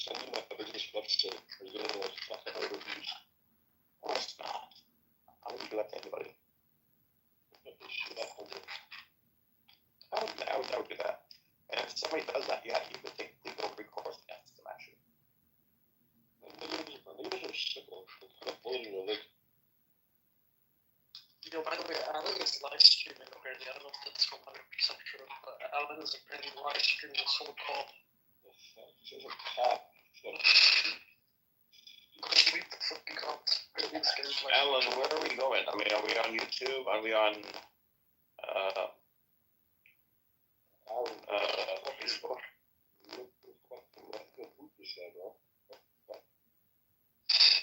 send you my business website. Are you gonna like fuck my reviews? Of course not. I wouldn't do that to anybody. Shit up on it. I would never do that. And if somebody does that, yeah, you could take legal recourse against them, actually. Niggas are sickle. Kind of bullying religion. You know, by the way, Alan is live streaming apparently. I don't know if that's 100% true, but Alan is apparently live streaming this whole call. This is a cop. Leave the fucking comments. Alan, where are we going? I mean, are we on YouTube? Are we on Facebook?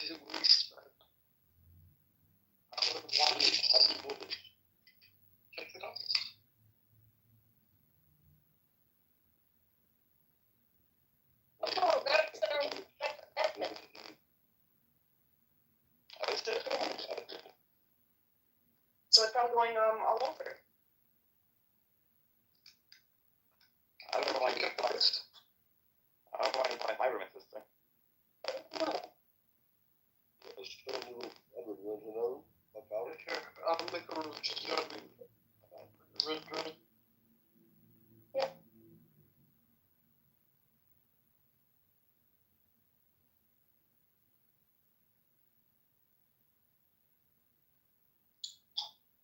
Released, man. I would have wanted to check it out. Oh, that's so it's all going all over. I don't know why you get this. I don't know why you buy my room at this thing. I'll make a room, just, you know what I mean? Run. Yeah.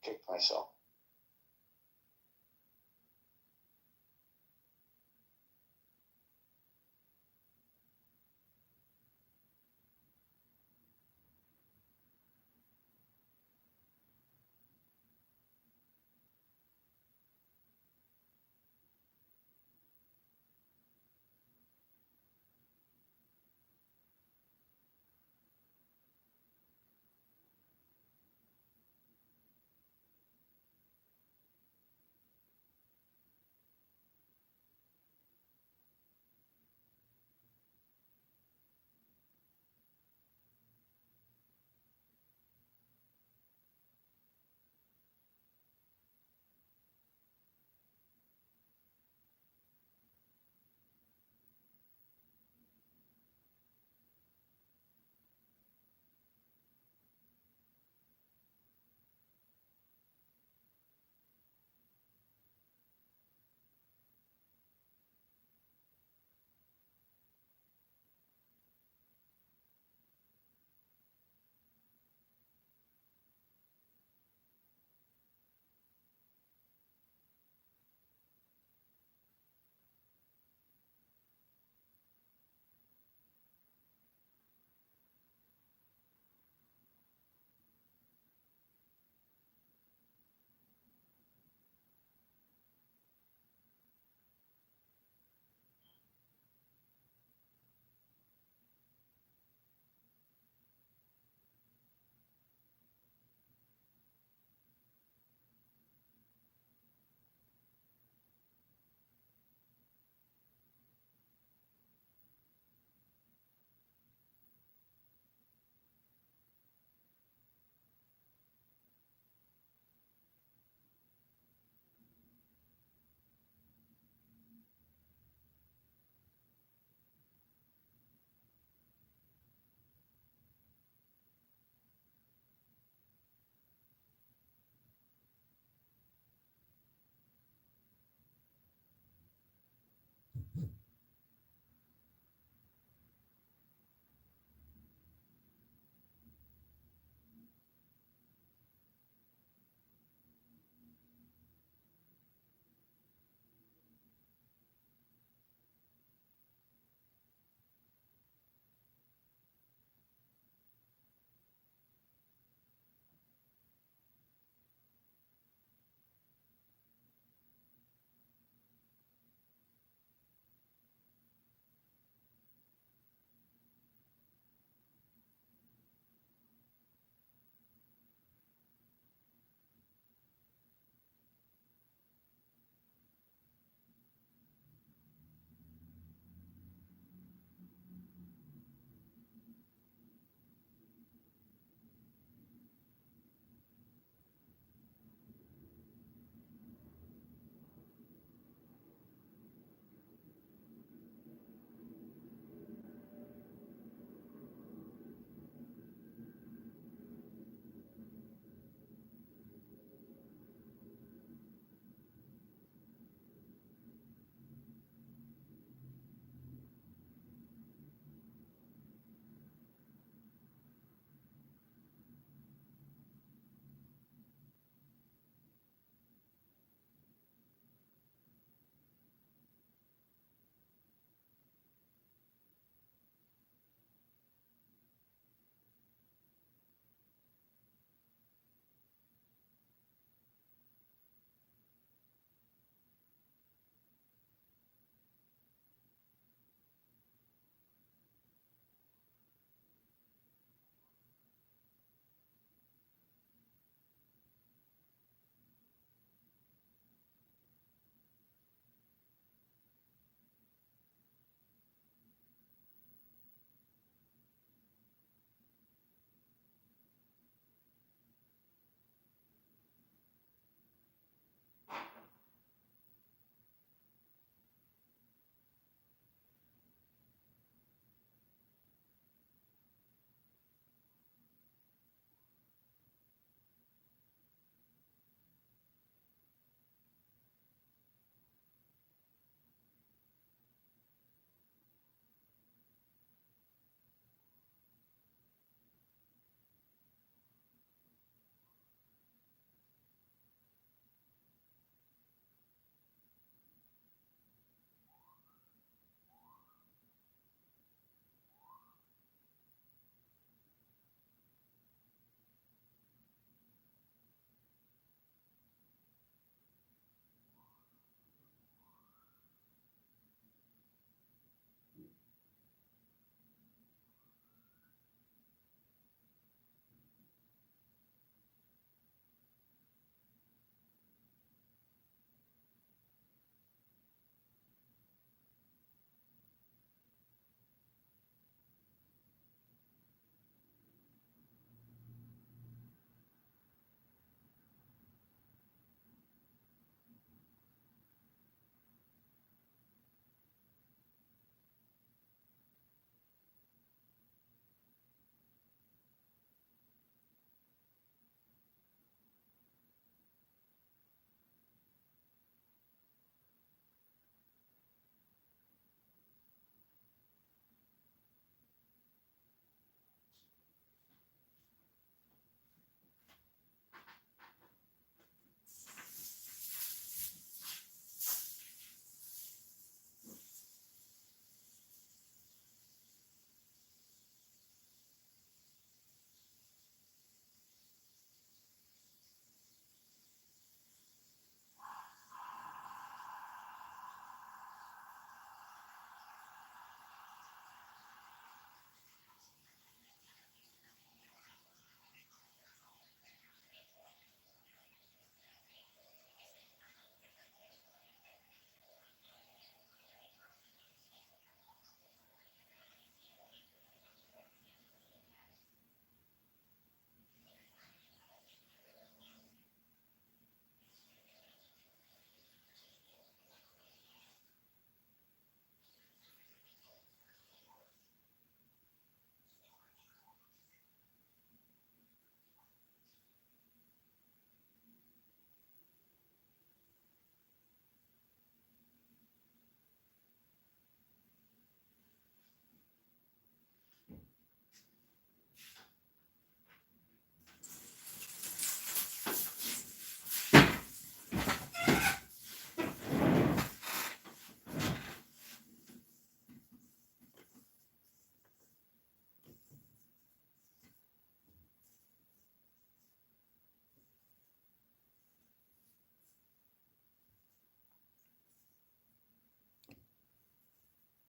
Kick myself.